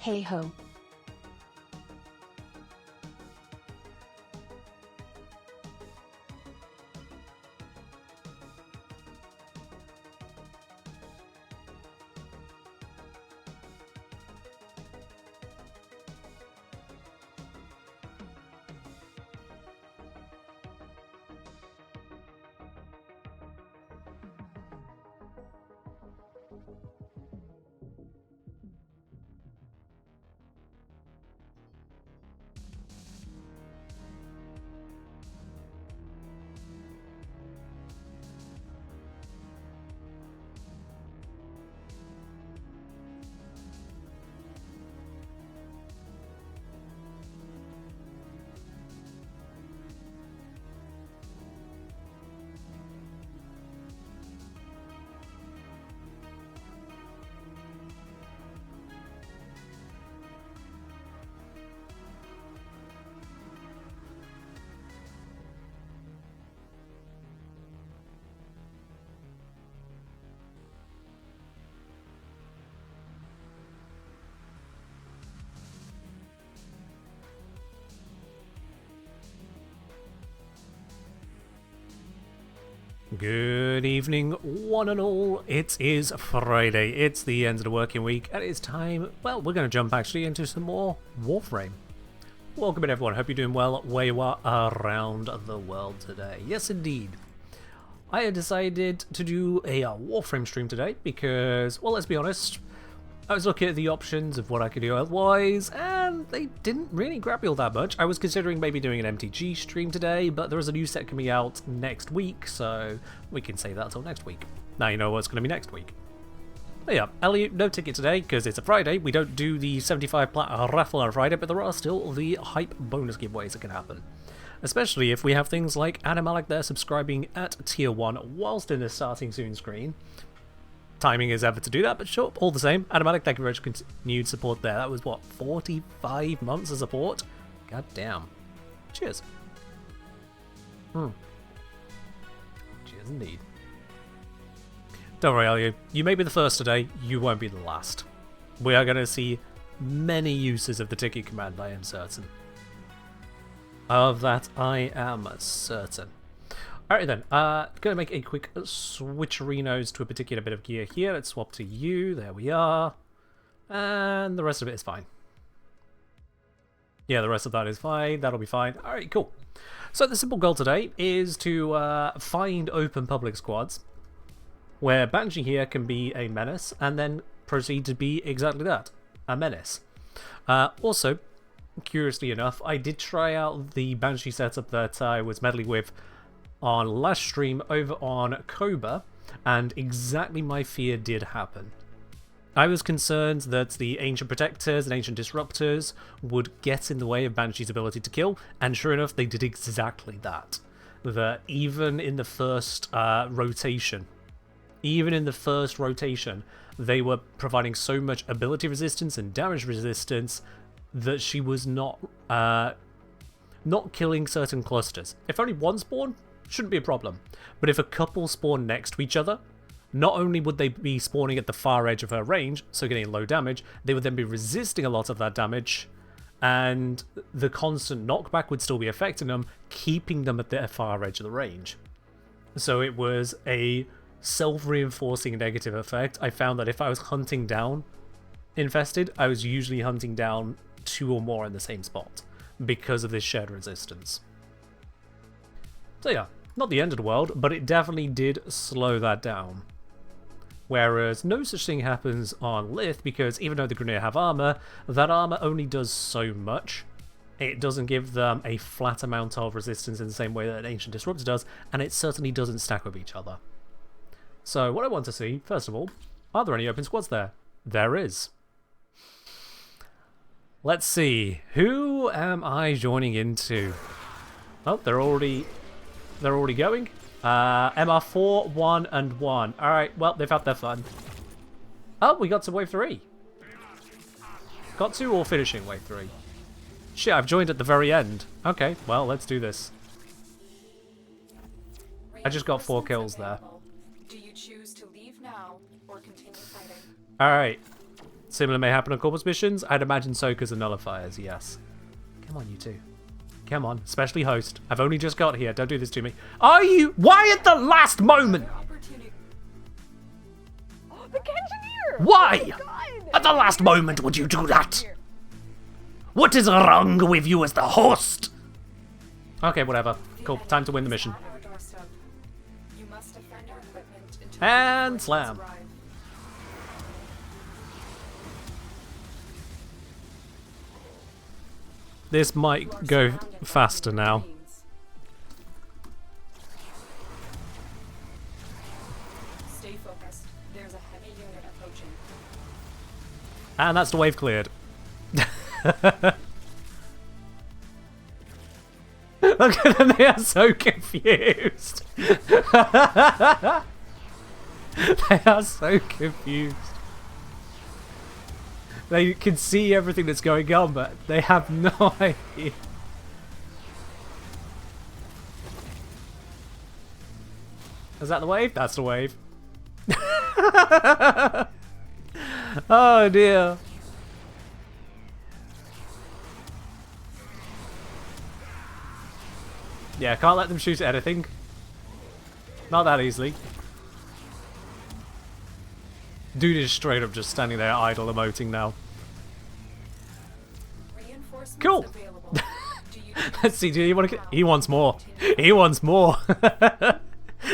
Hey ho. Good evening, one and all. It is Friday. It's the end of the working week, and it's time. Well, we're going to jump actually into some more Warframe. Welcome in, everyone. Hope you're doing well where you are around the world today. Yes, indeed. I had decided to do a Warframe stream today because, well, let's be honest, I was looking at the options of what I could do otherwise, and they didn't really grab me all that much. I was considering maybe doing an MTG stream today, but there is a new set coming out next week, so we can save that until next week. Now you know what's going to be next week. But yeah, Elliot, no ticket today because it's a Friday. We don't do the 75 plat raffle on a Friday, but there are still the hype bonus giveaways that can happen. Especially if we have things like Animalic there subscribing at tier 1 whilst in the starting soon screen. Timing is ever to do that, but sure, all the same. Animatic, thank you for your continued support there. That was, what, 45 months of support? God damn. Cheers. Cheers indeed. Don't worry, Elio. You may be the first today, you won't be the last. We are going to see many uses of the ticket command, I am certain. Of that, I am certain. Alright then, gonna make a quick switcherinos to a particular bit of gear here. Let's swap to you, there we are. And the rest of it is fine. Yeah, the rest of that is fine, that'll be fine. Alright, cool. So the simple goal today is to find open public squads, where Banshee here can be a menace, and then proceed to be exactly that, a menace. Also, curiously enough, I did try out the Banshee setup that I was meddling with on last stream over on Koba, and exactly my fear did happen. I was concerned that the Ancient Protectors and Ancient Disruptors would get in the way of Banshee's ability to kill, and sure enough, they did exactly that. That even in the first rotation, they were providing so much ability resistance and damage resistance that she was not killing certain clusters. If only one spawned, shouldn't be a problem. But if a couple spawn next to each other, not only would they be spawning at the far edge of her range, so getting low damage, they would then be resisting a lot of that damage, and the constant knockback would still be affecting them, keeping them at the far edge of the range. So it was a self-reinforcing negative effect. I found that if I was hunting down infested, I was usually hunting down 2 or more in the same spot because of this shared resistance. So yeah, not the end of the world, but it definitely did slow that down. Whereas no such thing happens on Lith, because even though the Grineer have armor, that armor only does so much. It doesn't give them a flat amount of resistance in the same way that an Ancient Disruptor does, and it certainly doesn't stack with each other. So what I want to see, first of all, are there any open squads there? There is. Let's see, who am I joining into? Oh, they're already going. MR4, 1, and 1. Alright, well, they've had their fun. Oh, we got to wave 3. Got to or finishing wave 3? Shit, I've joined at the very end. Okay, well, let's do this. I just got 4 kills there. Do you choose to leave now or continue fighting? Alright. Similar may happen on corpus missions. I'd imagine soakers and nullifiers, yes. Come on, you two. Come on, especially host. I've only just got here. Don't do this to me. Are you? Why at the last moment? Oh, the Engineer! Why? Oh, at the last moment would you do that? What is wrong with you as the host? Okay, whatever. Cool. Time to win the mission. And slam. This might go faster now. Stay focused. There's a heavy unit approaching. And that's the wave cleared. Look at them, they are so confused. They are so confused. They can see everything that's going on, but they have no idea. Is that the wave? That's the wave. Oh dear. Yeah, can't let them shoot at anything. Not that easily. Dude is straight up just standing there idle emoting now. Cool. Let's see, do you want to get... He wants more. He wants more. That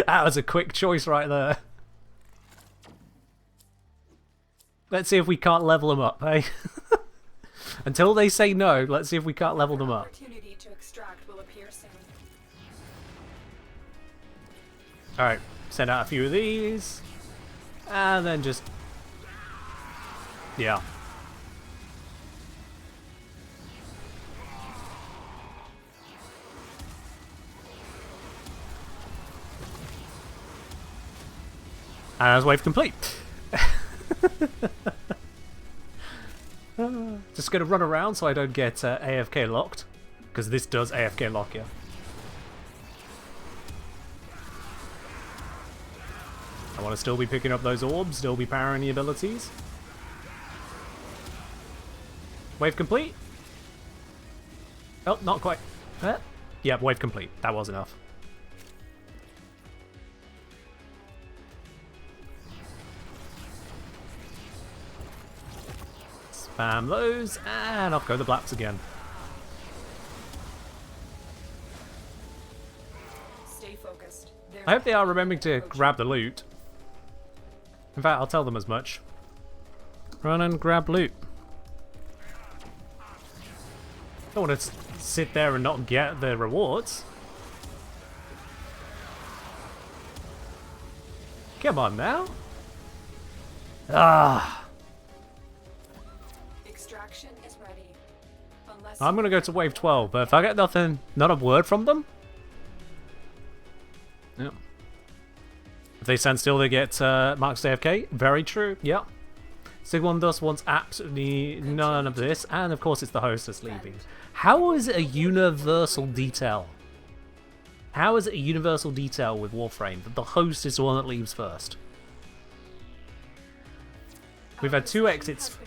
was a quick choice right there. Let's see if we can't level them up, hey? Until they say no, let's see if we can't level them up. Alright, send out a few of these. And then just... Yeah. And that's wave complete. Just gonna run around so I don't get AFK locked. Because this does AFK lock you. I want to still be picking up those orbs, still be powering the abilities. Wave complete? Oh, not quite. Yeah, wave complete. That was enough. Spam those, and off go the blaps again. Stay focused. I hope they are remembering to grab the loot. In fact, I'll tell them as much. Run and grab loot. Don't want to sit there and not get the rewards. Come on now. Ah. Extraction is ready. Unless I'm gonna go to wave 12, but if I get nothing, not a word from them. Yep. If they stand still, they get marked AFK. Very true. Yep. Sigmund thus wants absolutely none of this, and of course it's the host that's leaving. How is it a universal detail? How is it a universal detail with Warframe that the host is the one that leaves first? We've had 2 exits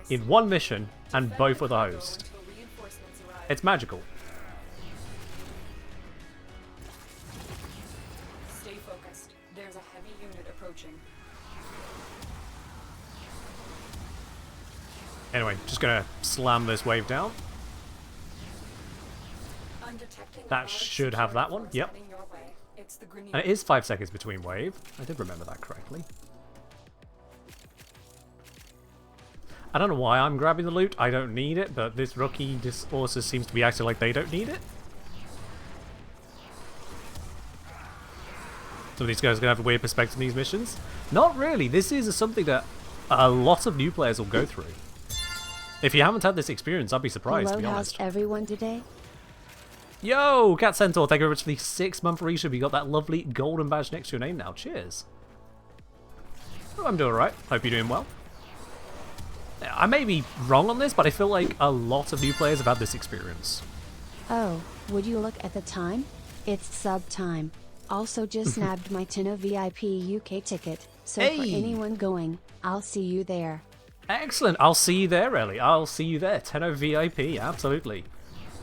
in one mission, and both were the host. It's magical. Stay focused. There's a heavy unit approaching. Anyway, just gonna slam this wave down. That should have that one. Yep. And it is 5 seconds between wave. I did remember that correctly. I don't know why I'm grabbing the loot. I don't need it, but this rookie just also seems to be acting like they don't need it. Some of these guys are going to have a weird perspective in these missions. Not really. This is something that a lot of new players will go through. If you haven't had this experience, I'd be surprised, to be honest. How's everyone today? Yo, Cat Centaur, thank you very much for the 6-month resub. You got that lovely golden badge next to your name now. Cheers. Oh, I'm doing alright. Hope you're doing well. I may be wrong on this, but I feel like a lot of new players have had this experience. Oh, would you look at the time? It's sub time. Also just nabbed my 10 VIP UK ticket, so for anyone going, I'll see you there. Excellent. I'll see you there, Ellie. I'll see you there. Tenno VIP, absolutely.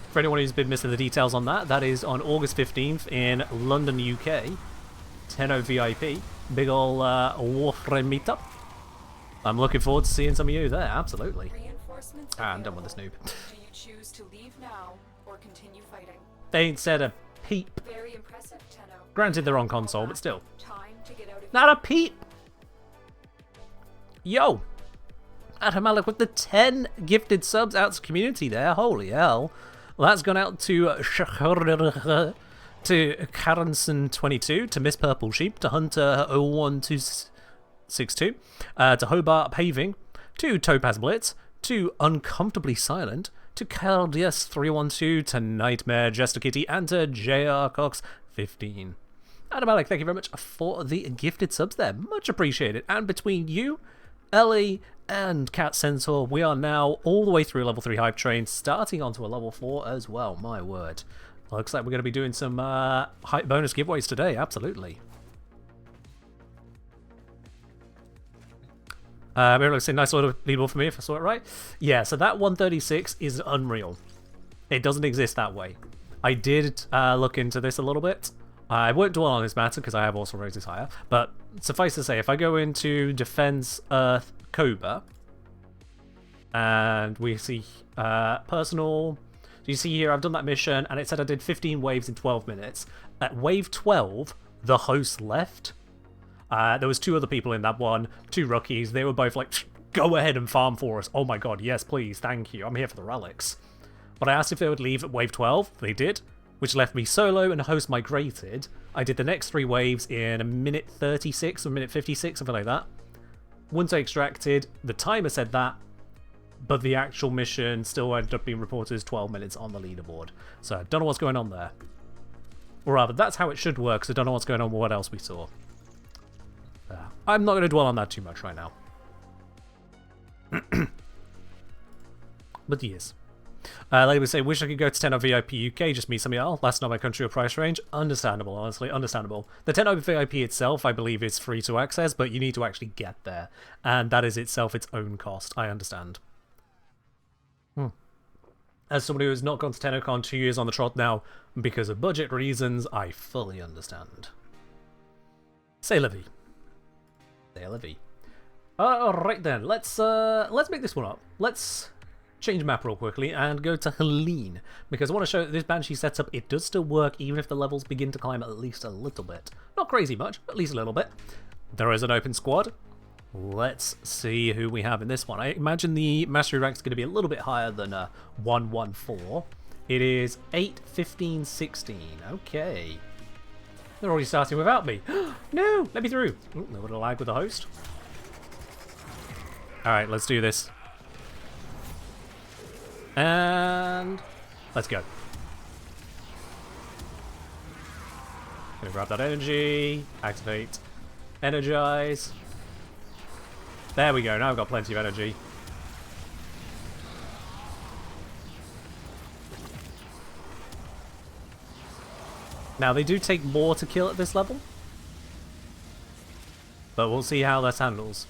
For anyone who's been missing the details on that, that is on August 15th in London, UK. Tenno VIP. Big ol' Warframe meetup. I'm looking forward to seeing some of you there, absolutely. Reinforcements I'm done with this noob. Do you choose to leave now or continue fighting? They ain't said a peep. Very impressive, Tenno. Granted, they're on console, but still. Time to get out of Not a peep! Yo! Adam Malik with the 10 gifted subs out to community there. Holy hell. Well, that's gone out to Karenson22, to Miss Purple Sheep, to Hunter 01262, to Hobart Paving, to Topaz Blitz, to Uncomfortably Silent, to Caldius312, to Nightmare Jester Kitty, and to JR Cox 15. Adam Malik, thank you very much for the gifted subs there. Much appreciated. And between you, Ellie, and Cat Centaur, we are now all the way through level 3 hype train, starting onto a level 4 as well. My word. Looks like we're going to be doing some hype bonus giveaways today, absolutely. Miriam saying nice little leaderboard for me if I saw it right. Yeah, so that 136 is unreal. It doesn't exist that way. I did look into this a little bit. I won't dwell on this matter because I have also raised this higher, but suffice to say, if I go into Defense Earth Cobra, and we see personal, so you see here I've done that mission, and it said I did 15 waves in 12 minutes. At wave 12, the host left. There was 2 other people in that one, 2 rookies. They were both like, go ahead and farm for us. Oh my god, yes please, thank you, I'm here for the relics. But I asked if they would leave at wave 12, they did, which left me solo and host migrated. I did the next 3 waves in a minute 36 or minute 56, something like that. Once I extracted, the timer said that, but the actual mission still ended up being reported as 12 minutes on the leaderboard. So I don't know what's going on there. Or rather, that's how it should work, because I don't know what's going on with what else we saw. I'm not going to dwell on that too much right now. But yes. Like we say, wish I could go to Tenno VIP UK, just meet some of y'all. That's not my country or price range. Understandable, honestly, understandable. The Tenno VIP itself, I believe, is free to access, but you need to actually get there. And that is itself its own cost, I understand. As somebody who has not gone to TennoCon 2 years on the trot now, because of budget reasons, I fully understand. C'est la vie. C'est la vie. Alright then, let's make this one up. Let's change map real quickly and go to Helene, because I want to show that this Banshee setup, it does still work even if the levels begin to climb at least a little bit. Not crazy much, at least a little bit. There is an open squad. Let's see who we have in this one. I imagine the mastery rank is going to be a little bit higher than 114. It is 8, 15, 16. Okay. They're already starting without me. No! Let me through. Ooh, a little bit of lag with the host. Alright, let's do this. And let's go. Gonna grab that energy, activate, energize. There we go, now I've got plenty of energy. Now they do take more to kill at this level, but we'll see how that handles.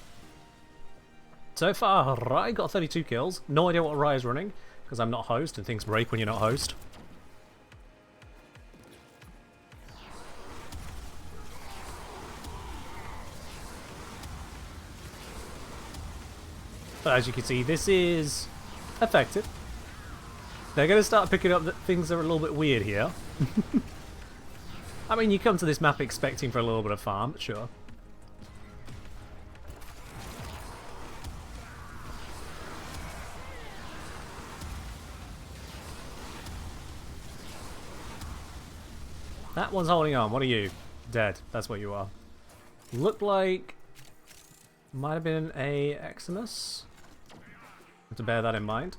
So far, Rai got 32 kills. No idea what Rai is running, because I'm not host, and things break when you're not host. But as you can see, this is effective. They're going to start picking up that things are a little bit weird here. I mean, you come to this map expecting for a little bit of farm, but sure. That one's holding on. What are you? Dead. That's what you are. Looked like... might have been a Eximus. Have to bear that in mind.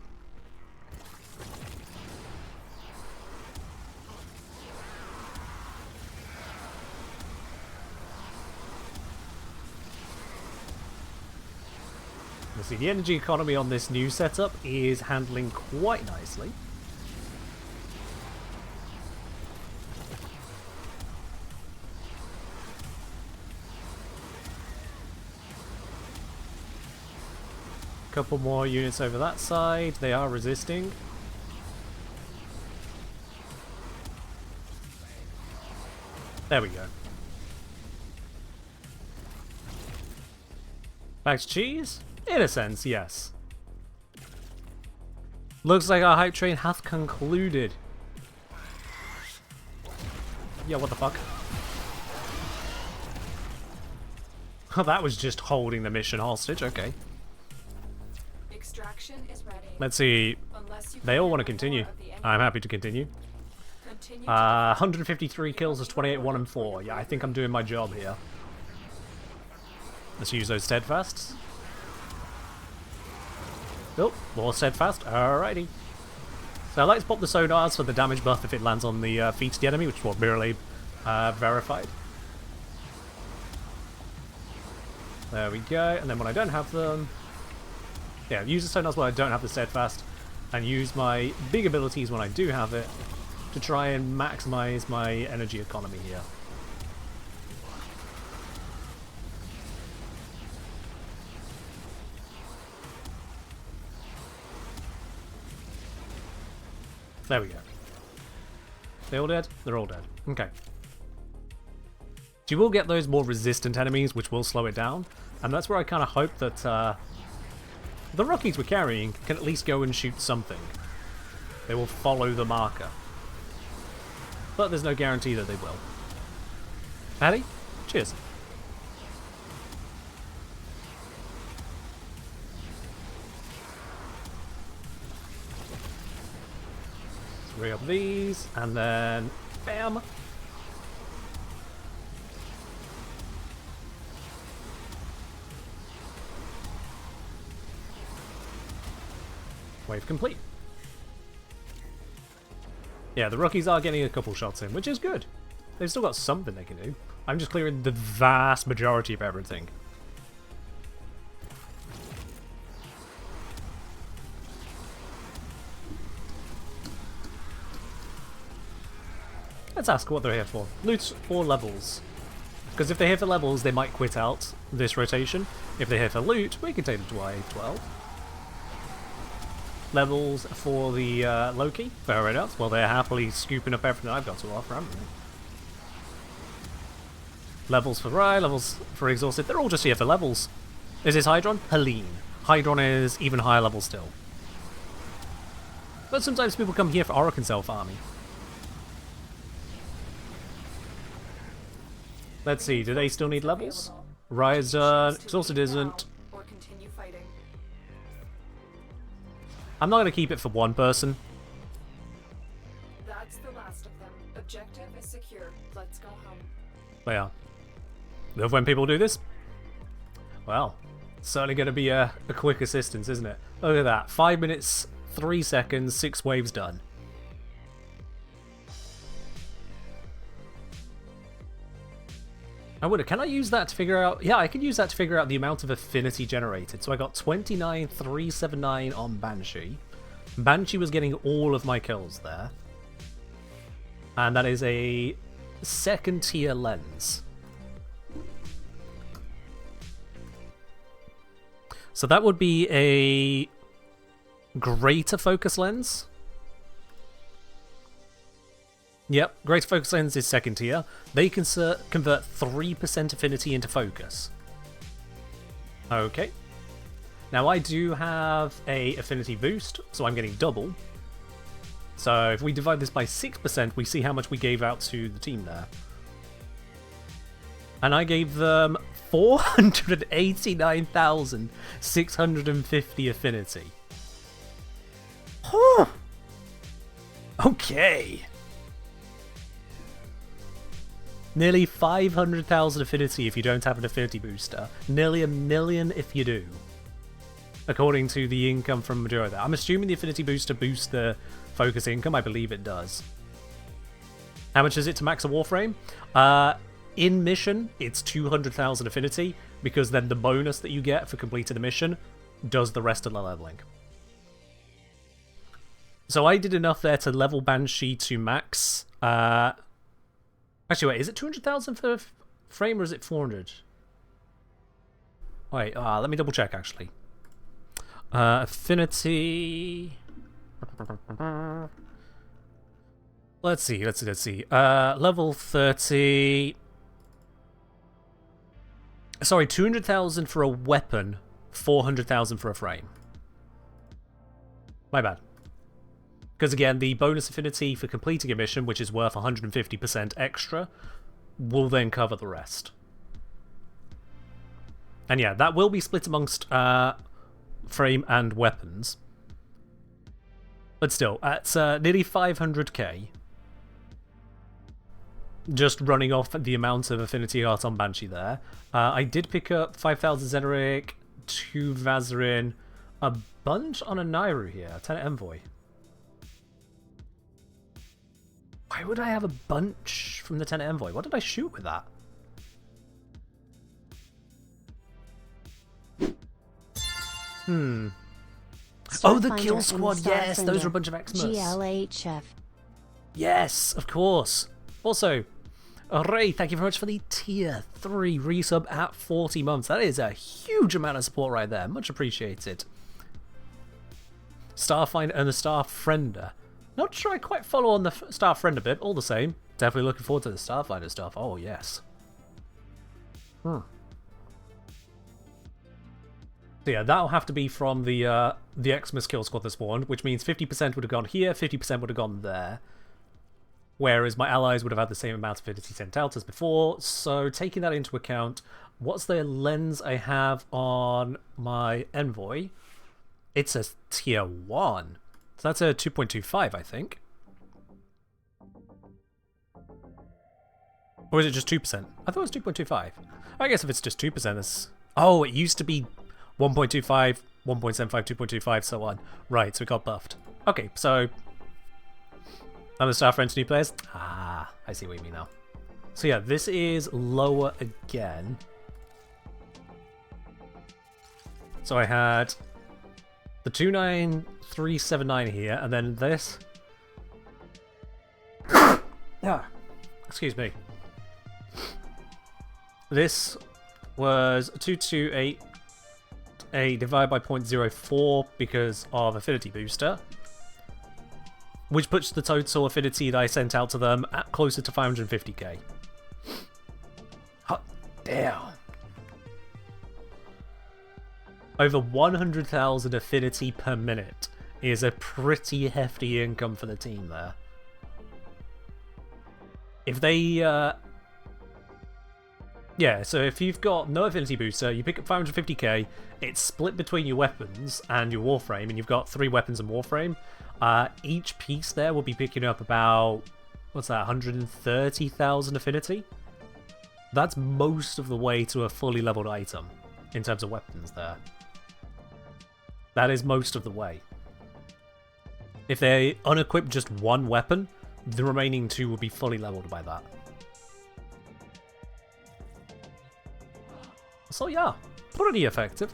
You see, the energy economy on this new setup is handling quite nicely. couple more units over that side. They are resisting. There we go. Back to cheese? In a sense, yes. Looks like our hype train hath concluded. Yeah, what the fuck? Oh, that was just holding the mission hostage, okay. Extraction is ready. Let's see. Unless you They all clear want to the continue. core of the enemy. I'm happy to continue. Continue 153 kills is 28, 1 and 4. Yeah, I think I'm doing my job here. Let's use those steadfasts. Oh, more steadfast. Alrighty. So I like to pop the sonars for the damage buff if it lands on the feet of the enemy, which was merely verified. There we go. And then when I don't have them, yeah, use the sonars when I don't have the steadfast, and use my big abilities when I do have it to try and maximize my energy economy here. There we go. They all dead? They're all dead. Okay. So you will get those more resistant enemies, which will slow it down. And that's where I kind of hope that the rookies we're carrying can at least go and shoot something. They will follow the marker. But there's no guarantee that they will. Addy? Cheers. Three of these, and then bam. Wave complete. Yeah, the rookies are getting a couple shots in, which is good. They've still got something they can do. I'm just clearing the vast majority of everything. Let's ask what they're here for. Loot or levels? Because if they're here for levels, they might quit out this rotation. If they're here for loot, we can take them to I-12. Levels for the Loki. Fair enough. Well, they're happily scooping up everything I've got to offer, haven't they? Levels for Rye, levels for Exhausted. They're all just here for levels. Is this Hydron? Helene. Hydron is even higher level still. But sometimes people come here for Orokin self-army. Let's see, do they still need levels? Rye's Exhausted isn't. Or continue fighting. I'm not going to keep it for one person. That's the last of them. Objective is secure. Let's go home. They are. Love when people do this. Well, it's certainly going to be a quick assistance, isn't it? Look at that. 5 minutes, 3 seconds, 6 waves done. I wonder, can I use that to figure out... Yeah, I can use that to figure out the amount of affinity generated. So I got 29,379 on Banshee. Banshee was getting all of my kills there. And that is a second tier lens. So that would be a greater focus lens. Yep, greater focus lens is second tier. They can convert 3% affinity into focus. Okay. Now I do have a affinity boost, so I'm getting double. So if we divide this by 6%, we see how much we gave out to the team there. And I gave them 489,650 affinity. Huh. Okay. Nearly 500,000 affinity if you don't have an affinity booster. Nearly 1 million if you do. According to the income from Majora there. I'm assuming the affinity booster boosts the focus income. I believe it does. How much is it to max a Warframe? In mission, it's 200,000 affinity, because then the bonus that you get for completing the mission does the rest of the leveling. So I did enough there to level Banshee to max. Actually, wait, is it 200,000 for frame or is it 400? Wait, let me double check actually. Affinity. Let's see. Level 30. Sorry, 200,000 for a weapon, 400,000 for a frame. My bad. Because again, the bonus affinity for completing a mission, which is worth 150% extra, will then cover the rest. And yeah, that will be split amongst frame and weapons. But still, at nearly 500k, just running off the amount of affinity art on Banshee there, I did pick up 5,000 Zeneric, 2 Vazarin, a bunch on a Nairu here, a Tenet Envoy. Why would I have a bunch from the Tenet Envoy? What did I shoot with that? Oh, the Kill Squad, yes! Those are a bunch of Xmas. GLHF. Yes, of course. Also, Ray, thank you very much for the tier 3 resub at 40 months. That is a huge amount of support right there. Much appreciated. Starfinder and the Starfriender. Not sure I quite follow on the Starfriender bit. All the same, definitely looking forward to the Starfinder stuff. Oh, yes. So yeah, that'll have to be from the Xmas Kill Squad that spawned, which means 50% would have gone here, 50% would have gone there. Whereas my allies would have had the same amount of affinity sent out as before. So taking that into account, what's the lens I have on my Envoy? It's a tier 1. So that's a 2.25, I think. Or is it just 2%? I thought it was 2.25. I guess if it's just 2%, it's... Oh, it used to be 1.25, 1.75, 2.25, so on. Right, so it got buffed. Okay, so... I'm the Starfriend to new players? Ah, I see what you mean now. So yeah, this is lower again. So I had the 29379 here, and then this. Excuse me. This was 228 divided by 0.04 because of affinity booster, which puts the total affinity that I sent out to them at closer to 550k. Hot damn. Over 100,000 affinity per minute is a pretty hefty income for the team there. If they, yeah, so if you've got no affinity booster, you pick up 550k, it's split between your weapons and your Warframe, and you've got 3 weapons in Warframe. Each piece there will be picking up about, what's that, 130,000 affinity? That's most of the way to a fully leveled item in terms of weapons there. That is most of the way. If they unequip just one weapon, the remaining 2 will be fully leveled by that. So yeah, pretty effective.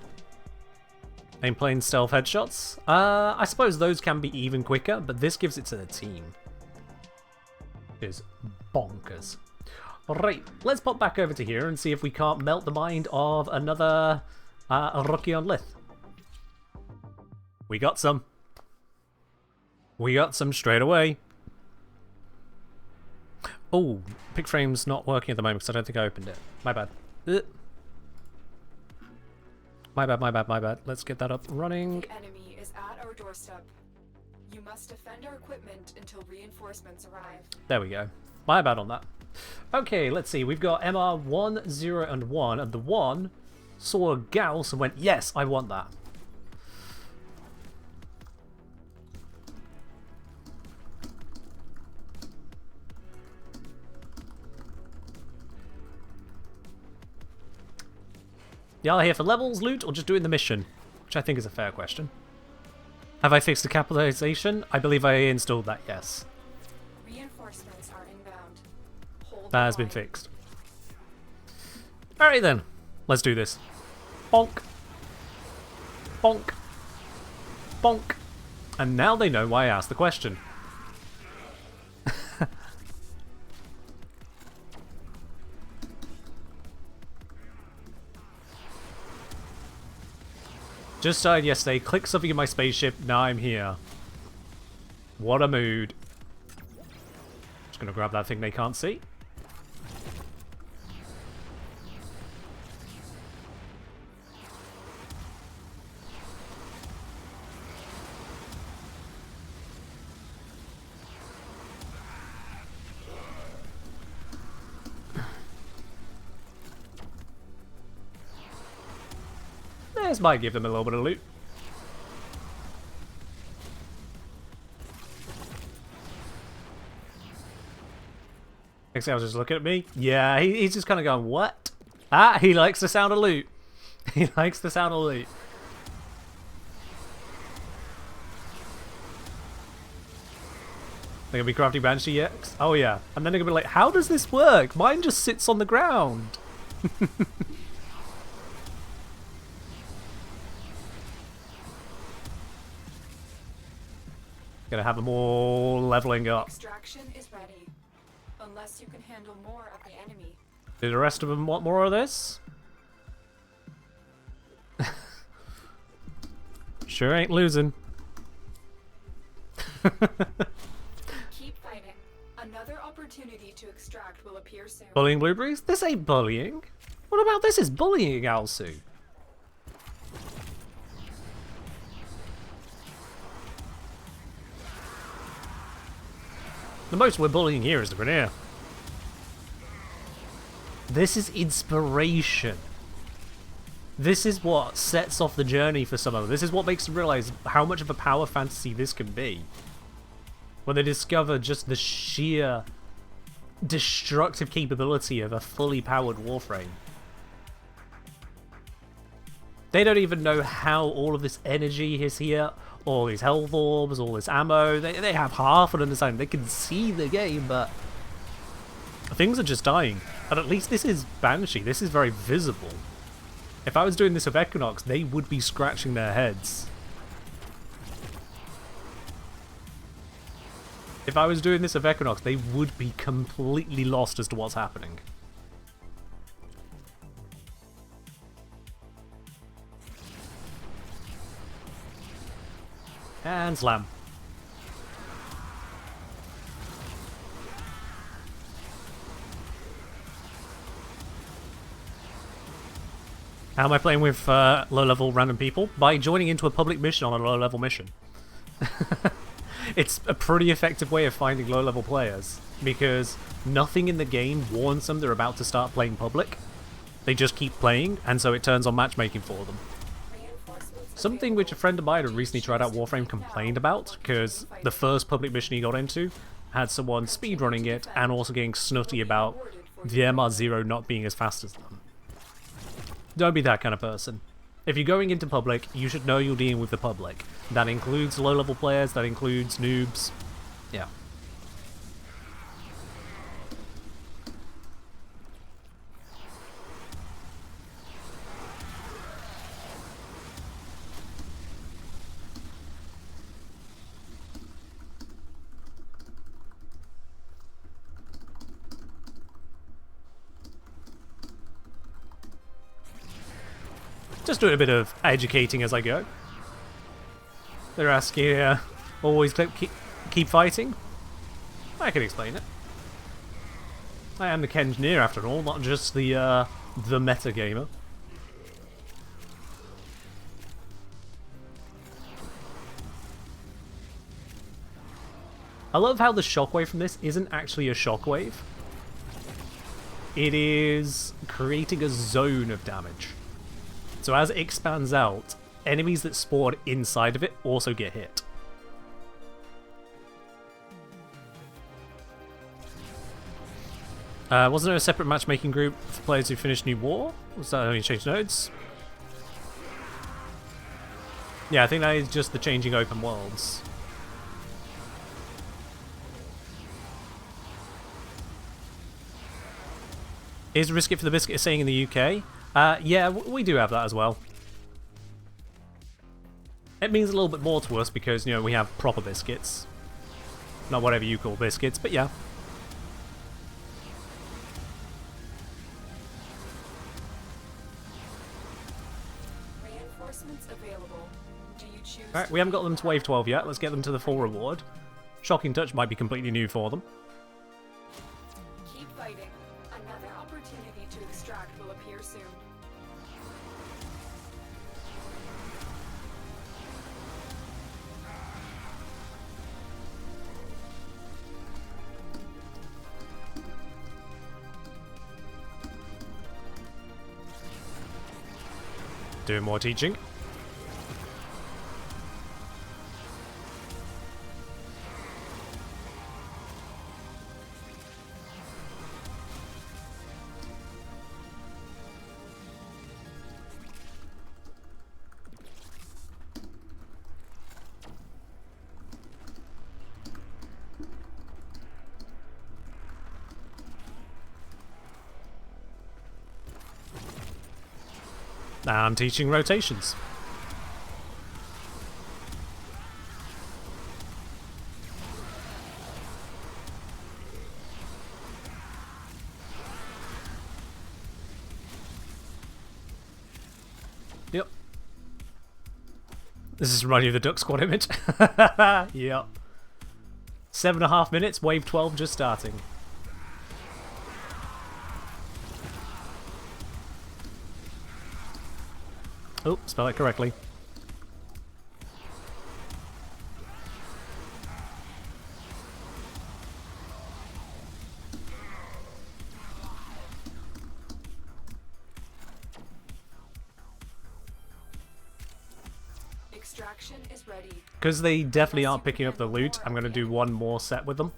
Aim plain stealth headshots. I suppose those can be even quicker, but this gives it to the team. It is bonkers. Alright, let's pop back over to here and see if we can't melt the mind of another rookie on Lith. We got some. We got some straight away. Oh, pick frame's not working at the moment because I don't think I opened it. My bad. My bad. Let's get that up running. The enemy is at our doorstep. You must defend our equipment until reinforcements arrive. There we go. My bad on that. Okay, let's see. We've got MR 1, 0, and 1, and the 1 saw a Gauss and went, yes, I want that. Y'all here for levels, loot, or just doing the mission? Which I think is a fair question. Have I fixed the capitalization? I believe I installed that, yes. Reinforcements are inbound. Hold That has been fixed. Alright then, let's do this. Bonk. Bonk. Bonk. And now they know why I asked the question. Just died yesterday, clicked something in my spaceship, now I'm here. What a mood. Just gonna grab that thing they can't see. This might give them a little bit of loot. Next guy was just looking at me. Yeah, he's just kind of going, what? Ah, he likes the sound of loot. He likes the sound of loot. They're going to be crafting Banshee EX? Oh yeah. And then they're going to be like, how does this work? Mine just sits on the ground. Gonna have them all leveling up. Extraction is ready. Unless you can handle more of the enemy. Do the rest of them want more of this? Sure ain't losing. Keep fighting. Another opportunity to extract will appear soon. Bullying blueberries? This ain't bullying. What about this is bullying, Alsu? The most we're bullying here is the Grenadier. This is inspiration. This is what sets off the journey for some of them. This is what makes them realize how much of a power fantasy this can be. When they discover just the sheer destructive capability of a fully powered Warframe. They don't even know how all of this energy is here, all these health orbs, all this ammo. They have half an understanding. They can see the game, but things are just dying. And at least this is Banshee. This is very visible. If I was doing this with Equinox, they would be scratching their heads. If I was doing this with Equinox, they would be completely lost as to what's happening. And slam. How am I playing with low-level random people? By joining into a public mission on a low-level mission. It's a pretty effective way of finding low-level players, because nothing in the game warns them they're about to start playing public. They just keep playing, and so it turns on matchmaking for them. Something which a friend of mine who recently tried out Warframe complained about, because the first public mission he got into had someone speedrunning it and also getting snooty about the MR0 not being as fast as them. Don't be that kind of person. If you're going into public, you should know you're dealing with the public. That includes low-level players, that includes noobs. Yeah. Just doing a bit of educating as I go. They're asking, always keep fighting? I can explain it. I am the engineer after all, not just the metagamer. I love how the shockwave from this isn't actually a shockwave. It is creating a zone of damage. So as it expands out, enemies that spawn inside of it also get hit. Wasn't there a separate matchmaking group for players who finished New War? Was that only changed nodes? Yeah, I think that is just the changing open worlds. Is Risk It for the Biscuit saying in the UK? Yeah, we do have that as well. It means a little bit more to us because, you know, we have proper biscuits. Not whatever you call biscuits, but yeah. Reinforcements available. Do you choose? Alright, we haven't got them to wave 12 yet. Let's get them to the full reward. Shocking Touch might be completely new for them. Keep fighting. Another opportunity to extract will appear soon. Doing more teaching. I'm teaching rotations. Yep. This is reminding you of the Duck Squad image. Yep. 7.5 minutes, wave 12 just starting. Oh, spell it correctly. Extraction is ready. Because they definitely aren't picking up the loot, I'm going to do one more set with them.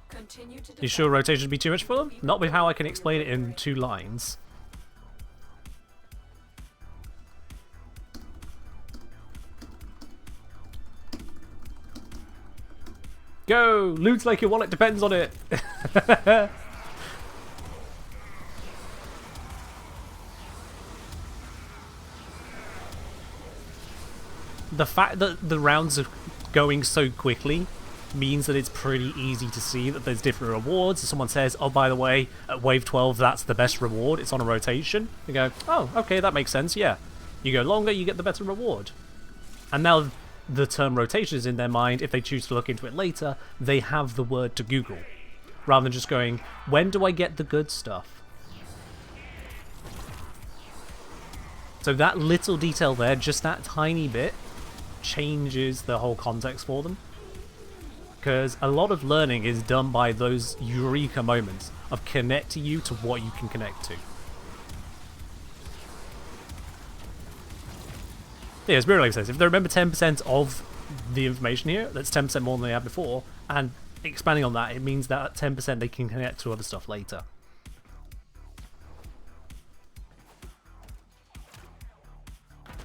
Continue to You sure rotation would be too much for them? Not with how I can explain it in 2 lines. Go! Loot like your wallet depends on it! The fact that the rounds are going so quickly means that it's pretty easy to see that there's different rewards. If someone says, oh, by the way, at wave 12 that's the best reward, it's on a rotation, you go, oh, okay, that makes sense, yeah. You go longer, you get the better reward. And now the term rotation is in their mind. If they choose to look into it later, they have the word to Google, rather than just going, when do I get the good stuff? So that little detail there, just that tiny bit, changes the whole context for them. Because a lot of learning is done by those eureka moments of connecting you to what you can connect to. Yeah, as Mirror says, if they remember 10% of the information here, that's 10% more than they had before, and expanding on that, it means that 10% they can connect to other stuff later.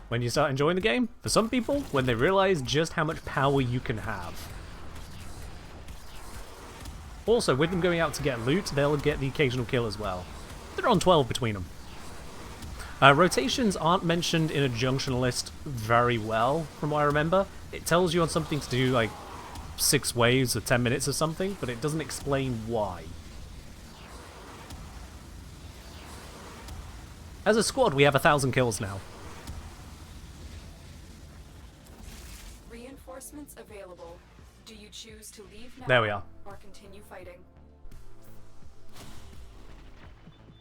When you start enjoying the game, for some people, when they realize just how much power you can have. Also, with them going out to get loot, they'll get the occasional kill as well. They're on 12 between them. Rotations aren't mentioned in a junction list very well, from what I remember. It tells you on something to do like 6 waves of 10 minutes or something, but it doesn't explain why. As a squad, we have 1,000 kills now. Reinforcements available. Do you choose to leave now? There we are. Or continue fighting?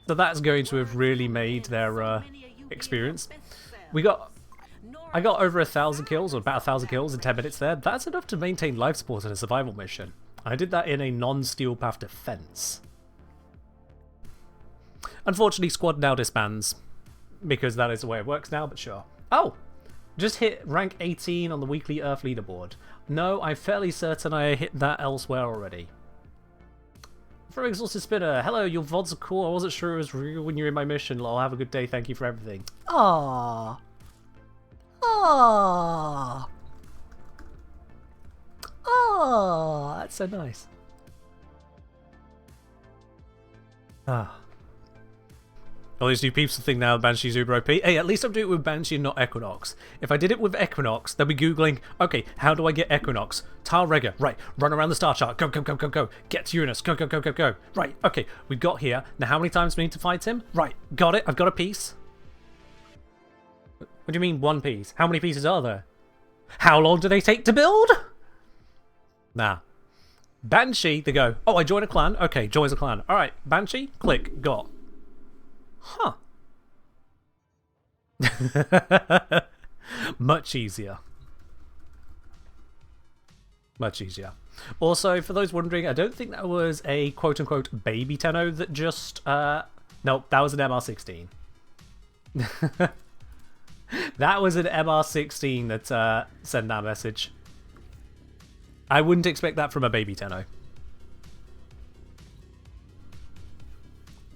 So that's going to have really made their experience. I got over 1,000 kills, or about 1,000 kills in 10 minutes there. That's enough to maintain life support in a survival mission. I did that in a non-steel path defense. Unfortunately, squad now disbands, because that is the way it works now, but sure. Oh! Just hit rank 18 on the weekly Earth leaderboard. No, I'm fairly certain I hit that elsewhere already. From Exhausted Spinner, hello, your VODs are cool. I wasn't sure it was real when you were in my mission. Lol, have a good day, thank you for everything. Aww. Aww. Aww, that's so nice. Ah. All these new peeps will think now Banshee's uber OP. Hey, at least I'm doing it with Banshee and not Equinox. If I did it with Equinox, they'll be Googling, okay, how do I get Equinox? Tar Rega, right, run around the star chart, go, go, go, go, go. Get to Uranus, go, go, go, go, go. Right, okay, we got here. Now how many times do we need to fight him? Right, got it, I've got a piece. What do you mean one piece? How many pieces are there? How long do they take to build? Nah. Banshee, they go, oh, I join a clan. Okay, joins a clan. Alright, Banshee, click, got. Huh. Much easier. Much easier. Also, for those wondering, I don't think that was a quote-unquote baby Tenno that just... Nope, that was an MR16. That was an MR16 that sent that message. I wouldn't expect that from a baby Tenno.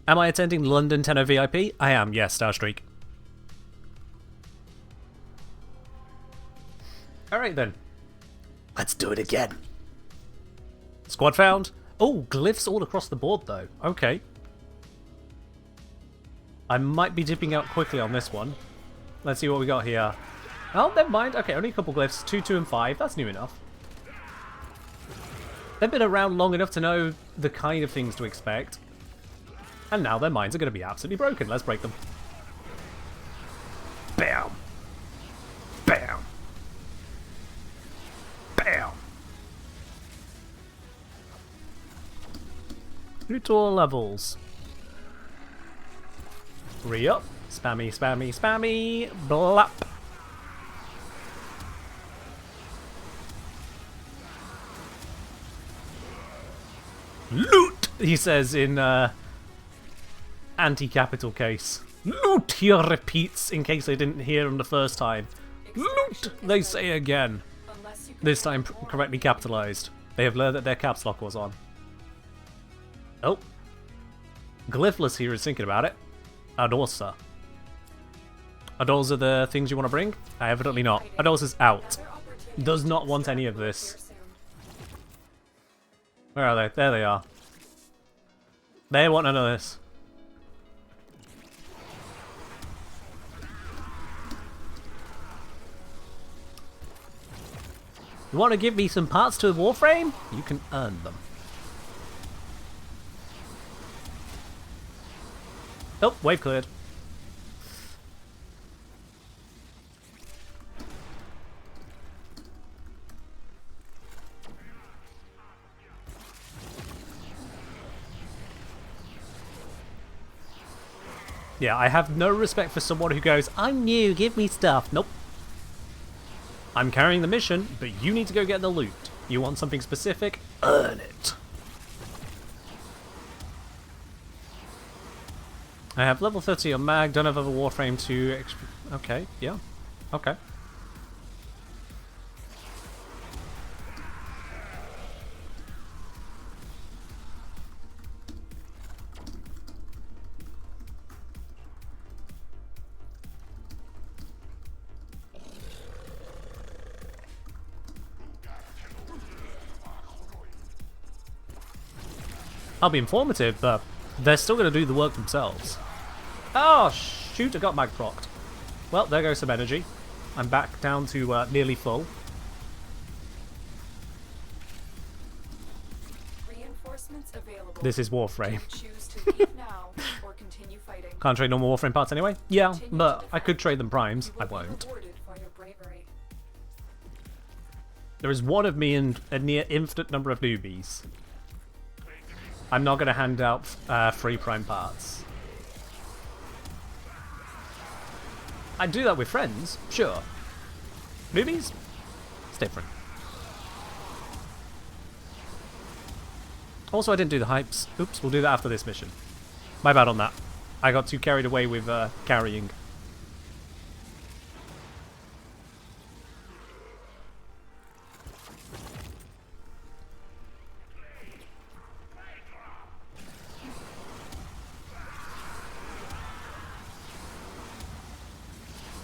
Am I attending London Tenno VIP? I am, yes, Starstreak. Alright then. Let's do it again. Squad found. Oh, glyphs all across the board though. Okay. I might be dipping out quickly on this one. Let's see what we got here. Oh, never mind. Okay, only a couple glyphs. 2, 2, and 5. That's new enough. They've been around long enough to know the kind of things to expect. And now their minds are going to be absolutely broken. Let's break them. Bam. Bam. Bam. New to all levels. Re-up. Spammy, spammy, spammy. Blap. Loot, he says in anti-capital case. Loot, he repeats in case they didn't hear him the first time. Loot, they say again. This time correctly capitalized. They have learned that their caps lock was on. Oh. Glyphless here is thinking about it. Adorsa. Adors are the things you want to bring? Evidently not. Adors is out. Does not want any of this. Where are they? There they are. They want none of this. You want to give me some parts to a Warframe? You can earn them. Oh, wave cleared. Yeah, I have no respect for someone who goes, I'm new, give me stuff. Nope. I'm carrying the mission, but you need to go get the loot. You want something specific? Earn it. I have level 30 on mag, don't have other Warframe to... Okay, yeah. Okay. I'll be informative, but they're still going to do the work themselves. Oh, shoot, I got mag procced. Well, there goes some energy. I'm back down to nearly full. Reinforcements available. This is Warframe. Choose to leave now or continue fighting. Can't trade normal Warframe parts anyway? Yeah, Continue but to I could trade them primes. You I will be won't. rewarded for your bravery. There is one of me and a near infinite number of newbies. I'm not going to hand out free prime parts. I'd do that with friends, sure. Newbies? It's different. Also, I didn't do the hypes. Oops, we'll do that after this mission. My bad on that. I got too carried away with carrying.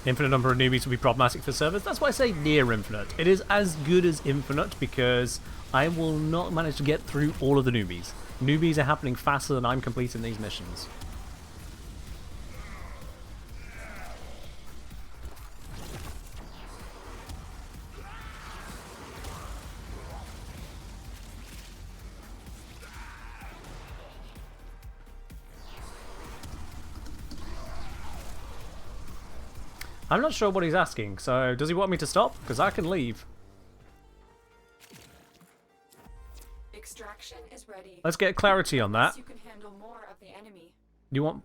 Infinite number of newbies will be problematic for servers. That's why I say near infinite. It is as good as infinite because I will not manage to get through all of the newbies. Newbies are happening faster than I'm completing these missions. I'm not sure what he's asking, so does he want me to stop? Because I can leave. Extraction is ready. Let's get clarity on that. You can handle more of the enemy. You want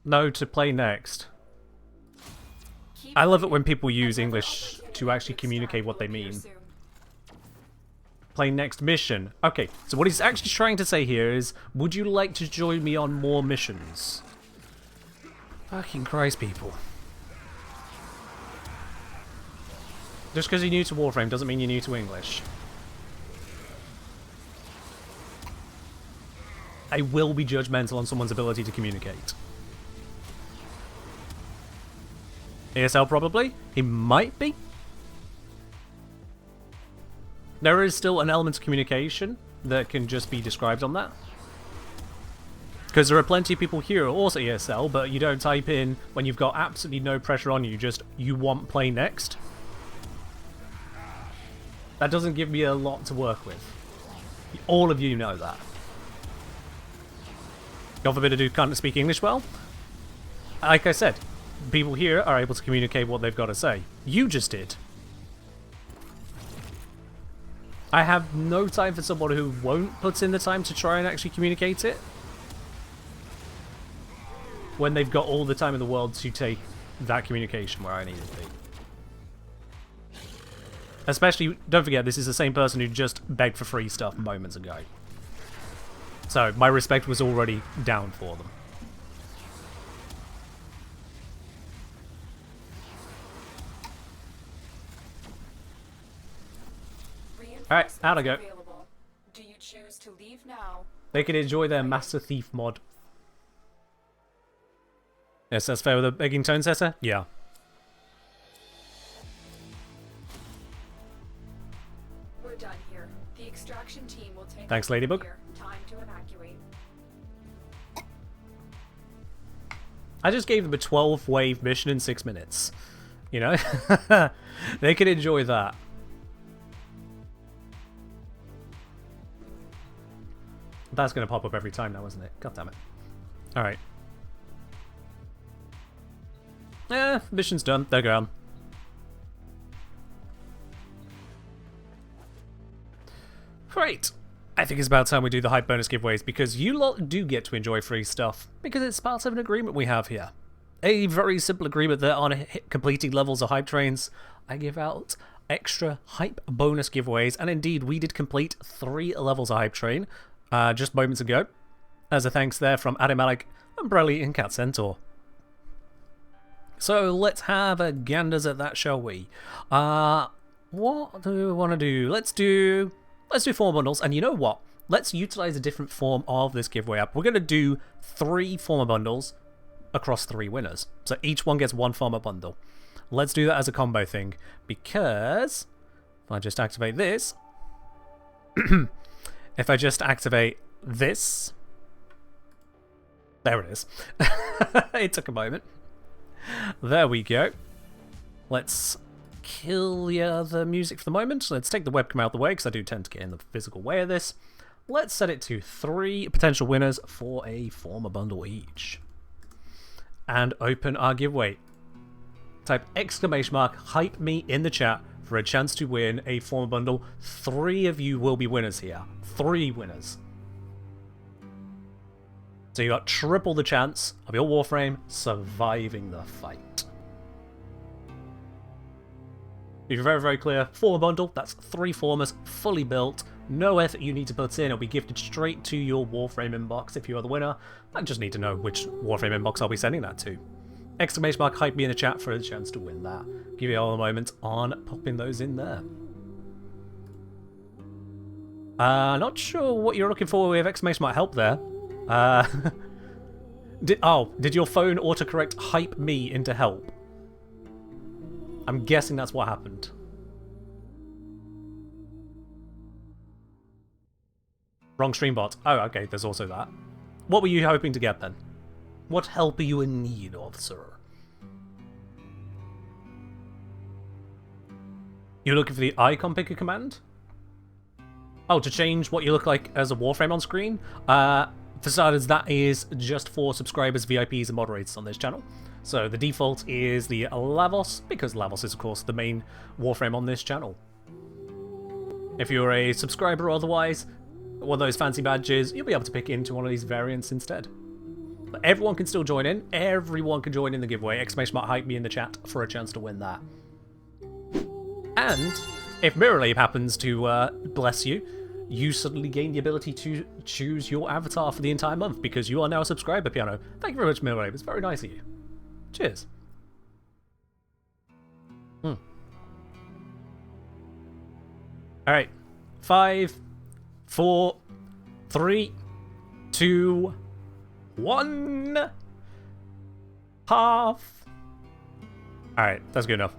No to play next? I love it when people use English to actually communicate what they mean. Play next mission. Okay, so what he's actually trying to say here is, would you like to join me on more missions? Fucking Christ, people. Just because you're new to Warframe doesn't mean you're new to English. I will be judgmental on someone's ability to communicate. ASL probably? He might be? There is still an element of communication that can just be described on that. Because there are plenty of people here who are also ESL, but you don't type in when you've got absolutely no pressure on you, just you want play next. That doesn't give me a lot to work with. All of you know that. God forbid a dude can't speak English well. Like I said, people here are able to communicate what they've got to say. You just did. I have no time for someone who won't put in the time to try and actually communicate it, when they've got all the time in the world to take that communication where I need it to be. Especially, don't forget, this is the same person who just begged for free stuff moments ago. So, my respect was already down for them. Alright, out I go. Do you choose to leave now? They can enjoy their Master Thief mod. Yes, that's fair with a begging tone setter? Yeah. We're done here. The extraction team will take Thanks, Ladybug. here. Time to evacuate. I just gave them a 12-wave mission in 6 minutes. You know? They can enjoy that. That's going to pop up every time now, isn't it? God damn it. Alright. Mission's done. They're gone. Great. I think it's about time we do the hype bonus giveaways, because you lot do get to enjoy free stuff, because it's part of an agreement we have here. A very simple agreement that on completing levels of hype trains, I give out extra hype bonus giveaways, and indeed we did complete 3 levels of hype train just moments ago, as a thanks there from Adam Malik, Umbrelli, and Cat Centaur. So let's have a ganders at that, shall we? What do we want to do? Let's do 4 bundles, and you know what? Let's utilize a different form of this giveaway up. We're going to do 3 former bundles across 3 winners. So each one gets 1 former bundle. Let's do that as a combo thing, because if I just activate this, if I just activate this, there it is. It took a moment. There we go. Let's kill the music for the moment. Let's take the webcam out of the way, because I do tend to get in the physical way of this. Let's set it to 3 potential winners for a former bundle each. And open our giveaway. Type ! hype me in the chat for a chance to win a former bundle. 3 of you will be winners here. 3 winners. So you got triple the chance of your Warframe surviving the fight. If you're very, very clear, former bundle, that's 3 formers, fully built, no effort you need to put in, it'll be gifted straight to your Warframe inbox if you are the winner. I just need to know which Warframe inbox I'll be sending that to. ! hype me in the chat for a chance to win that. Give you all a moment on popping those in there. Not sure what you're looking for with ! help there. Did your phone autocorrect hype me into help? I'm guessing that's what happened. Wrong stream bot. Oh, okay, there's also that. What were you hoping to get then? What help are you in need of, sir? You're looking for the icon picker command? Oh, to change what you look like as a Warframe on screen? For starters, that is just for subscribers, VIPs, and moderators on this channel. So the default is the Lavos, because Lavos is of course the main Warframe on this channel. If you're a subscriber or otherwise, one of those fancy badges, you'll be able to pick into one of these variants instead. But everyone can still join in. Everyone can join in the giveaway. Exclamation mark hype me in the chat for a chance to win that. And if Mirrorlab happens to bless you, you suddenly gain the ability to choose your avatar for the entire month because you are now a subscriber, Piano. Thank you very much, Mirrorlab. It's very nice of you. Cheers. Alright. 5, 4, 3, 2, 1. Half. Alright, that's good enough.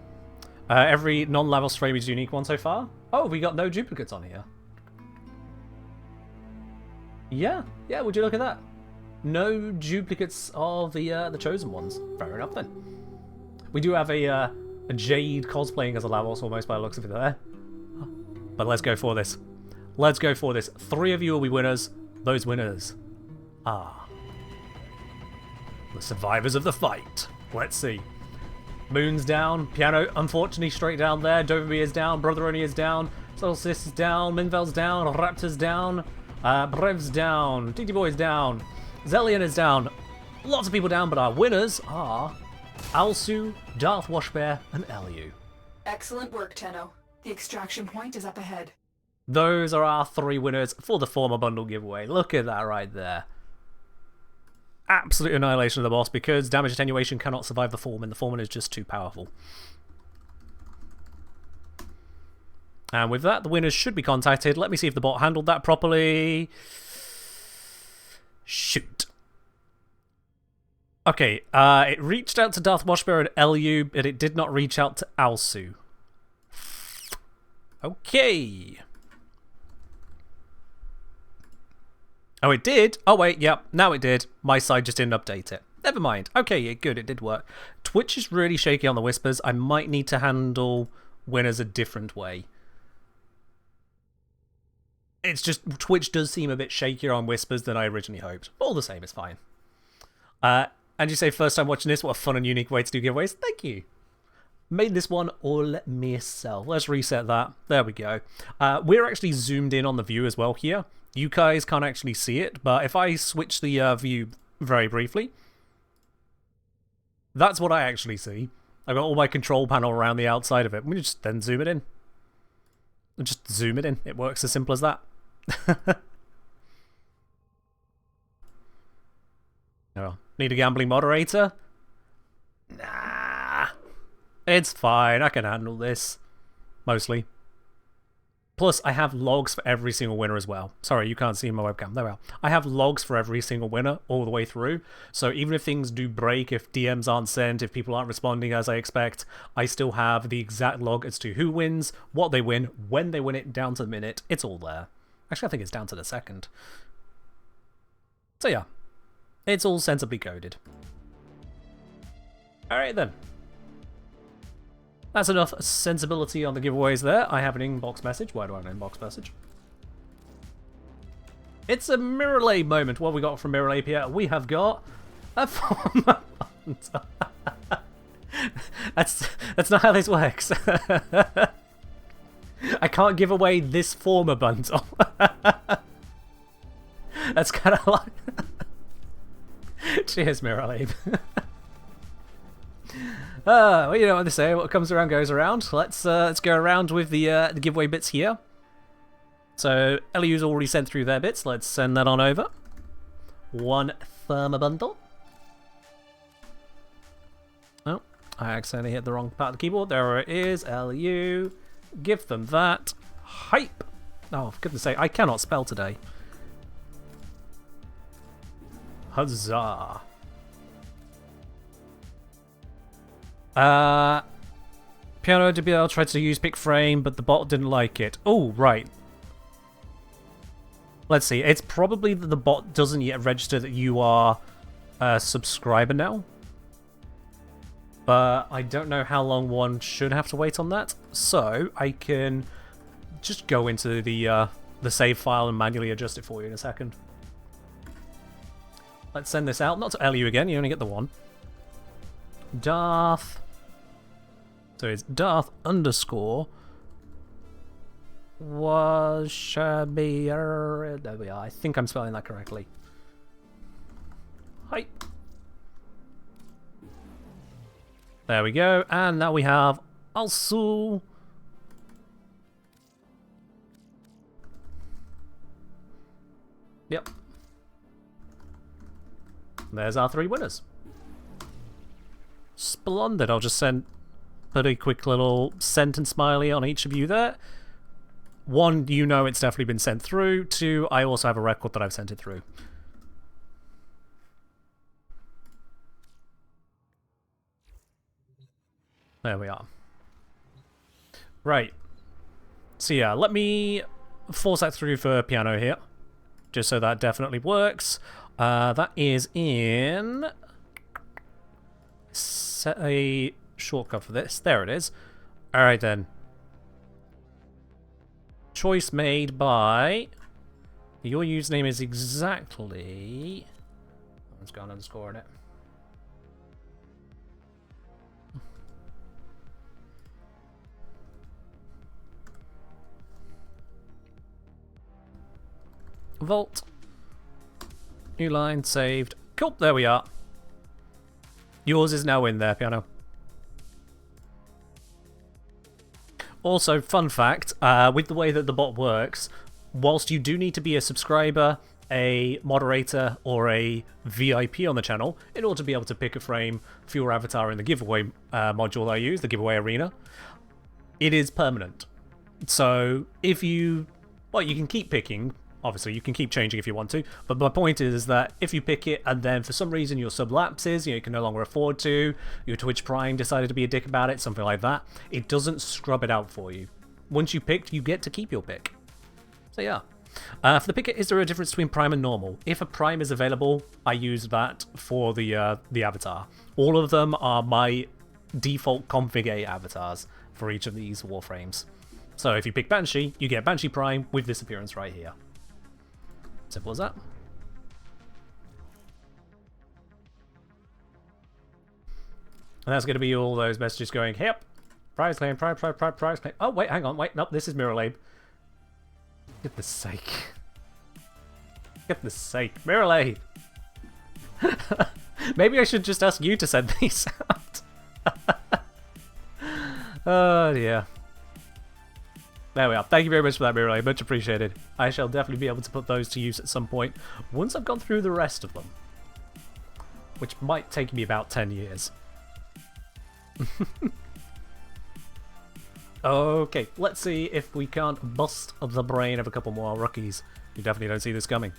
Every non-Lavos frame is unique one so far. Oh, we got no duplicates on here. Yeah, would you look at that? No duplicates of the chosen ones. Fair enough then. We do have a Jade cosplaying as a Lavos almost by the looks of it there. But let's go for this. Let's go for this. 3 of you will be winners. Those winners are the survivors of the fight. Let's see. Moon's down. Piano, unfortunately, straight down there. Dovey is down. Brotheroni is down. Solstice is down. Minvel's down. Raptor's down. Brev's down. TT Boy's down. Zellion is down. Lots of people down, but our winners are Alsu, Darth Washbear, and Elu. Excellent work, Tenno. The extraction point is up ahead. Those are our 3 winners for the former bundle giveaway. Look at that right there. Absolute annihilation of the boss because damage attenuation cannot survive the Foreman. The Foreman is just too powerful. And with that, the winners should be contacted. Let me see if the bot handled that properly. Shoot. Okay, it reached out to Darth Washbear and Elu, but it did not reach out to Alsu. Okay. Oh, it did? Oh, wait, yep, now it did. My side just didn't update it. Never mind. Okay, good, it did work. Twitch is really shaky on the whispers. I might need to handle winners a different way. It's just, Twitch does seem a bit shakier on whispers than I originally hoped. All the same, it's fine. And you say first time watching this, what a fun and unique way to do giveaways. Thank you. Made this one all myself. Let's reset that. There we go. We're actually zoomed in on the view as well here. You guys can't actually see it, but if I switch the view very briefly, that's what I actually see. I've got all my control panel around the outside of it. We just then zoom it in. Just zoom it in. It works as simple as that. Oh, need a gambling moderator? Nah. It's fine. I can handle this. Mostly. Plus, I have logs for every single winner as well. Sorry, you can't see my webcam. There we are. I have logs for every single winner all the way through. So even if things do break, if DMs aren't sent, if people aren't responding as I expect, I still have the exact log as to who wins, what they win, when they win it, down to the minute. It's all there. Actually, I think it's down to the second. So yeah, it's all sensibly coded. Alright then. That's enough sensibility on the giveaways there. I have an inbox message. Why do I have an inbox message? It's a Mirrorlab moment. What have we got from Mirrorlab here? We have got a former bundle. That's not how this works. I can't give away this former bundle. That's kind of like... Cheers, Mirrorlab. Well, you know what they say. What comes around goes around. Let's go around with the giveaway bits here. So Eliu's already sent through their bits. Let's send that on over. One therma bundle. Oh, I accidentally hit the wrong part of the keyboard. There it is. Eliu, give them that. Hype. Oh, for goodness sake, I cannot spell today. Huzzah. Piano DBL tried to use pick frame, but the bot didn't like it. Oh, right. Let's see. It's probably that the bot doesn't yet register that you are a subscriber now. But I don't know how long one should have to wait on that. So I can just go into the save file and manually adjust it for you in a second. Let's send this out. Not to LU again. You only get the one. Darth. So it's Darth underscore was Shabir. There we are. I think I'm spelling that correctly. Hi. There we go. And now we have also. Yep. There's our 3 winners. Splendid. I'll just put a quick little sentence smiley on each of you there. 1, you know it's definitely been sent through. 2, I also have a record that I've sent it through. There we are. Right. So yeah, let me force that through for piano here. Just so that definitely works. That is in... Set a shortcut for this. There it is. Alright then. Choice made by... Your username is exactly... Let's go on underscore in it. Vault. New line saved. Cool, there we are. Yours is now in there, Piano. Also, fun fact, with the way that the bot works, whilst you do need to be a subscriber, a moderator, or a VIP on the channel in order to be able to pick a frame for your avatar in the giveaway module I use, the giveaway arena, it is permanent. So if you... Well, you can keep picking. Obviously, you can keep changing if you want to, but my point is that if you pick it and then for some reason your sub lapses, you can no longer afford to, your Twitch Prime decided to be a dick about it, something like that, it doesn't scrub it out for you. Once you picked, you get to keep your pick. So yeah. For the picker, is there a difference between Prime and normal? If a Prime is available, I use that for the avatar. All of them are my default config A avatars for each of these Warframes. So if you pick Banshee, you get Banshee Prime with this appearance right here. Simple as that. And that's going to be all those messages going, yep, prize claim, prize claim. Oh, wait, hang on, wait, nope, this is Mirror Lab. Goodness sake. Goodness sake. Mirror Lab. Maybe I should just ask you to send these out. Oh, dear. There we are. Thank you very much for that, Mirror. Much appreciated. I shall definitely be able to put those to use at some point once I've gone through the rest of them. Which might take me about 10 years. Okay, let's see if we can't bust the brain of a couple more rookies. You definitely don't see this coming.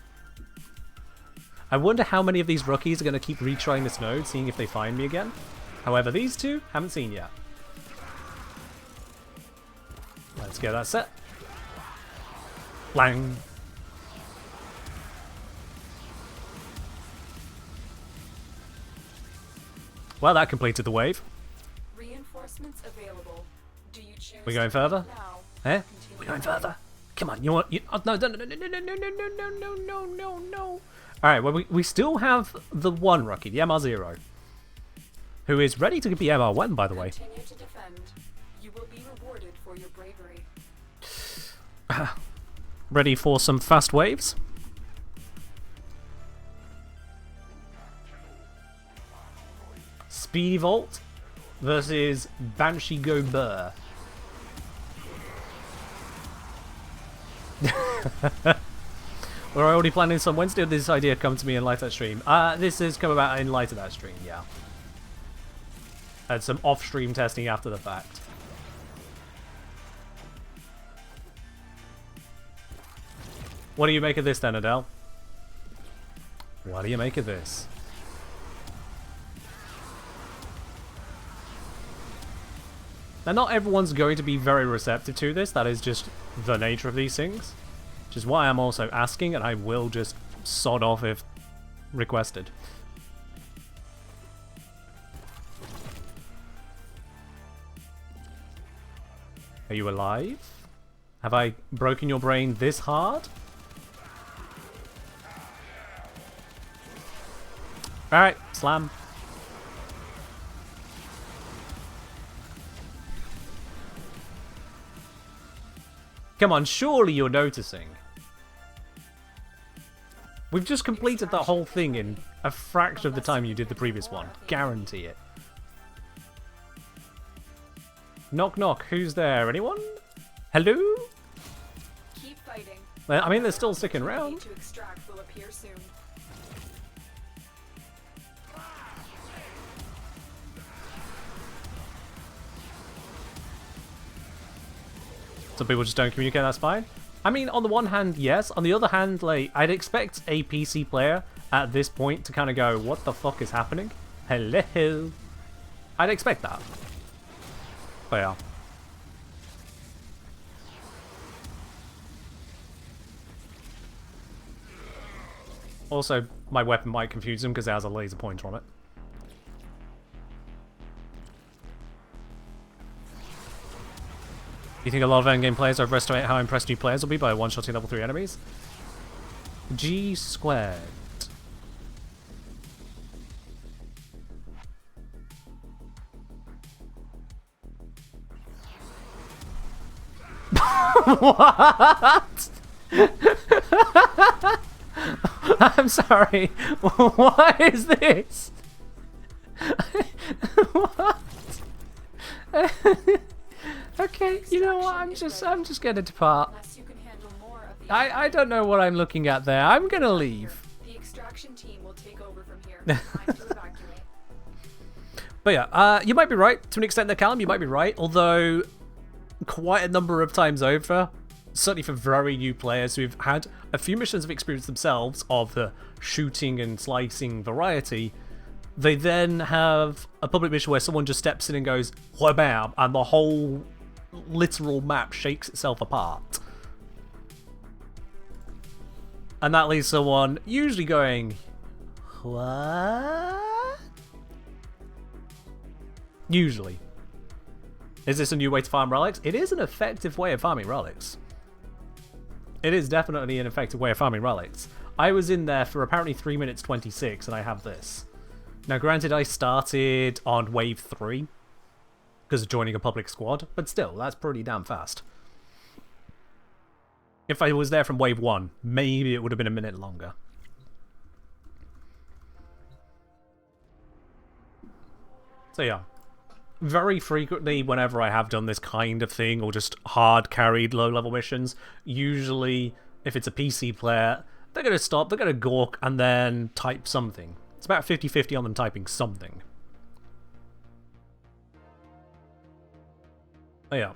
I wonder how many of these rookies are going to keep retrying this node, seeing if they find me again. However, these two, haven't seen yet. Let's get that set. Lang. Well, that completed the wave. Reinforcements available. Do you choose We going to further? now? Eh? We going further? Come on, you want? Oh, no, no, no, no, no, no, no, no, no, no, no, no, no. All right. Well, we still have the one rookie, the MR0, who is ready to be MR1, by the way. Continue to defend. You will be rewarded for your bravery. Ready for some fast waves? Speedy Vault versus Banshee Go Burr. We're already planning some Wednesday. Did this idea come to me in light of that stream? This has come about in light of that stream, yeah. Had some off-stream testing after the fact. What do you make of this then, Adele? What do you make of this? Now, not everyone's going to be very receptive to this. That is just the nature of these things. Which is why I'm also asking, and I will just sod off if requested. Are you alive? Have I broken your brain this hard? Alright, slam. Come on, surely you're noticing. We've just completed that whole thing in a fraction of the time you did the previous one. Guarantee it. Knock knock, who's there? Anyone? Hello? Keep fighting. Well, I mean, they're still sticking around. To extract will appear soon. Some people just don't communicate, that's fine. I mean, on the one hand, yes. On the other hand, like, I'd expect a PC player at this point to kind of go, what the fuck is happening? Hello? I'd expect that. But yeah. Also, my weapon might confuse him because it has a laser pointer on it. You think a lot of endgame players overestimate how impressed new players will be by one-shotting level 3 enemies? G squared. What? I'm sorry. What is this? What? Okay, you know what? I'm just gonna depart. I don't know what I'm looking at there. I'm gonna leave. The extraction team will take over from here. Time to evacuate. But yeah, you might be right to an extent there, Callum. You might be right, although quite a number of times over, certainly for very new players who've had a few missions of experience themselves of the shooting and slicing variety, they then have a public mission where someone just steps in and goes, whabam, and the whole literal map shakes itself apart. And that leaves someone usually going, what? Usually. Is this a new way to farm relics? It is an effective way of farming relics. It is definitely an effective way of farming relics. I was in there for apparently 3 minutes 26 and I have this. Now granted I started on wave 3 because of joining a public squad, but still, that's pretty damn fast. If I was there from wave 1, maybe it would have been a minute longer. So yeah. Very frequently, whenever I have done this kind of thing, or just hard-carried low-level missions, usually, if it's a PC player, they're going to stop, they're going to gawk, and then type something. It's about 50-50 on them typing something. Oh yeah.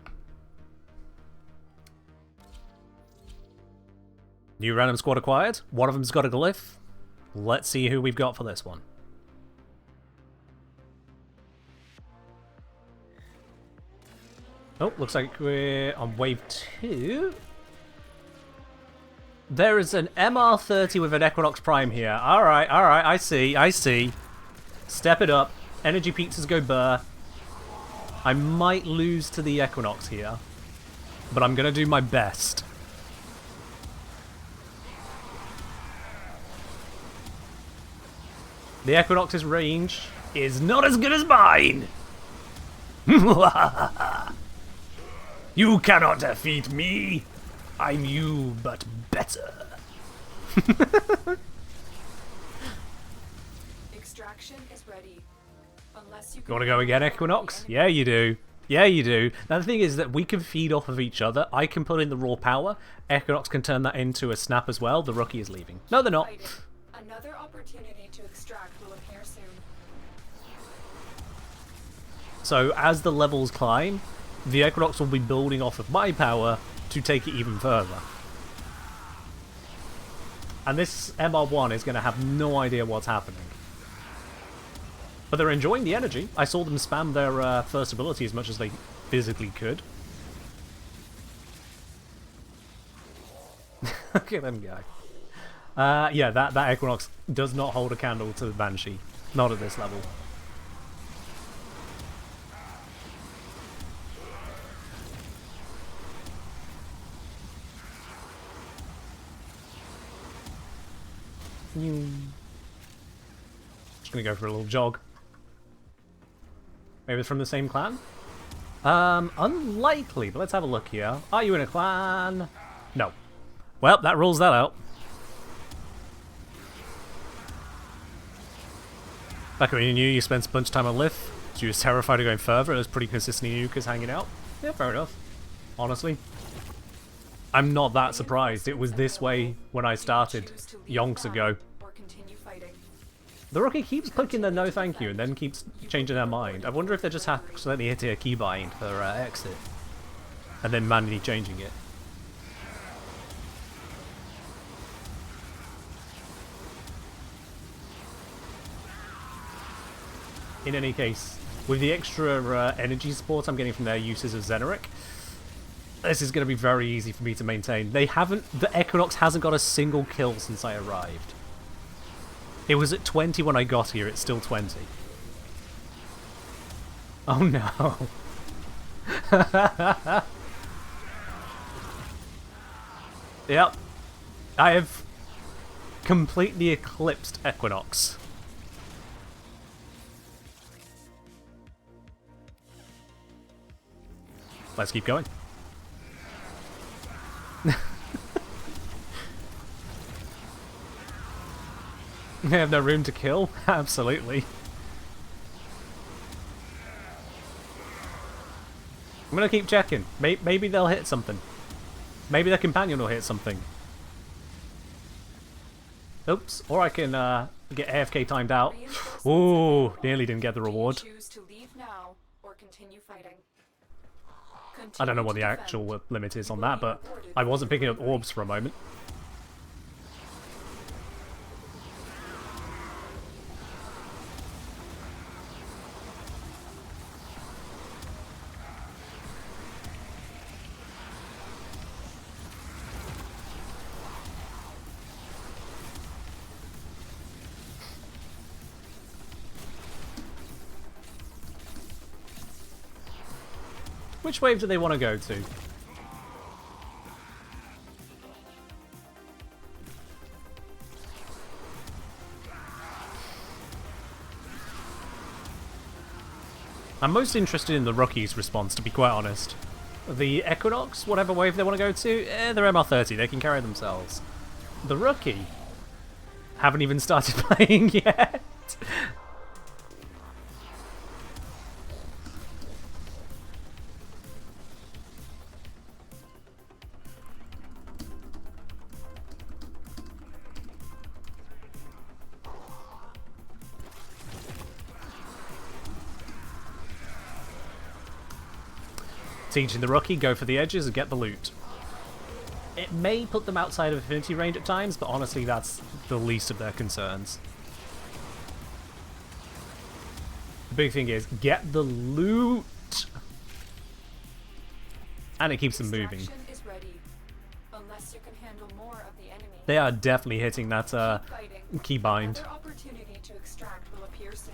New random squad acquired. One of them's got a glyph. Let's see who we've got for this one. Oh, looks like we're on wave 2. There is an MR30 with an Equinox Prime here. Alright, I see. Step it up. Energy pizzas go burr. I might lose to the Equinox here, but I'm gonna do my best. The Equinox's range is not as good as mine! You cannot defeat me! I'm you, but better. Extraction is ready. Unless you You want to go again, Equinox? Yeah, you do. Yeah, you do. Now, the thing is that we can feed off of each other. I can put in the raw power. Equinox can turn that into a snap as well. The rookie is leaving. No, they're not. Another opportunity to extract will appear soon. So, as the levels climb, the Equinox will be building off of my power to take it even further. And this MR1 is going to have no idea what's happening. But they're enjoying the energy. I saw them spam their first ability as much as they physically could. Look at them go. Yeah, that Equinox does not hold a candle to the Banshee. Not at this level. Just gonna go for a little jog. Maybe it's from the same clan? Unlikely, but let's have a look here. Are you in a clan? No. Well, that rules that out. Back when you knew you spent a bunch of time on Lith, so you was terrified of going further, and it was pretty consistently Nukas hanging out. Yeah, fair enough. Honestly. I'm not that surprised. It was this way when I started, yonks ago. Or continue fighting. The rookie keeps clicking the no thank you and then keeps changing their mind. I wonder if they're just accidentally hitting a keybind for exit. And then manually changing it. In any case, with the extra energy support I'm getting from their uses of Xeneric, this is going to be very easy for me to maintain. The Equinox hasn't got a single kill since I arrived. It was at 20 when I got here, it's still 20. Oh no. Yep. I have completely eclipsed Equinox. Let's keep going. They have no room to kill? Absolutely. I'm gonna keep checking. Maybe they'll hit something. Maybe their companion will hit something. Oops. Or I can get AFK timed out. Ooh, nearly didn't get the reward. Choose to leave now or continue fighting. I don't know what the actual limit is on that, but I wasn't picking up orbs for a moment. Which wave do they want to go to? I'm most interested in the rookie's response, to be quite honest. The Equinox, whatever wave they want to go to, they're MR30, they can carry themselves. The rookie haven't even started playing yet. Teaching the rookie, go for the edges and get the loot. It may put them outside of affinity range at times, but honestly that's the least of their concerns. The big thing is, get the loot! And it keeps them moving. Extraction is ready. Unless you can handle more of the enemy. They are definitely hitting that Keep fighting. keybind. Another opportunity to extract will appear soon.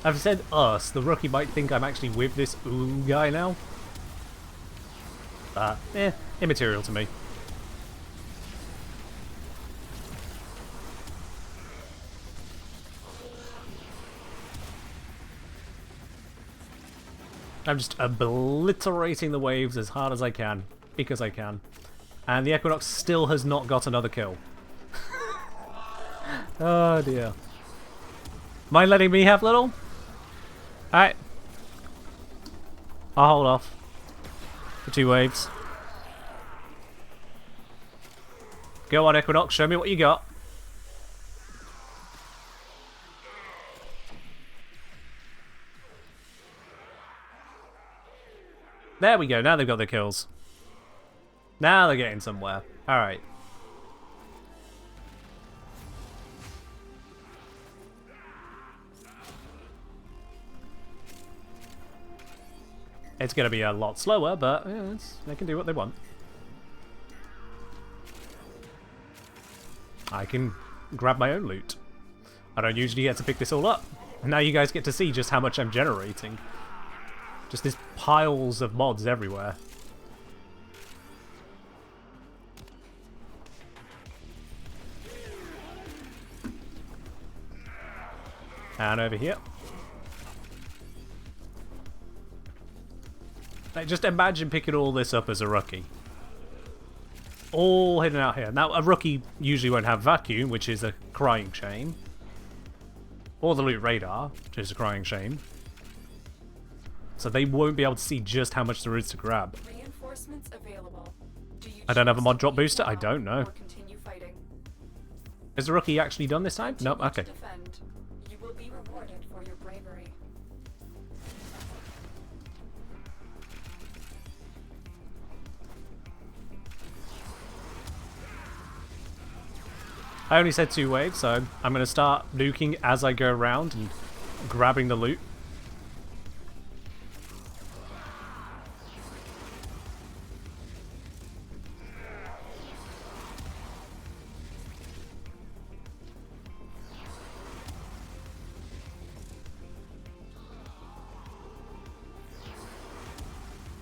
I've said us, the rookie might think I'm actually with this ooh guy now. Immaterial to me. I'm just obliterating the waves as hard as I can, because I can. And the Equinox still has not got another kill. Oh dear. Mind letting me have little? Alright. I'll hold off for 2 waves. Go on, Equinox, show me what you got. There we go, now they've got their kills. Now they're getting somewhere. Alright. It's going to be a lot slower, but yeah, they can do what they want. I can grab my own loot. I don't usually get to pick this all up. Now you guys get to see just how much I'm generating. Just these piles of mods everywhere. And over here. Like, just imagine picking all this up as a rookie. All hidden out here. Now, a rookie usually won't have vacuum, which is a crying shame. Or the loot radar, which is a crying shame. So they won't be able to see just how much there is to grab. Reinforcements available. I don't have a mod drop booster? I don't know. Continue fighting. Is the rookie actually done this time? Nope, okay. Defend. You will be rewarded for your bravery. I only said 2 waves, so I'm going to start nuking as I go around and grabbing the loot.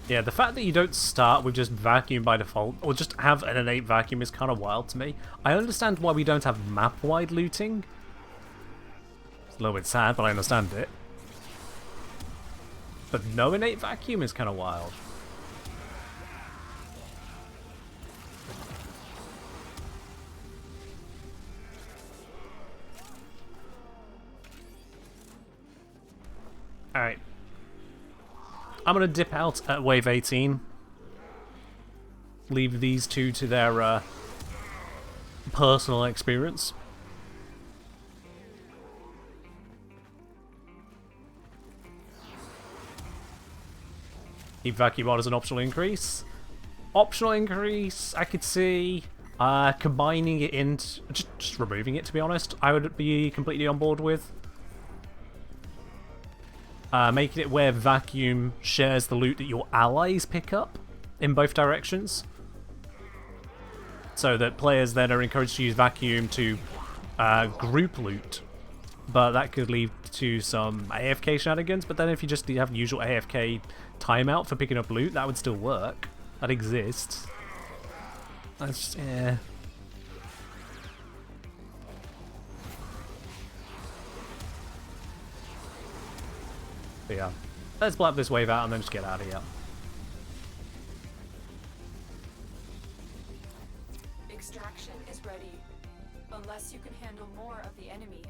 Yeah, the fact that you don't start with just vacuum by default, or just have an innate vacuum, is kind of wild to me. I understand why we don't have map-wide looting. It's a little bit sad, but I understand it. But no innate vacuum is kind of wild. Alright. I'm going to dip out at wave 18. Leave these two to their personal experience. Keep vacuum on as an optional increase. Optional increase, I could see combining it into... Just removing it, to be honest, I would be completely on board with. Making it where vacuum shares the loot that your allies pick up in both directions. So that players then are encouraged to use vacuum to group loot. But that could lead to some AFK shenanigans. But then if you just have the usual AFK timeout for picking up loot, that would still work. That exists. That's just, yeah. But yeah, let's blap this wave out and then just get out of here. Extraction is ready, unless you can handle more of the enemy.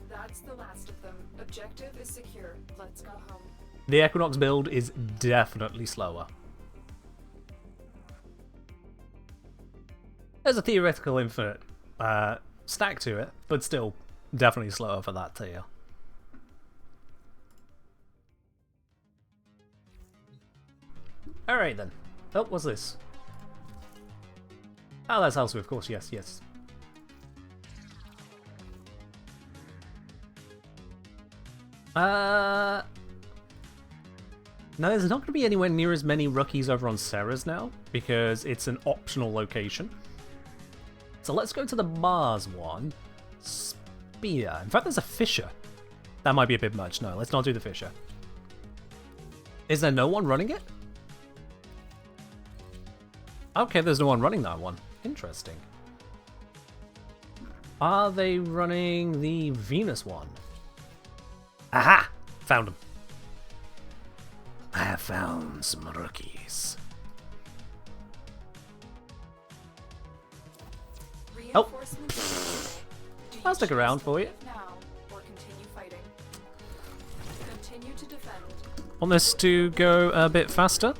That's the last of them. Objective is secure. Let's go home. The Equinox build is definitely slower. There's a theoretical infinite stack to it, but still definitely slower for that tier. Alright then. Oh, what's this? Oh, that's Halsey, of course, yes, yes. No, there's not going to be anywhere near as many rookies over on Ceres now, because it's an optional location. So let's go to the Mars one. Spear. In fact, there's a Fisher. That might be a bit much. No, let's not do the Fisher. Is there no one running it? Okay, there's no one running that one. Interesting. Are they running the Venus one? Aha! Found them. I have found some rookies. Oh! I'll stick around for you. Now, or continue fighting. Continue to defend. Want this to go a bit faster?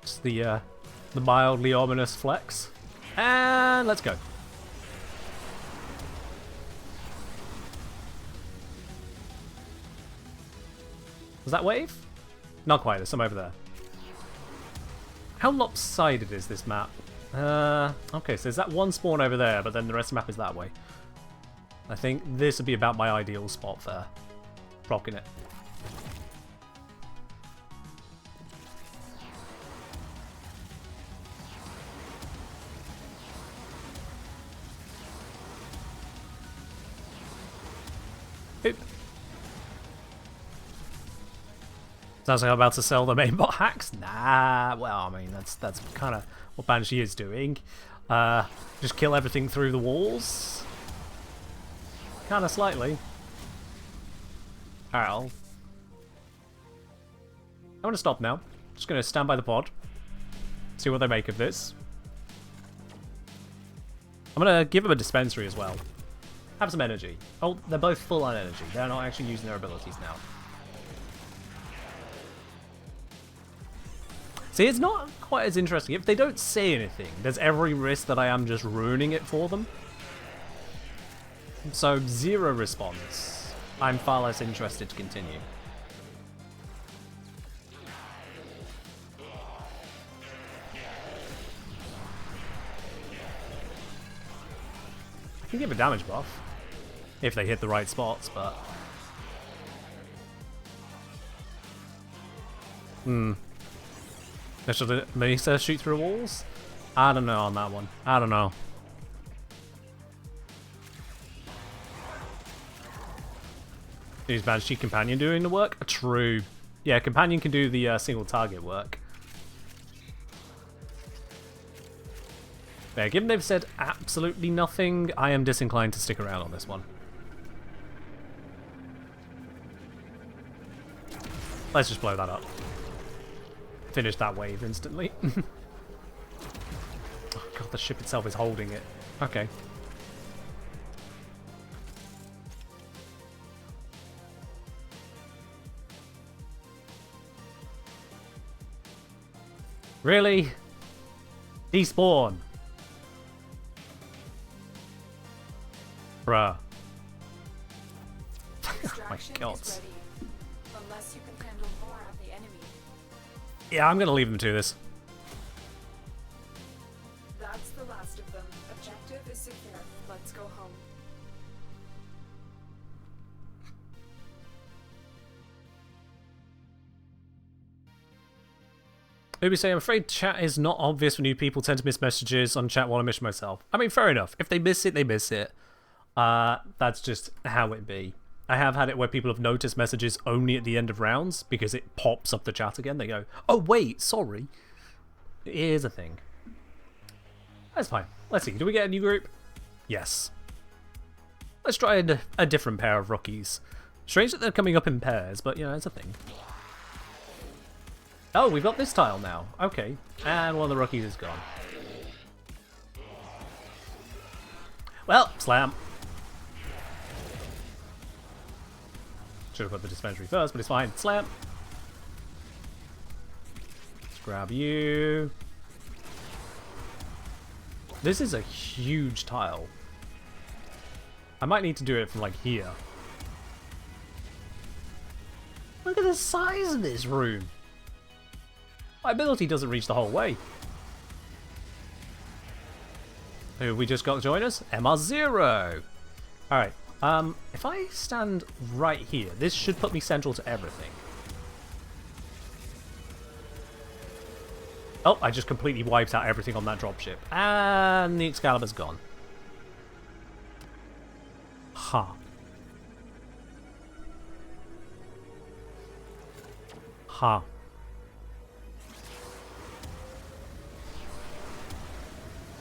Just the mildly ominous flex. And let's go. Was that wave? Not quite, there's some over there. How lopsided is this map? Okay, so there's that one spawn over there, but then the rest of the map is that way. I think this would be about my ideal spot for procking it. Oop. Sounds like I'm about to sell them aimbot hacks. Nah, well, I mean, that's kind of what Banshee is doing. Just kill everything through the walls. Kind of slightly. Alright, I'm going to stop now. Just going to stand by the pod. See what they make of this. I'm going to give them a dispensary as well. Have some energy. Oh, they're both full on energy. They're not actually using their abilities now. See, it's not quite as interesting. If they don't say anything, there's every risk that I am just ruining it for them. So, 0 response. I'm far less interested to continue. I can give a damage buff if they hit the right spots, but should Mesa shoot through walls? I don't know on that one. I don't know. Is Banshee Companion doing the work? True. Yeah, Companion can do the single target work. Yeah, given they've said absolutely nothing, I am disinclined to stick around on this one. Let's just blow that up. Finish that wave instantly. Oh god, the ship itself is holding it. Okay. Really? Despawn. Bruh. Oh my god. Is ready, unless you can handle more of the enemy. Yeah, I'm gonna leave them to this. That's the last of them. Objective is secure. Let's go home. Newbie say, I'm afraid chat is not obvious for new people. Tend to miss messages on chat while I miss myself. I mean, fair enough. If they miss it, they miss it. That's just how it be. I have had it where people have noticed messages only at the end of rounds because it pops up the chat again. They go, oh wait, sorry. It is a thing. That's fine. Let's see. Do we get a new group? Yes. Let's try a different pair of rookies. Strange that they're coming up in pairs, but you know, it's a thing. Oh, we've got this tile now. Okay. And one of the rookies is gone. Well, slam. Should have put the dispensary first, but it's fine. Slam. Let's grab you. This is a huge tile. I might need to do it from like here. Look at the size of this room. My ability doesn't reach the whole way. Who have we just got to join us? MR0. Alright, if I stand right here, this should put me central to everything. Oh, I just completely wiped out everything on that dropship. And the Excalibur's gone. Huh. Huh.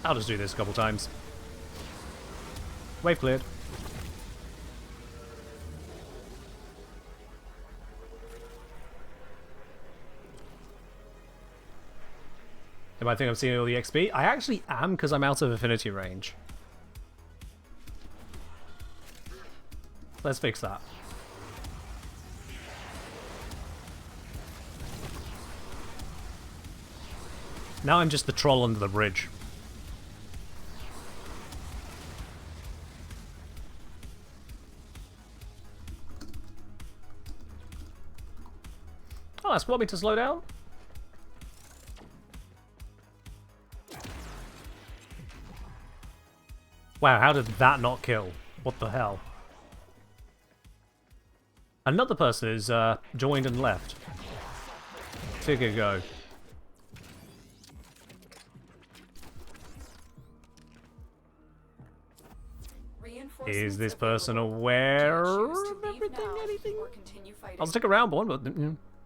I'll just do this a couple times. Wave cleared. You might think I'm seeing all the XP. I actually am, because I'm out of affinity range. Let's fix that. Now I'm just the troll under the bridge. Oh, that's what me to slow down. Wow, how did that not kill? What the hell? Another person is joined and left. Figure go. Is this person aware of everything? Anything? I'll stick around one, but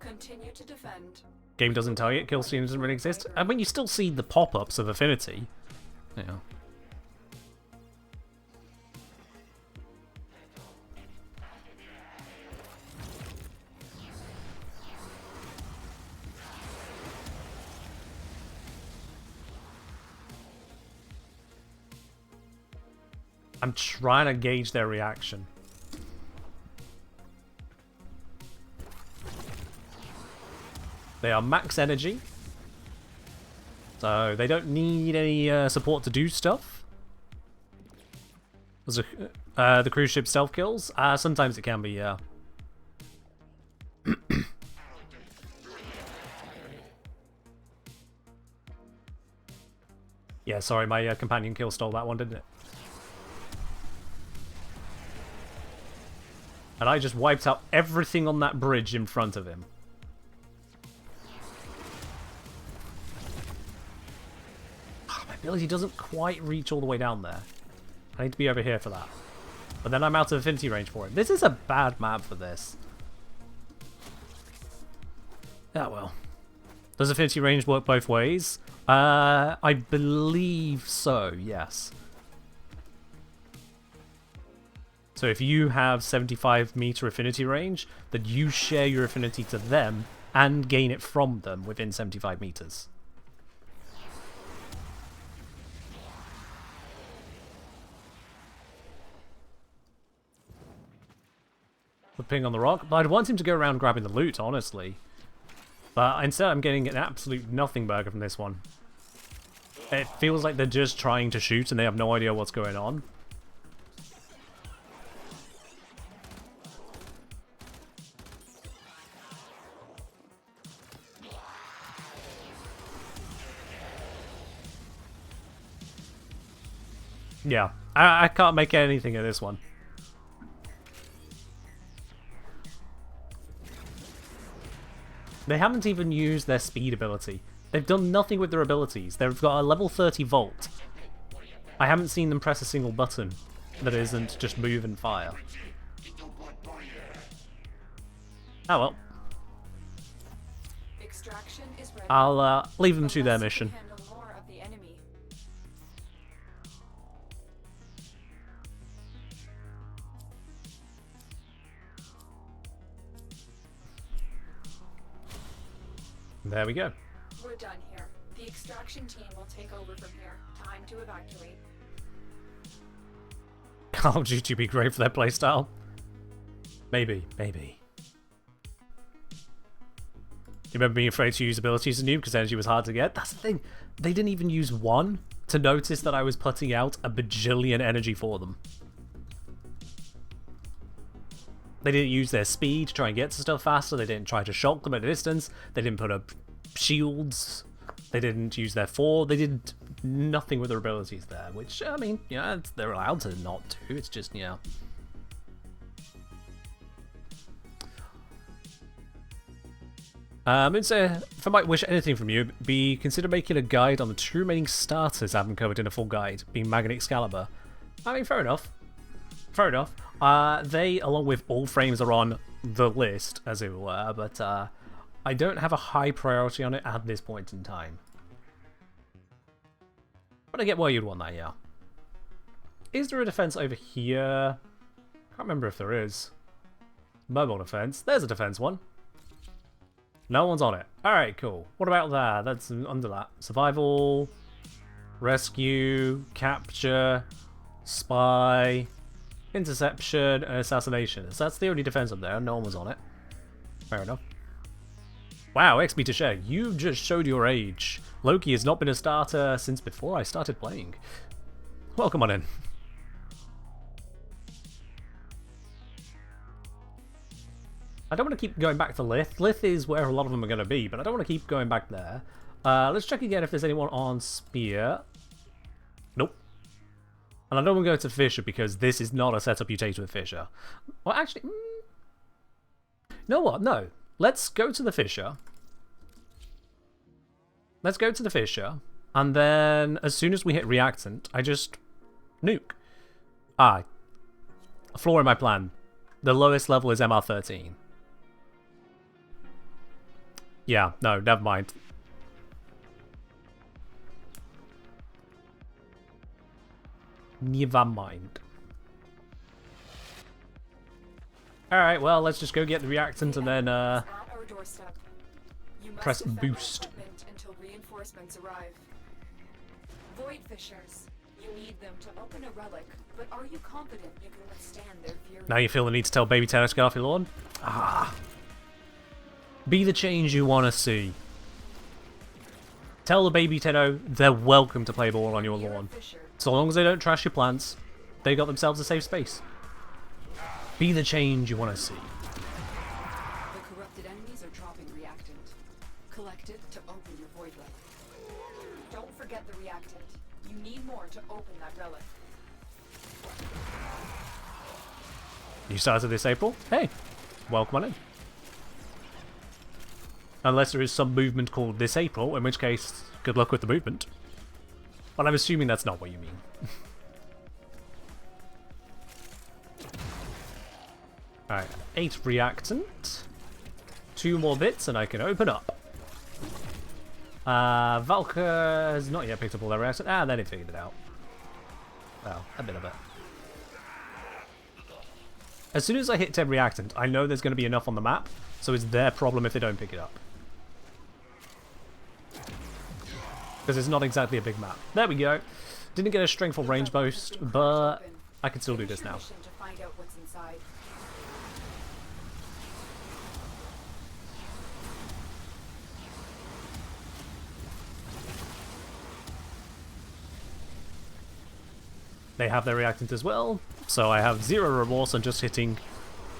Continue to defend. Game doesn't tell you it, kill stream doesn't really exist. I mean, you still see the pop-ups of Affinity. Yeah. I'm trying to gauge their reaction. They are max energy, so they don't need any support to do stuff. Was the cruise ship stealth kills? Sometimes it can be, yeah. Yeah, sorry, my companion kill stole that one, didn't it? And I just wiped out everything on that bridge in front of him. My ability doesn't quite reach all the way down there. I need to be over here for that. But then I'm out of affinity range for it. This is a bad map for this. Ah, well. Does affinity range work both ways? I believe so, yes. So if you have 75 meter affinity range, then you share your affinity to them and gain it from them within 75 meters. The ping on the rock, but I'd want him to go around grabbing the loot, honestly. But instead I'm getting an absolute nothing burger from this one. It feels like they're just trying to shoot and they have no idea what's going on. Yeah, I can't make anything of this one. They haven't even used their speed ability. They've done nothing with their abilities. They've got a level 30 Volt. I haven't seen them press a single button that isn't just move and fire. Oh well. Extraction is ready. I'll leave them to their mission. There we go. We're done here. The extraction team will take over from here. Time to evacuate. Call of Duty be great for their playstyle? Maybe, maybe. You remember being afraid to use abilities as a noob because energy was hard to get? That's the thing. They didn't even use one to notice that I was putting out a bajillion energy for them. They didn't use their speed to try and get to stuff faster. They didn't try to shock them at a distance. They didn't put up shields. They didn't use their four. They did nothing with their abilities there, which, I mean, yeah, they're allowed to not do. It's just, yeah. So if I might wish anything from you, be consider making a guide on the two remaining starters I haven't covered in a full guide, being Mag and Excalibur. I mean, fair enough. Fair enough. They, along with Warframes, are on the list, as it were, but I don't have a high priority on it at this point in time. But I get why you'd want that, yeah. Is there a defense over here? Can't remember if there is. Mobile defense. There's a defense one. No one's on it. Alright, cool. What about that? That's under that. Survival, rescue, capture, spy, interception, and assassination. So that's the only defense up there. No one was on it. Fair enough. Wow, XP to share. You just showed your age. Loki has not been a starter since before I started playing. Welcome on in. I don't want to keep going back to Lith. Lith is where a lot of them are going to be, but I don't want to keep going back there. Let's check again if there's anyone on Spear. Nope. And I don't want to go to Fisher because this is not a setup you take to a Fisher. Well, actually... You know what? No. Let's go to the Fisher. Let's go to the Fisher. And then, as soon as we hit Reactant, I just... nuke. A flaw in my plan. The lowest level is MR13. Yeah, no, never mind. Never mind. Alright, well, let's just go get the reactant and then, At our doorstep. You must press defend our boost. equipment until reinforcements arrive. Void fishers. You need them to open a relic, but are you confident you can withstand their fury? Now you feel the need to tell Baby Tenno to get off your lawn? Ah. Be the change you want to see. Tell the Baby Tenno they're welcome to play ball on your You're a lawn. fisher. So long as they don't trash your plants, they got themselves a safe space. Be the change you want to see. The corrupted enemies are dropping reactant. Collect it to open your void relic. Don't forget the reactant. You need more to open that relic. You started this April? Hey, welcome on in. Unless there is some movement called this April, in which case, good luck with the movement. But I'm assuming that's not what you mean. Alright, 8 reactant. 2 more bits and I can open up. Valka has not yet picked up all their reactant. Ah, then he figured it out. Well, a bit of it. As soon as I hit 10 reactant, I know there's going to be enough on the map, so it's their problem if they don't pick it up. Because it's not exactly a big map. There we go. Didn't get a strength or range boost, but I can still do this now. Mission to find out what's inside. They have their reactant as well, so I have 0 remorse on just hitting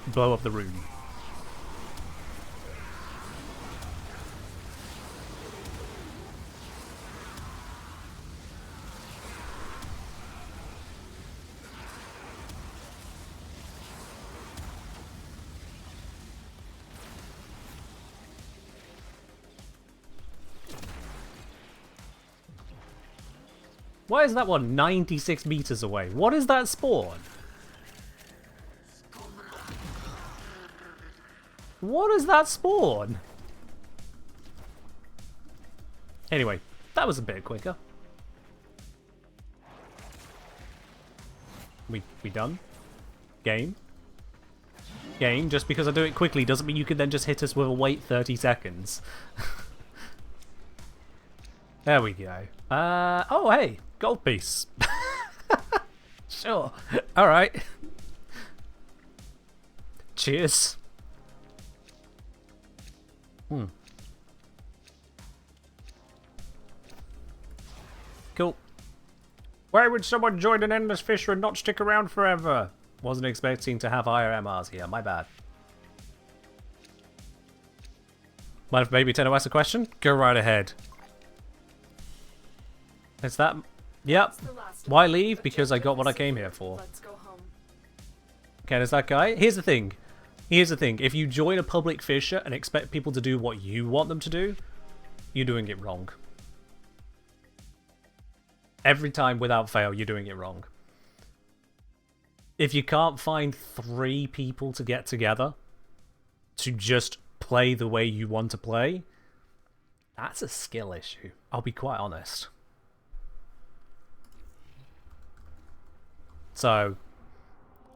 blow up the room. Why is that one 96 meters away? What is that spawn? What is that spawn? Anyway, that was a bit quicker. We done? Game? Game, just because I do it quickly doesn't mean you can then just hit us with a wait 30 seconds. There we go. Oh hey, gold piece. Sure. Alright. Cheers. Cool. Why would someone join an endless fisher and not stick around forever? Wasn't expecting to have higher MRs here, my bad. Mind if Baby Tenno asks a question? Go right ahead. Is that... Yep. Why leave? Because I got what I came here for. Let's go home. Okay, there's that guy. Here's the thing. Here's the thing. If you join a public fisher and expect people to do what you want them to do, you're doing it wrong. Every time, without fail, you're doing it wrong. If you can't find 3 people to get together to just play the way you want to play, that's a skill issue. I'll be quite honest. So,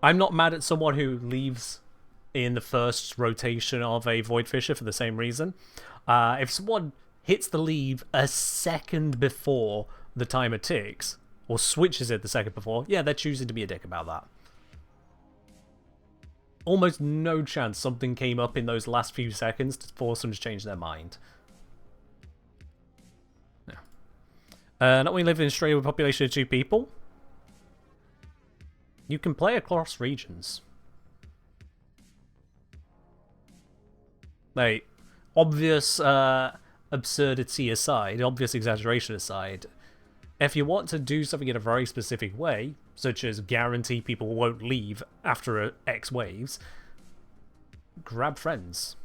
I'm not mad at someone who leaves in the first rotation of a Void Fisher for the same reason. If someone hits the leave a second before the timer ticks, or switches it the second before, yeah, they're choosing to be a dick about that. Almost no chance something came up in those last few seconds to force them to change their mind. Yeah. Not only live in Australia with a population of 2 people, you can play across regions. Like, obvious absurdity aside, obvious exaggeration aside, if you want to do something in a very specific way, such as guarantee people won't leave after X waves, grab friends.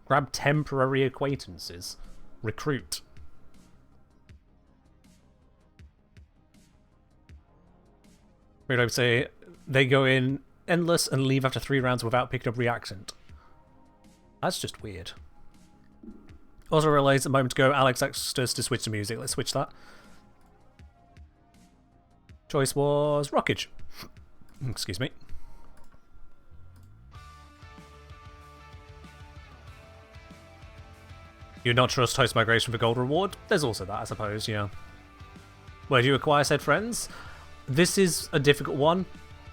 Grab temporary acquaintances. Recruit. We'd like to say they go in endless and leave after 3 rounds without picking up reactant. That's just weird. Also realised a moment ago, Alex asked us to switch to music. Let's switch that. Choice was Rockage. Excuse me. You not trust host migration for gold reward? There's also that, I suppose, yeah. Where do you acquire said friends? This is a difficult one.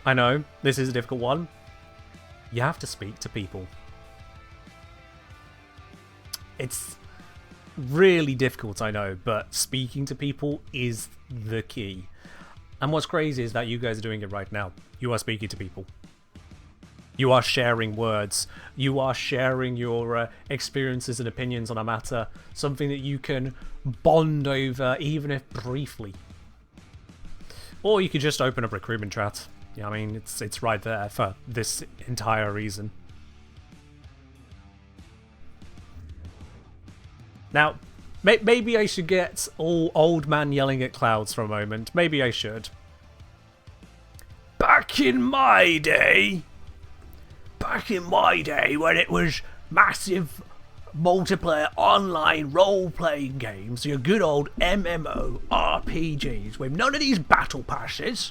I know, this is a difficult one. You have to speak to people. It's really difficult, I know, but speaking to people is the key. And what's crazy is that you guys are doing it right now. You are speaking to people. You are sharing words. You are sharing your experiences and opinions on a matter. Something that you can bond over, even if briefly. Or you could just open a recruitment chat. Yeah, I mean, it's right there for this entire reason. Now, maybe I should get all old man yelling at clouds for a moment. Maybe I should. Back in my day when it was massive multiplayer online role-playing games, your good old MMO RPGs with none of these battle passes,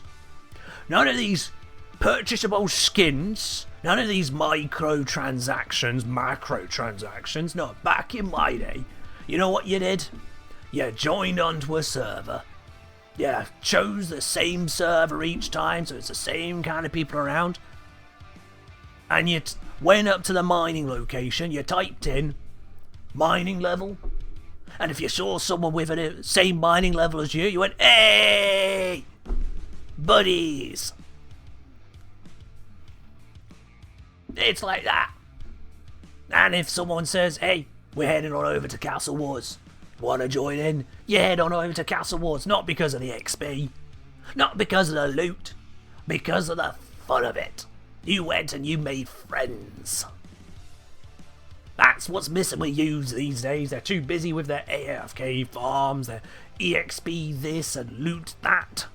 none of these purchasable skins, none of these macrotransactions. No, back in my day, you know what you did? You joined onto a server. You chose the same server each time, so it's the same kind of people around. And you went up to the mining location, you typed in mining level, and if you saw someone with the same mining level as you, you went, "Hey, buddies!" It's like that. And if someone says, "Hey, we're heading on over to Castle Wars, want to join in?" You head on over to Castle Wars, not because of the XP, not because of the loot, because of the fun of it. You went and you made friends. That's what's missing with youths these days. They're too busy with their AFK farms, their EXP this and loot that.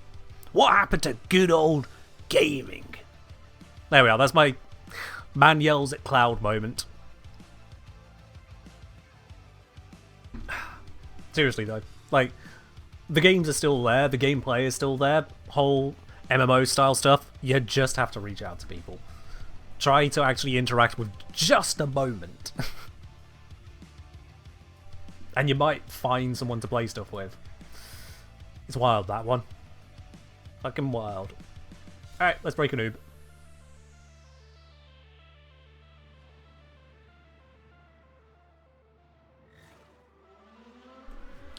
What happened to good old gaming? There we are, that's my man yells at cloud moment. Seriously though, like, the games are still there, the gameplay is still there, whole MMO style stuff, you just have to reach out to people. Try to actually interact with just a moment. And you might find someone to play stuff with. It's wild, that one. Fucking wild. Alright, let's break a noob.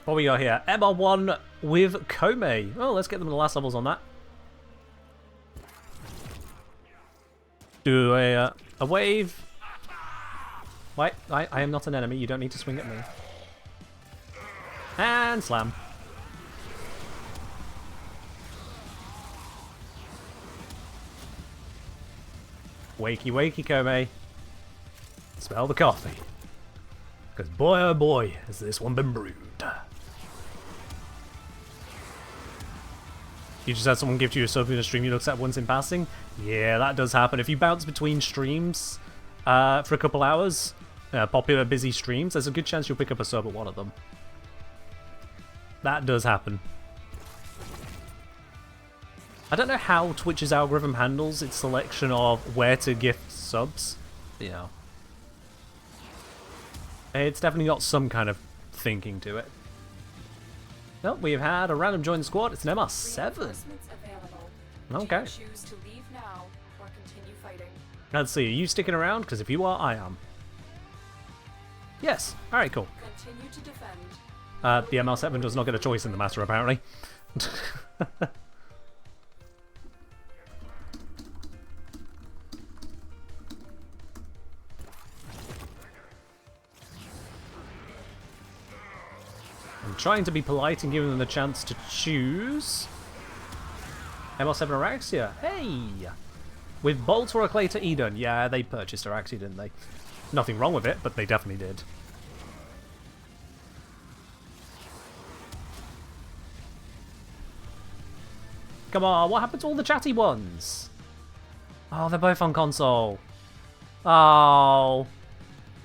What we got here? MR1 with Kome. Oh, let's get them the last levels on that. Do a wave. Wait, I am not an enemy. You don't need to swing at me. And slam. Wakey, wakey, Kome. Smell the coffee. Because boy, oh boy, has this one been brewed. You just had someone give you a sub in a stream you looked at once in passing? Yeah, that does happen. If you bounce between streams for a couple hours, popular busy streams, there's a good chance you'll pick up a sub at one of them. That does happen. I don't know how Twitch's algorithm handles its selection of where to gift subs. You know. It's definitely got some kind of thinking to it. Well, we've had a random join the squad. It's an MR7. Okay. Choose to leave now or continue fighting. Let's see. Are you sticking around? Because if you are, I am. Yes. All right. Cool. Continue to defend. The MR7 does not get a choice in the matter, apparently. I'm trying to be polite and giving them the chance to choose. MR7 Araxia. Hey! With Bolt or a Clay to Eden. Yeah, they purchased Araxia, didn't they? Nothing wrong with it, but they definitely did. Come on, what happened to all the chatty ones? Oh, they're both on console. Oh.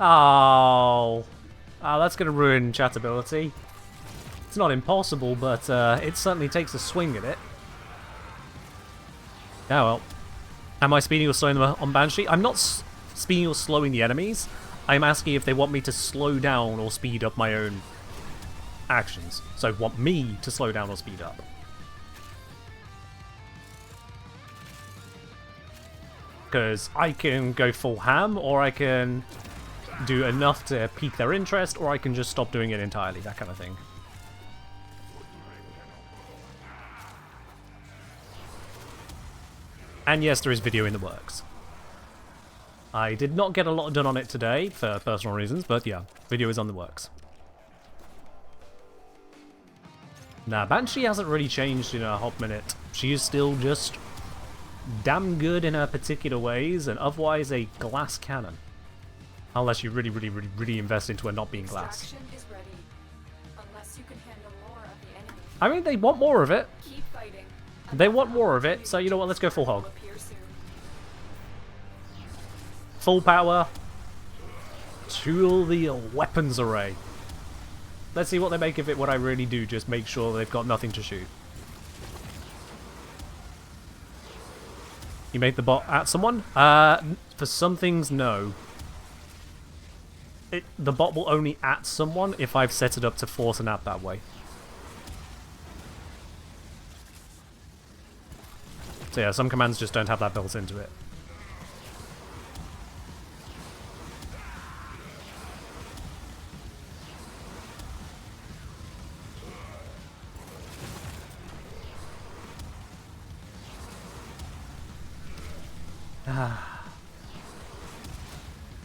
Oh. That's going to ruin chatability. It's not impossible, but it certainly takes a swing at it. Oh well. Am I speeding or slowing them on Banshee? I'm not speeding or slowing the enemies. I'm asking if they want me to slow down or speed up my own actions. So want me to slow down or speed up. Because I can go full ham, or I can do enough to pique their interest, or I can just stop doing it entirely, that kind of thing. And yes, there is video in the works. I did not get a lot done on it today, for personal reasons, but yeah, video is on the works. Nah, Banshee hasn't really changed in a hot minute. She is still just damn good in her particular ways, and otherwise a glass cannon. Unless you really invest into her not being glass. Extraction is ready. Unless you can handle more of the enemy. I mean, they want more of it. Keep fighting. They want more of it, so you know what, let's go full hog. Appear soon. Full power. To the weapons array. Let's see what they make of it, what I really do, just make sure they've got nothing to shoot. You made the bot at someone? For some things, no. The bot will only at someone if I've set it up to force an at that way. So yeah, some commands just don't have that built into it.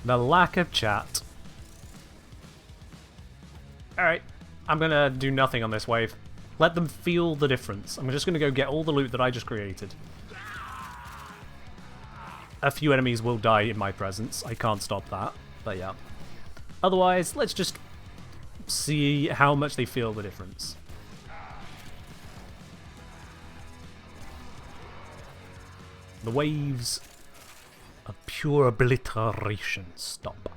The lack of chat. Alright, I'm gonna do nothing on this wave. Let them feel the difference. I'm just gonna go get all the loot that I just created. A few enemies will die in my presence. I can't stop that, but yeah. Otherwise, let's just see how much they feel the difference. The waves of pure obliteration stop.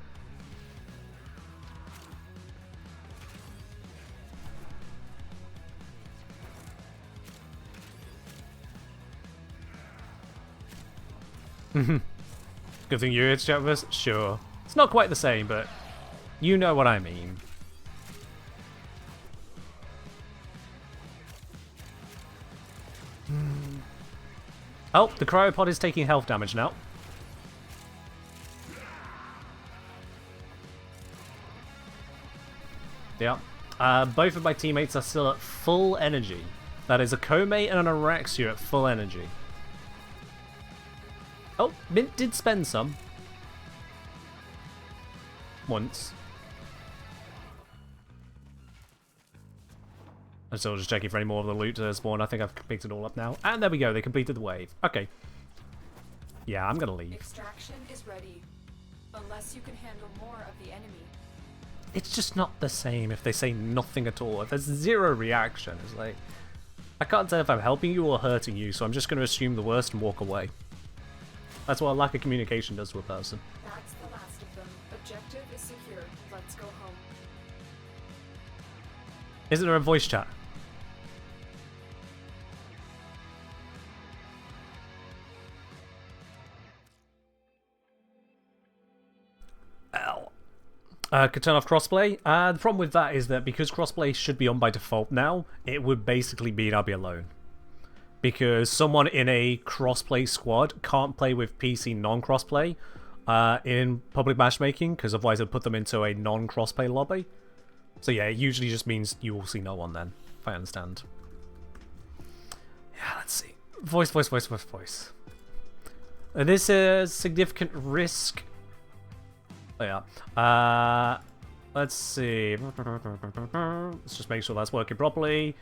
Good thing you're here to chat with us? Sure. It's not quite the same, but you know what I mean. Oh, the cryopod is taking health damage now. Yeah. Both of my teammates are still at full energy. That is a Komei and an Araxia at full energy. Oh, Mint did spend some. Once. I'm still just checking for any more of the loot to spawn. I think I've picked it all up now. And there we go, they completed the wave. Okay. Yeah, I'm gonna leave. Extraction is ready. Unless you can handle more of the enemy. It's just not the same if they say nothing at all. If there's zero reaction, it's like... I can't tell if I'm helping you or hurting you, so I'm just going to assume the worst and walk away. That's what a lack of communication does to a person. That's the last of them. Objective is secure. Let's go home. Isn't there a voice chat? Could turn off crossplay. The problem with that is that because crossplay should be on by default now, it would basically mean I'll be alone. Because someone in a crossplay squad can't play with PC non-crossplay in public matchmaking, because otherwise it'll put them into a non-crossplay lobby. So yeah, it usually just means you will see no one then, if I understand. Yeah, let's see. Voice. This is significant risk. Oh yeah. Let's see. Let's just make sure that's working properly.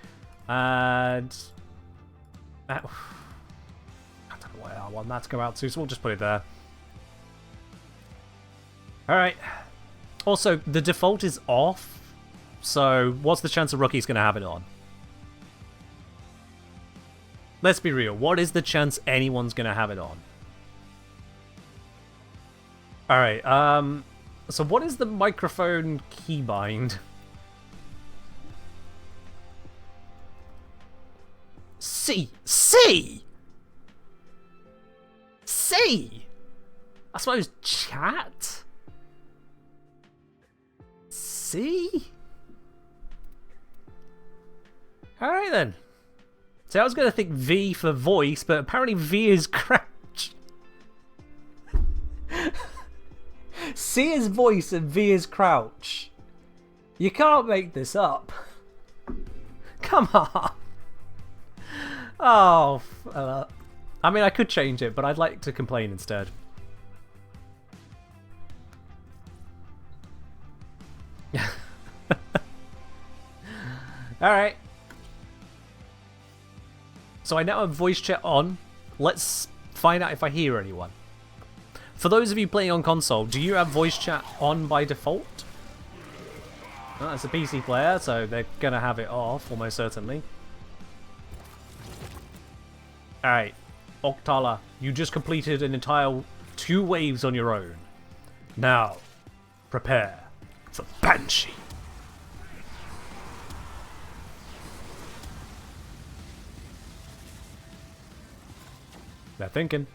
And I don't know where I want that to go out to, so we'll just put it there. Alright. Also, the default is off. So, what's the chance a rookie's going to have it on? Let's be real. What is the chance anyone's going to have it on? Alright, So what is the microphone keybind? C! C! C! I suppose chat? C? Alright then. So I was going to think V for voice, but apparently V is crouch. C is voice and V is crouch. You can't make this up. Come on. Oh, I mean, I could change it, but I'd like to complain instead. Alright. So I now have voice chat on. Let's find out if I hear anyone. For those of you playing on console, do you have voice chat on by default? Well, it's a PC player, so they're going to have it off, almost certainly. Alright, Octala, you just completed an entire 2 waves on your own. Now, prepare for Banshee. They're thinking.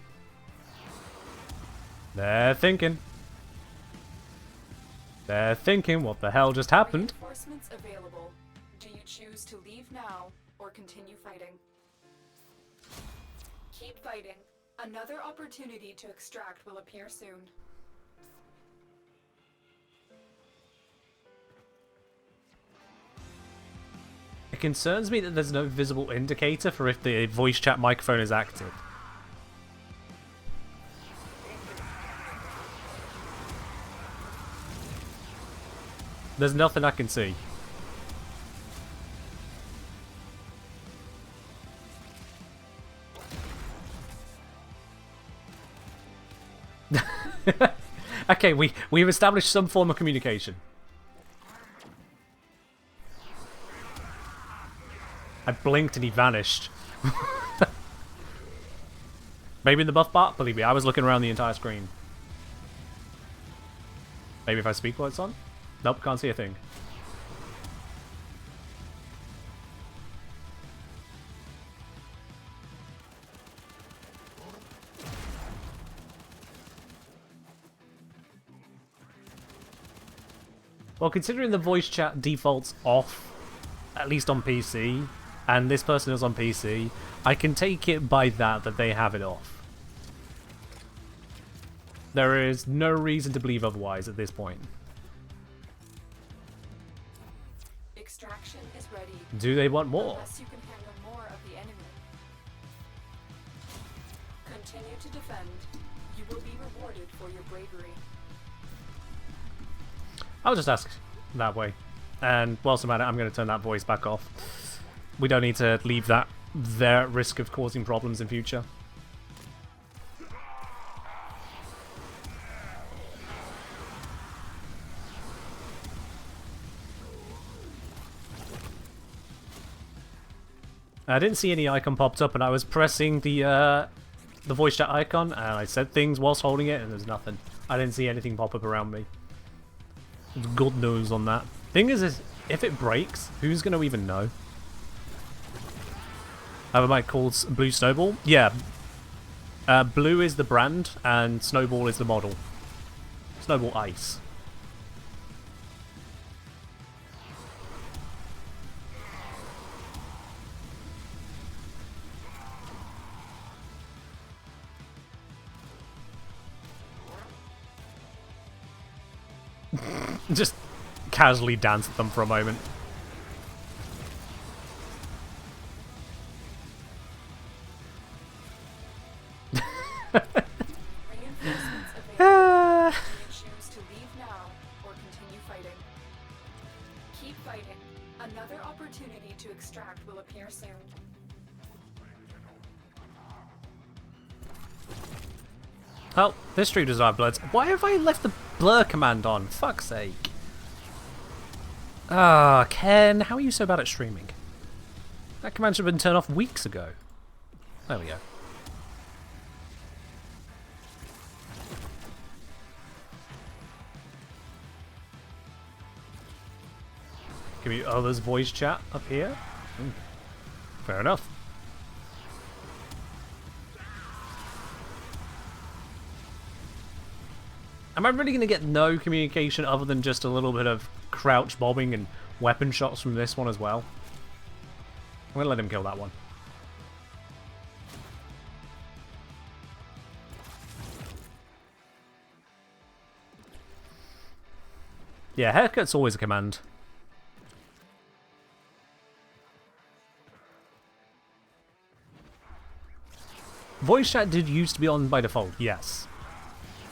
They're thinking. They're thinking what the hell just happened. Reinforcements available. Do you choose to leave now or continue fighting? Keep fighting. Another opportunity to extract will appear soon. It concerns me that there's no visible indicator for if the voice chat microphone is active. There's nothing I can see. Okay, we've established some form of communication. I blinked and he vanished. Maybe in the buff bar? Believe me, I was looking around the entire screen. Maybe if I speak while it's on? Nope, can't see a thing. Well, considering the voice chat defaults off, at least on PC, and this person is on PC, I can take it by that they have it off. There is no reason to believe otherwise at this point. Extraction is ready. Do they want more? Unless you can handle more of the enemy. Continue to defend. You will be rewarded for your bravery. I'll just ask that way. And whilst I'm at it, I'm going to turn that voice back off. We don't need to leave that there at risk of causing problems in future. I didn't see any icon popped up, and I was pressing the voice chat icon, and I said things whilst holding it, and there's nothing. I didn't see anything pop up around me. God knows on that. Thing is if it breaks, who's going to even know? I have a mic called Blue Snowball. Yeah. Blue is the brand, and Snowball is the model. Snowball Ice. Just casually dance at them for a moment. Reinforcements available. Do you choose to leave now or continue fighting? Keep fighting. Another opportunity to extract will appear soon. Well, this stream does have bloods. Why have I left the blur command on? Fuck's sake. Ah, Ken, how are you so bad at streaming? That command should have been turned off weeks ago. There we go. Give me others voice chat up here. Fair enough. Am I really going to get no communication other than just a little bit of crouch bombing and weapon shots from this one as well? I'm going to let him kill that one. Yeah, haircut's always a command. Voice chat did used to be on by default, yes.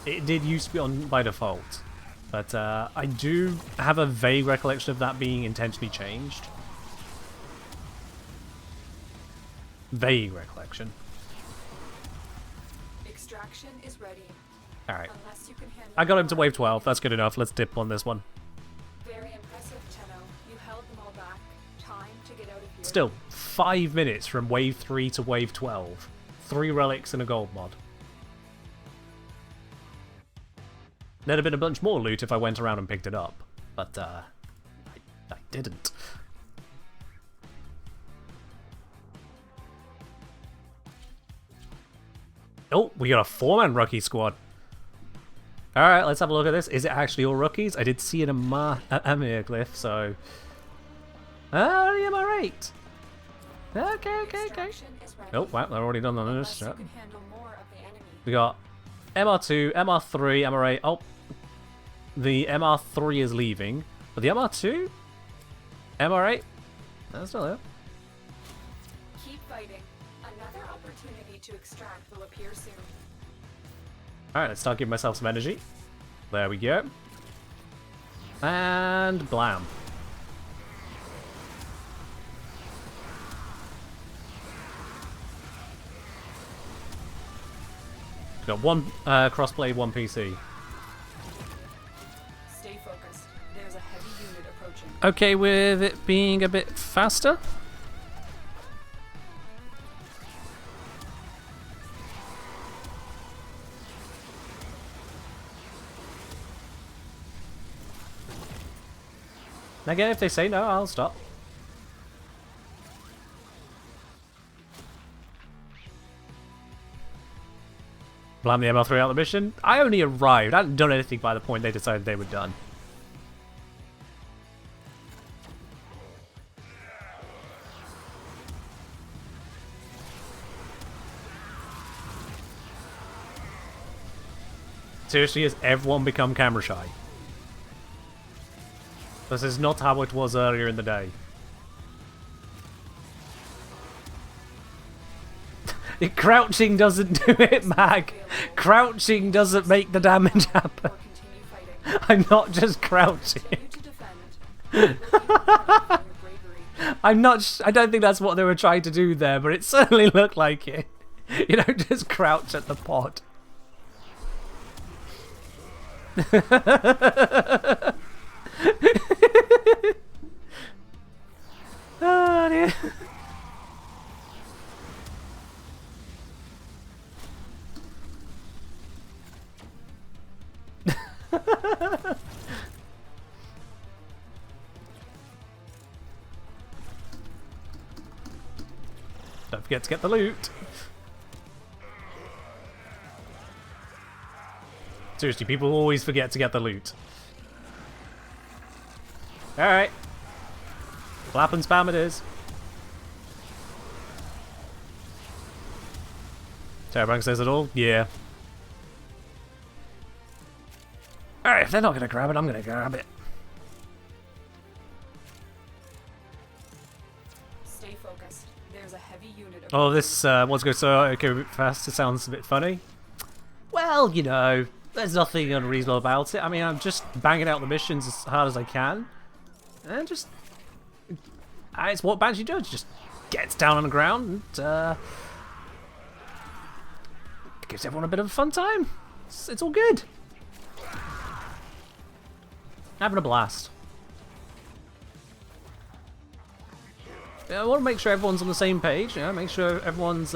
It did used to be on by default. But I do have a vague recollection of that being intentionally changed. Vague recollection. Extraction is ready. Alright. Unless you can handle I got him to wave 12, that's good enough. Let's dip on this one. Very impressive, Tenno. You held them all back. Time to get out of here. Still, 5 minutes from wave 3 to wave 12. 3 relics and a gold mod. There'd have been a bunch more loot if I went around and picked it up, but I didn't. Oh, we got a 4-man rookie squad. Alright, let's have a look at this. Is it actually all rookies? I did see an Amir glyph, so... Oh, the MR8! Okay. Oh, wow, they're already done on this. You can handle more of the enemy. We got MR2, MR3, MR8. Oh, the MR3 is leaving. But the MR2? MR8? That's still there. Keep fighting. Another opportunity to extract will appear soon. Alright, let's start giving myself some energy. There we go. And blam. Got one crossplay, one PC. Stay focused. There's a heavy unit approaching. Okay with it being a bit faster? Again, if they say no, I'll stop. Blam the ML3 out of the mission. I only arrived. I hadn't done anything by the point they decided they were done. Seriously, has everyone become camera shy? This is not how it was earlier in the day. Crouching doesn't do it, Mag. Crouching doesn't make the damage happen. I'm not just crouching. I'm not. I don't think that's what they were trying to do there, but it certainly looked like it. You know, just crouch at the pod. Oh dear. Don't forget to get the loot. Seriously, people always forget to get the loot. Alright. Flap and spam it is. Terrabang says it all? Yeah. Alright, if they're not going to grab it, I'm going to grab it. Stay focused. There's a heavy unit. Oh, this what's going so okay a bit fast. It sounds a bit funny. Well, you know, there's nothing unreasonable about it. I mean, I'm just banging out the missions as hard as I can. And just... it's what Banshee does. Just gets down on the ground and gives everyone a bit of a fun time. It's all good. Having a blast. Yeah, I want to make sure everyone's on the same page. You know, make sure everyone's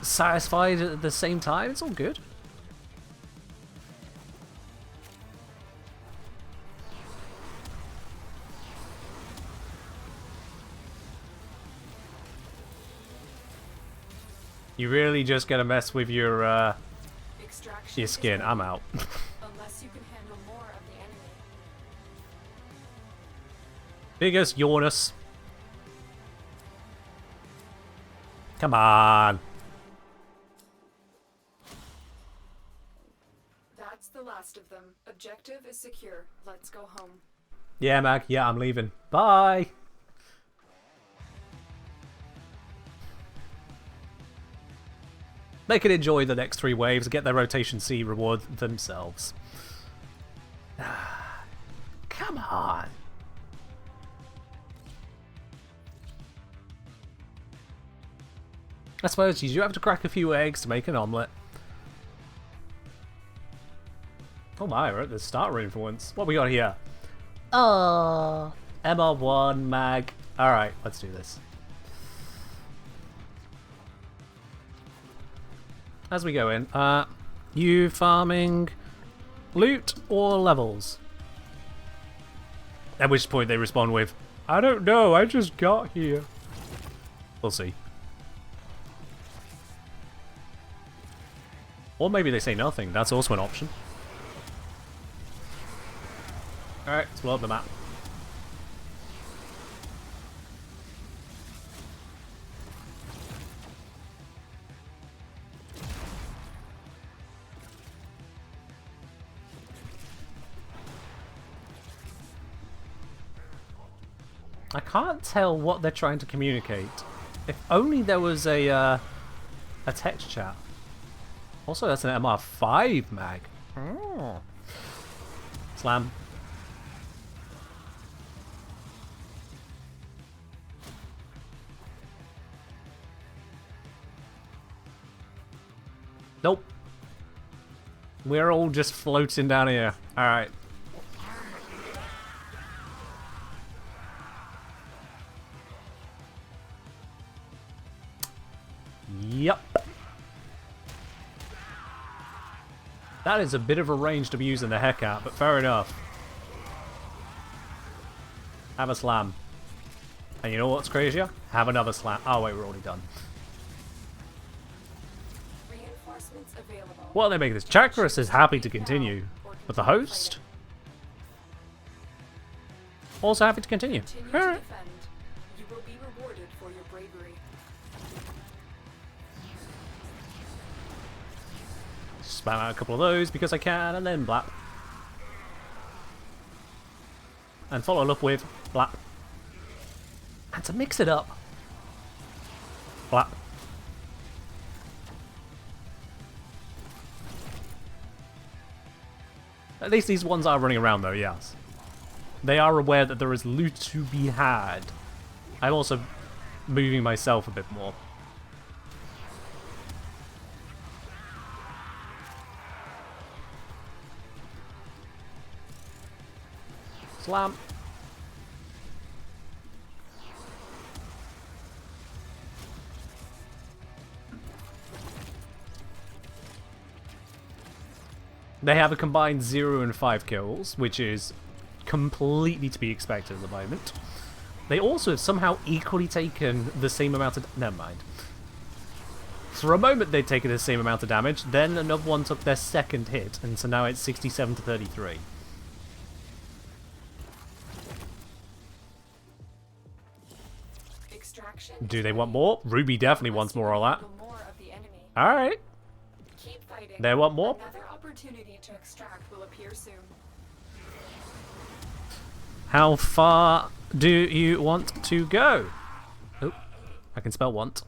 satisfied at the same time. It's all good. You really just gonna mess with your Extraction is skin. ready, I'm out. unless you can handle more of the enemy. Biggest yawnus. Come on. That's the last of them. Objective is secure. Let's go home. Yeah, Mag. Yeah, I'm leaving. Bye. They can enjoy the next 3 waves and get their rotation C reward themselves. Come on. I suppose you do have to crack a few eggs to make an omelette. Oh my, we're at the start room for once. What we got here? Oh, MR1 mag. Alright, let's do this. As we go in, you farming loot or levels? At which point they respond with, I don't know, I just got here. We'll see. Or maybe they say nothing, that's also an option. Alright, let's blow up the map. I can't tell what they're trying to communicate. If only there was a text chat. Also, that's an MR5 mag. Oh. Slam. Nope. We're all just floating down here. Alright. Yep. That is a bit of a range to be using the heck out, but fair enough. Have a slam. And you know what's crazier? Have another slam. Oh wait, we're already done. Reinforcements available. What are they making this? Chakras is happy to continue. But the host? Also happy to continue. Continue to defend. You will be rewarded for your bravery. Spam out a couple of those because I can, and then blap. And follow up with blap. And to mix it up, blap. At least these ones are running around though, yes. They are aware that there is loot to be had. I'm also moving myself a bit more. Slam. They have a combined 0 and 5 kills, which is completely to be expected at the moment. They also have somehow equally taken the same amount of... Never mind. For a moment they'd taken the same amount of damage, then another one took their second hit, and so now it's 67 to 33. Do they want more? Ruby definitely wants more of that. Alright. Keep fighting. They want more? Another opportunity to extract will appear soon. How far do you want to go? Oh, I can spell want.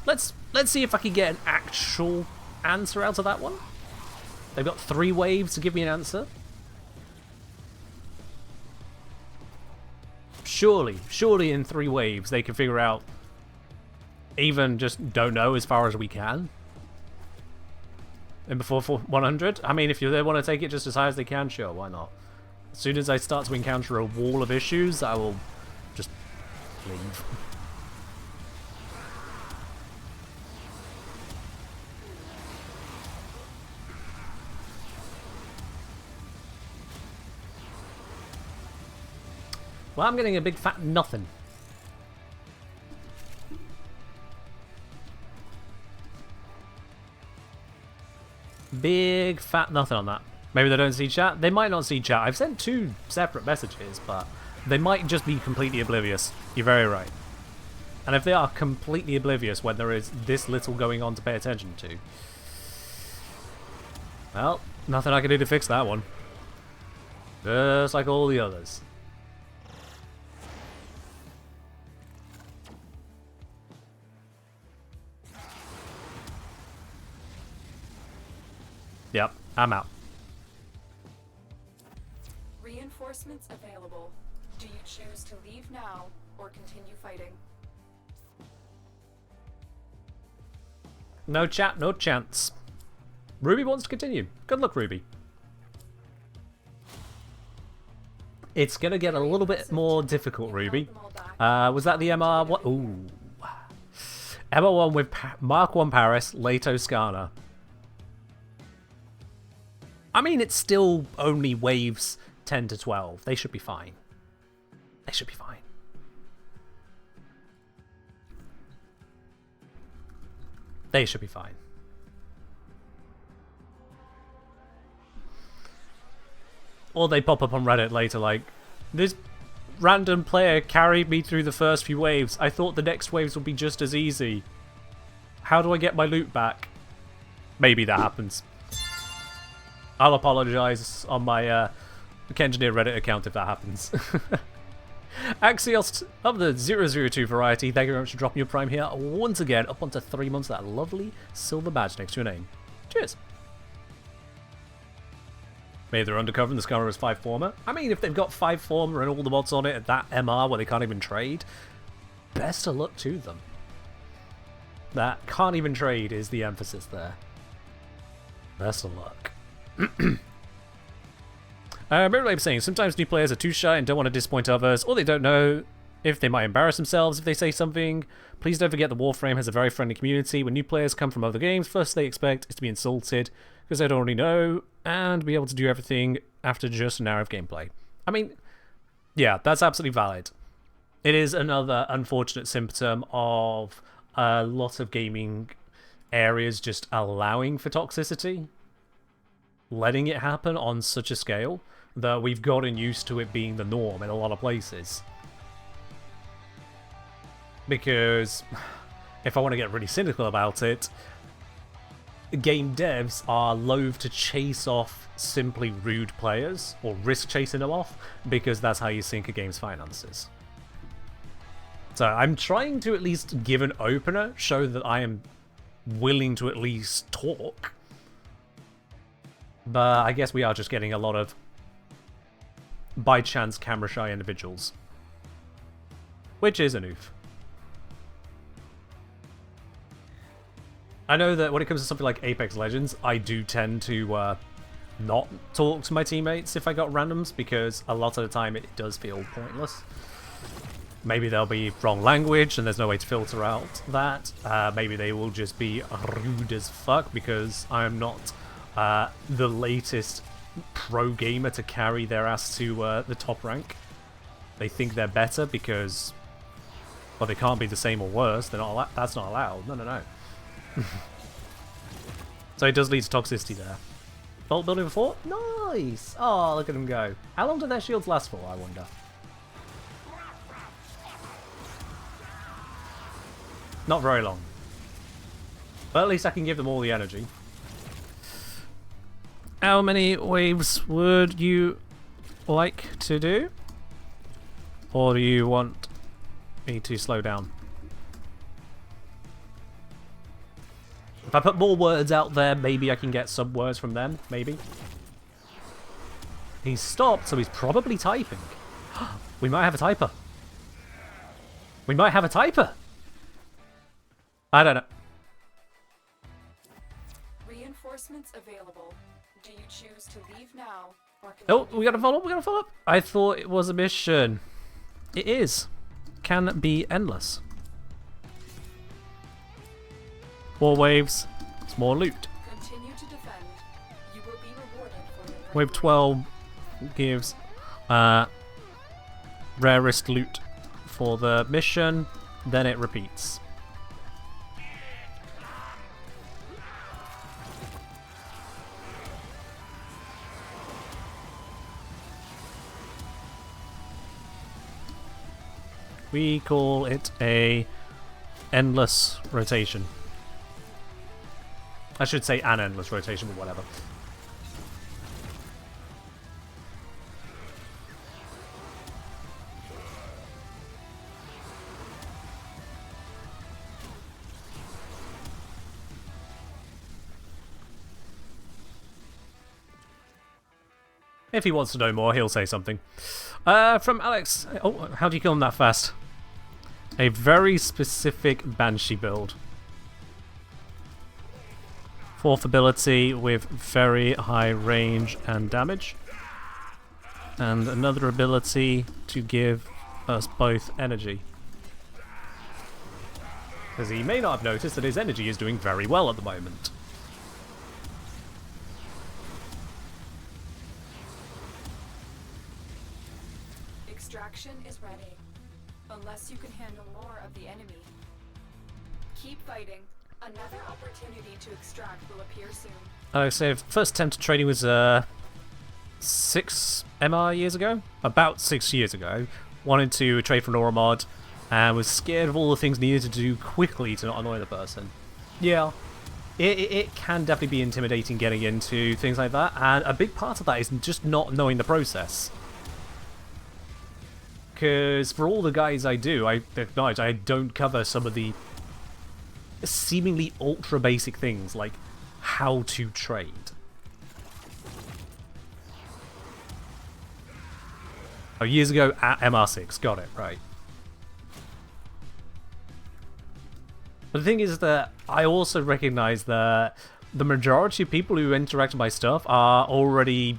Let's see if I can get an actual answer out of that one. They've got 3 waves to give me an answer. Surely in 3 waves they can figure out even just don't know as far as we can. And before 100? I mean, if they want to take it just as high as they can, sure, why not? As soon as I start to encounter a wall of issues, I will just leave. Well, I'm getting a big fat nothing. big fat nothing on that. Maybe they don't see chat. They might not see chat. I've sent 2 separate messages, but they might just be completely oblivious. You're very right. And if they are completely oblivious when there is this little going on to pay attention to, well, nothing I can do to fix that one. Just like all the others. Yep, I'm out. Reinforcements available. Do you choose to leave now or continue fighting? No chat, no chance. Ruby wants to continue. Good luck, Ruby. It's gonna get a little bit more difficult, Ruby. Was that the MR? What? Ooh. MR1 with Mark 1 Paris, late Toscana. I mean, it's still only waves 10 to 12. They should be fine. They should be fine. They should be fine. Or they pop up on Reddit later like, this random player carried me through the first few waves. I thought the next waves would be just as easy. How do I get my loot back? Maybe that happens. I'll apologize on my Kengineer Reddit account if that happens. Axios of the 002 variety, thank you very much for dropping your prime here once again, up onto 3 months, that lovely silver badge next to your name. Cheers. Maybe they're undercovering the Scar as 5 former. I mean, if they've got 5 former and all the mods on it at that MR where they can't even trade, best of luck to them. That can't even trade is the emphasis there. Best of luck. Mirrorlab saying, sometimes new players are too shy and don't want to disappoint others, or they don't know if they might embarrass themselves if they say something. Please don't forget the Warframe has a very friendly community. When new players come from other games, first they expect is to be insulted because they don't already know and be able to do everything after just an hour of gameplay. I mean, yeah, that's absolutely valid. It is another unfortunate symptom of a lot of gaming areas just allowing for toxicity, letting it happen on such a scale that we've gotten used to it being the norm in a lot of places. Because if I want to get really cynical about it, game devs are loath to chase off simply rude players, or risk chasing them off, because that's how you sink a game's finances. So I'm trying to at least give an opener, show that I am willing to at least talk. But I guess we are just getting a lot of by chance camera shy individuals, which is an oof. I know that when it comes to something like Apex Legends, I do tend to not talk to my teammates if I got randoms, because a lot of the time it does feel pointless. Maybe there'll be wrong language and there's no way to filter out that. Maybe they will just be rude as fuck because I'm not the latest pro gamer to carry their ass to the top rank. They think they're better because, well, they can't be the same or worse. They're not. That's not allowed. No, no, no. So it does lead to toxicity there. Vault building before? Nice! Oh, look at them go. How long do their shields last for, I wonder? Not very long. But at least I can give them all the energy. How many waves would you like to do? Or do you want me to slow down? If I put more words out there, maybe I can get some words from them. Maybe. He's stopped, so he's probably typing. We might have a typer. We might have a typer. I don't know. Reinforcements available. Do you choose to leave now or Oh, we gotta follow up, we gotta follow up. I thought it was a mission. It is. Can be endless. 4 waves, it's more loot. continue to defend? You will be rewarded for your Wave 12 gives rarest loot for the mission, then it repeats. We call it a endless rotation. I should say an endless rotation, but whatever. If he wants to know more, he'll say something. From Alex. Oh, how do you kill him that fast? A very specific Banshee build. 4th ability with very high range and damage. And another ability to give us both energy. Because he may not have noticed that his energy is doing very well at the moment. Extraction is ready. Unless you can handle more of the enemy. Keep fighting. Another opportunity to extract will appear soon. So first attempt at trading was 6 MR years ago? About 6 years ago. Wanted to trade for an aura mod and was scared of all the things needed to do quickly to not annoy the person. Yeah. It can definitely be intimidating getting into things like that, and a big part of that is just not knowing the process. Because for all the guys I do, I acknowledge I don't cover some of the seemingly ultra basic things like how to trade. Oh, years ago at MR6, got it, right. But the thing is that I also recognize that the majority of people who interact with my stuff are already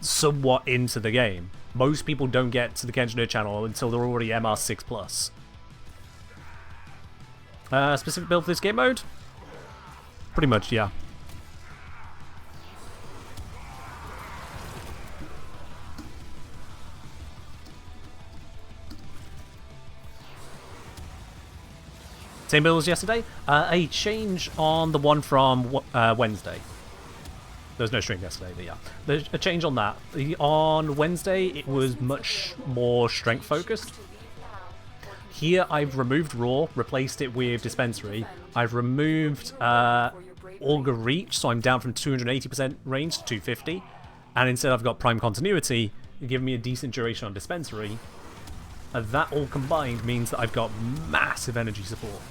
somewhat into the game. Most people don't get to the Kenjino channel until they're already MR6 plus. Specific build for this game mode? Pretty much, yeah. Same build as yesterday. A change on the one from Wednesday. There was no stream yesterday, but yeah. There's a change on that. On Wednesday, it was much more strength focused. Here, I've removed Raw, replaced it with Dispensary. I've removed Augur Reach, so I'm down from 280% range to 250. And instead, I've got Prime Continuity, giving me a decent duration on Dispensary. And that all combined means that I've got massive energy support.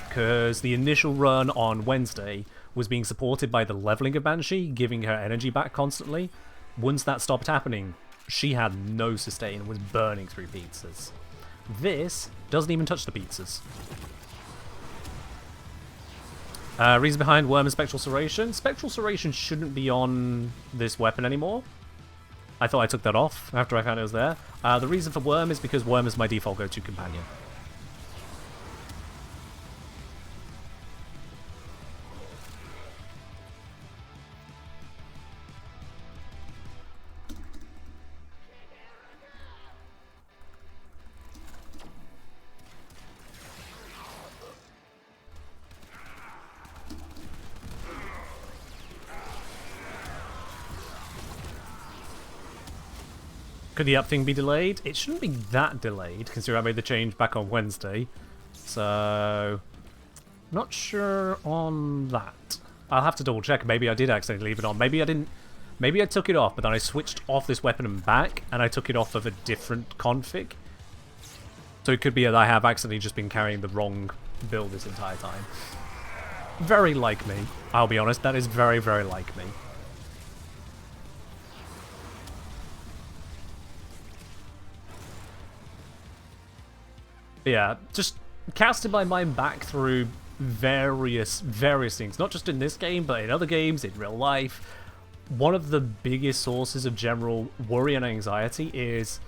Because the initial run on Wednesday was being supported by the leveling of Banshee, giving her energy back constantly. Once that stopped happening, she had no sustain and was burning through pizzas. This doesn't even touch the pizzas. Reason behind Worm and Spectral Serration. Spectral Serration shouldn't be on this weapon anymore. I thought I took that off after I found it was there. The reason for Worm is because Worm is my default go-to companion. Could the up thing be delayed? It shouldn't be that delayed, considering I made the change back on Wednesday. So, not sure on that. I'll have to double check. Maybe I did accidentally leave it on. Maybe I didn't. Maybe I took it off, but then I switched off this weapon and back, and I took it off of a different config. So it could be that I have accidentally just been carrying the wrong build this entire time. Very like me, I'll be honest. That is very, very like me. Yeah, just casted my mind back through various things, not just in this game, but in other games, in real life. One of the biggest sources of general worry and anxiety is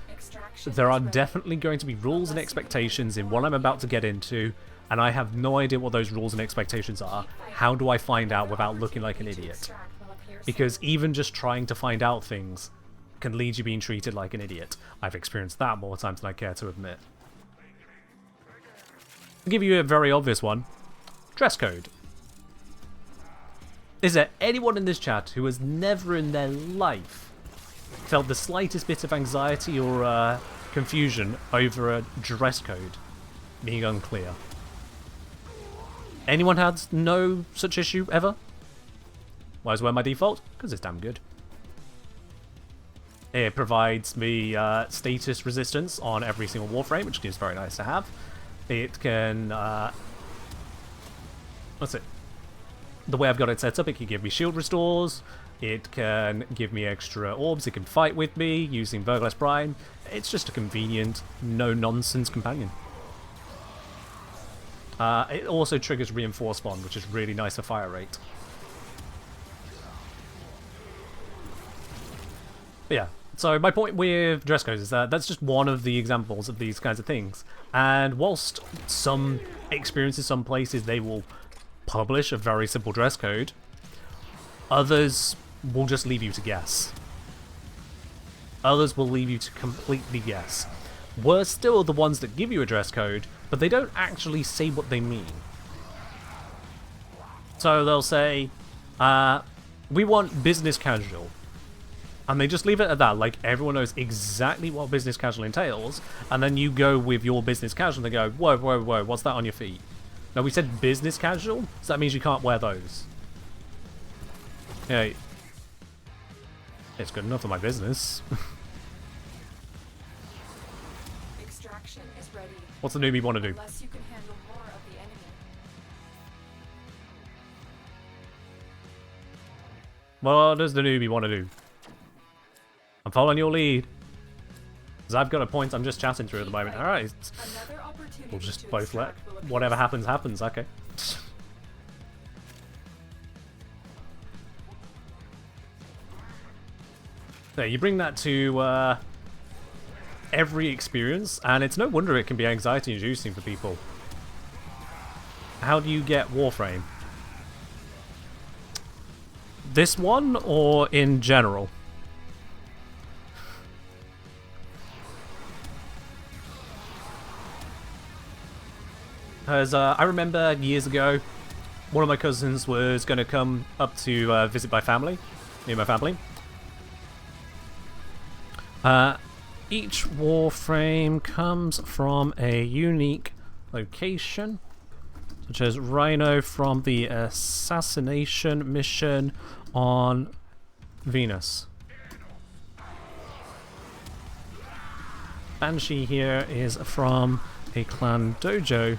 there are definitely going to be rules and expectations in what I'm about to get into, and I have no idea what those rules and expectations are. How do I find out without looking like an idiot? Because even just trying to find out things can lead you being treated like an idiot. I've experienced that more times than I care to admit. I'll give you a very obvious one. Dress code. Is there anyone in this chat who has never in their life felt the slightest bit of anxiety or confusion over a dress code being unclear. Anyone had no such issue ever? Why is wear my default? Because it's damn good. It provides me status resistance on every single Warframe, which is very nice to have. It can... what's it? The way I've got it set up, it can give me shield restores. It can give me extra orbs. It can fight with me using Vergless Prime. It's just a convenient, no-nonsense companion. It also triggers Reinforced Bond, which is really nice for fire rate. But yeah, so my point with dress codes is that that's just one of the examples of these kinds of things. And whilst some experiences, some places, they will publish a very simple dress code, others will just leave you to guess. Others will leave you to completely guess. Worse still are the ones that give you a dress code, but they don't actually say what they mean. So they'll say, we want business casual. And they just leave it at that, like everyone knows exactly what business casual entails, and then you go with your business casual and they go, whoa, whoa, whoa, what's that on your feet? No, we said business casual, so that means you can't wear those. Yeah, it's good enough for my business. Extraction is ready. What's the newbie want to do? Unless you can handle more of the enemy. What does the newbie want to do? I'm following your lead. Because I've got a point I'm just chatting through at the moment. Alright, Another opportunity we'll just to both let extract will appear whatever happens, happens. Okay. There, you bring that to every experience, and it's no wonder it can be anxiety-inducing for people. How do you get Warframe? This one, or in general? Because I remember years ago, one of my cousins was going to come up to visit my family, me and my family. Each Warframe comes from a unique location, such as Rhino from the assassination mission on Venus. Banshee here is from a clan dojo.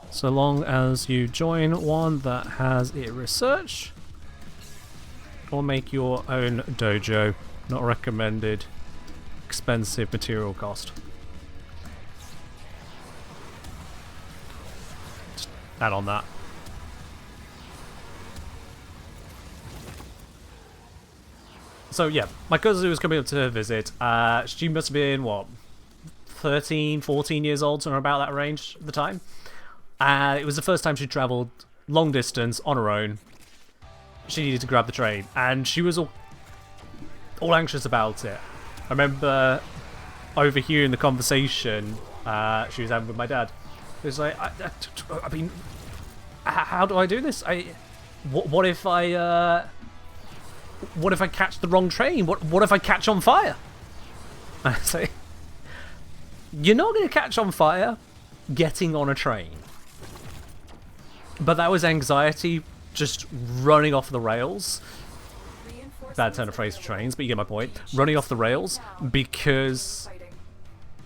So long as you join one that has a research, or make your own dojo. Not recommended. Expensive material cost. Just add on that. So yeah, my cousin who was coming up to visit, she must have been, what, 13, 14 years old, somewhere about that range at the time. It was the first time she travelled long distance on her own. She needed to grab the train, and she was all anxious about it. I remember overhearing the conversation she was having with my dad. It was like, I mean, how do I do this? What if I catch the wrong train? What if I catch on fire? I say, you're not going to catch on fire getting on a train. But that was anxiety just running off the rails. Bad turn of phrase for trains, but you get my point. Running off the rails because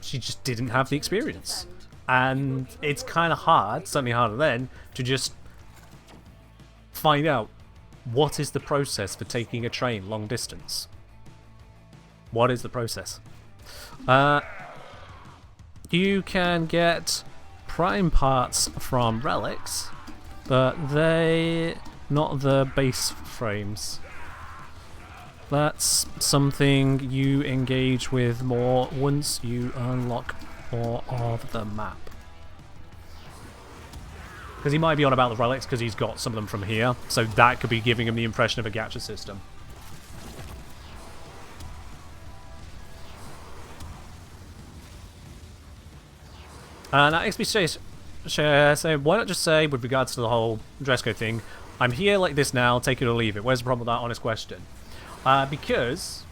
she just didn't have the experience. And it's kind of hard, certainly harder then, to just find out what is the process for taking a train long distance. What is the process? You can get prime parts from relics, but they not the base frames. That's something you engage with more once you unlock more of the map. Because he might be on about the relics because he's got some of them from here, so that could be giving him the impression of a gacha system. That makes me say, why not just say, with regards to the whole dress code thing, I'm here like this now, take it or leave it. Where's the problem with that honest question? Because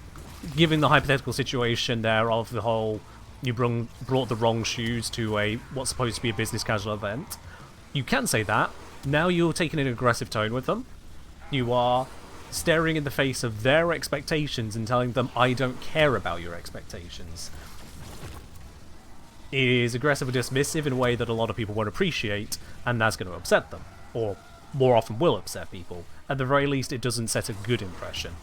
given the hypothetical situation there of the whole, you brought the wrong shoes to a what's supposed to be a business casual event, you can say that. Now you're taking an aggressive tone with them. You are staring in the face of their expectations and telling them, I don't care about your expectations. It is aggressive or dismissive in a way that a lot of people won't appreciate, and that's going to upset them, or more often will upset people. At the very least, it doesn't set a good impression.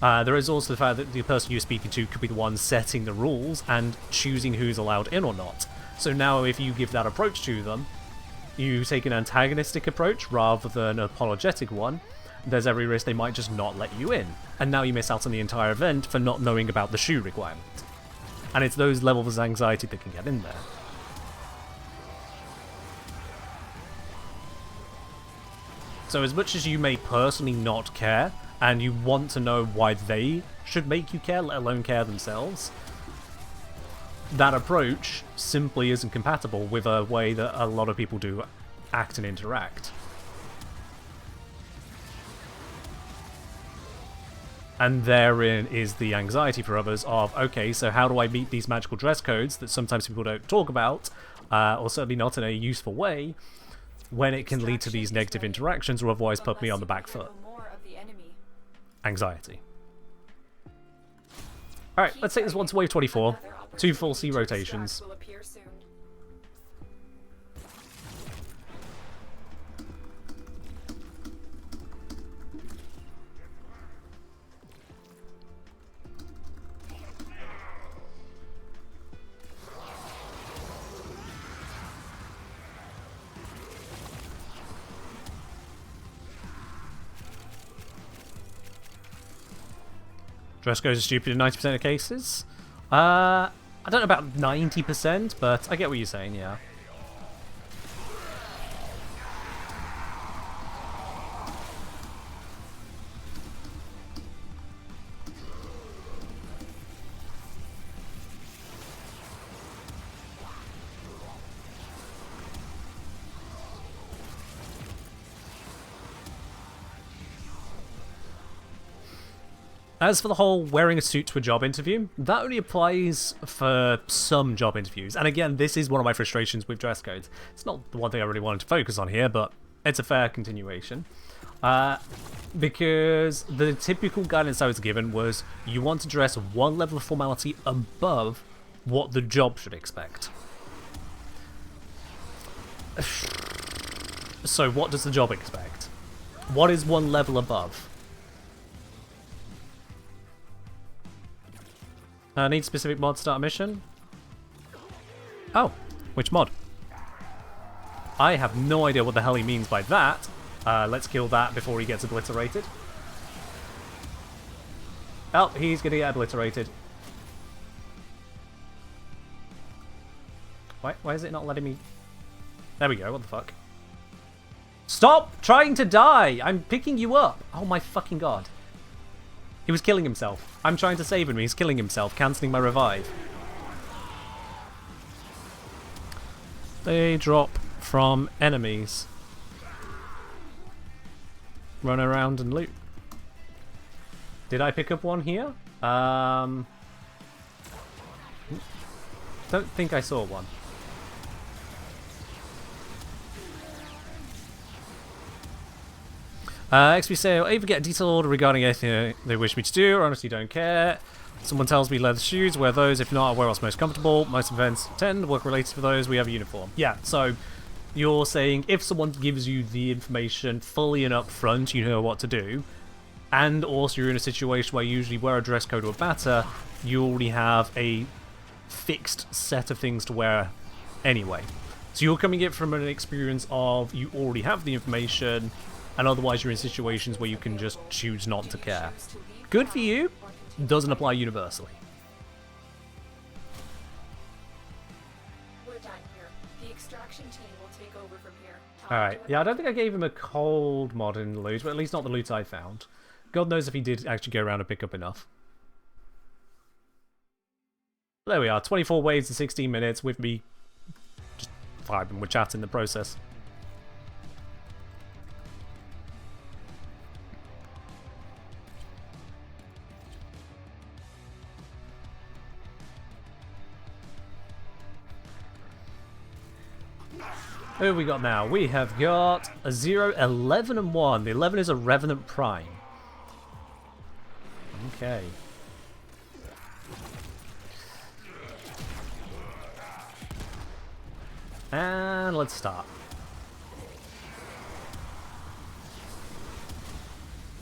There is also the fact that the person you're speaking to could be the one setting the rules and choosing who's allowed in or not. So now if you give that approach to them, you take an antagonistic approach rather than an apologetic one, there's every risk they might just not let you in. And now you miss out on the entire event for not knowing about the shoe requirement. And it's those levels of anxiety that can get in there. So as much as you may personally not care, and you want to know why they should make you care, let alone care themselves, that approach simply isn't compatible with a way that a lot of people do act and interact. And therein is the anxiety for others of, okay, so how do I meet these magical dress codes that sometimes people don't talk about, or certainly not in a useful way, when it can lead to these negative interactions or otherwise put me on the back foot. Anxiety. Alright, let's take this one to wave 24. 2 full C rotations. Dress codes are stupid in 90% of cases. I don't know about 90%, but I get what you're saying, yeah. As for the whole wearing a suit to a job interview, that only applies for some job interviews. And again, this is one of my frustrations with dress codes. It's not the one thing I really wanted to focus on here, but it's a fair continuation. Because the typical guidance I was given was you want to dress one level of formality above what the job should expect. So what does the job expect? What is one level above? Need specific mod to start a mission? Oh, which mod? I have no idea what the hell he means by that. Let's kill that before he gets obliterated. Oh, he's gonna get obliterated. Why is it not letting me... There we go, what the fuck? Stop trying to die! I'm picking you up! Oh my fucking god. He was killing himself. I'm trying to save him, he's killing himself, cancelling my revive. They drop from enemies. Run around and loot. Did I pick up one here? Don't think I saw one. XP say, I'll either get a detailed order regarding anything they wish me to do, or honestly don't care. Someone tells me leather shoes, wear those. If not, I'll wear what's most comfortable. Most events attend, work related for those, we have a uniform. Yeah, so you're saying if someone gives you the information fully and up front, you know what to do. And also you're in a situation where you usually wear a dress code or better, you already have a fixed set of things to wear anyway. So you're coming in from an experience of you already have the information, and otherwise you're in situations where you can just choose not to care. Good for you, doesn't apply universally. We're done here. The extraction team will take over from here. Alright, yeah, I don't think I gave him a cold mod in the loot, but at least not the loot I found. God knows if he did actually go around and pick up enough. There we are, 24 waves in 16 minutes with me just vibing with chat in the process. Who have we got now? We have got a 0, 11, and 1. The 11 is a Revenant Prime. Okay. And let's start.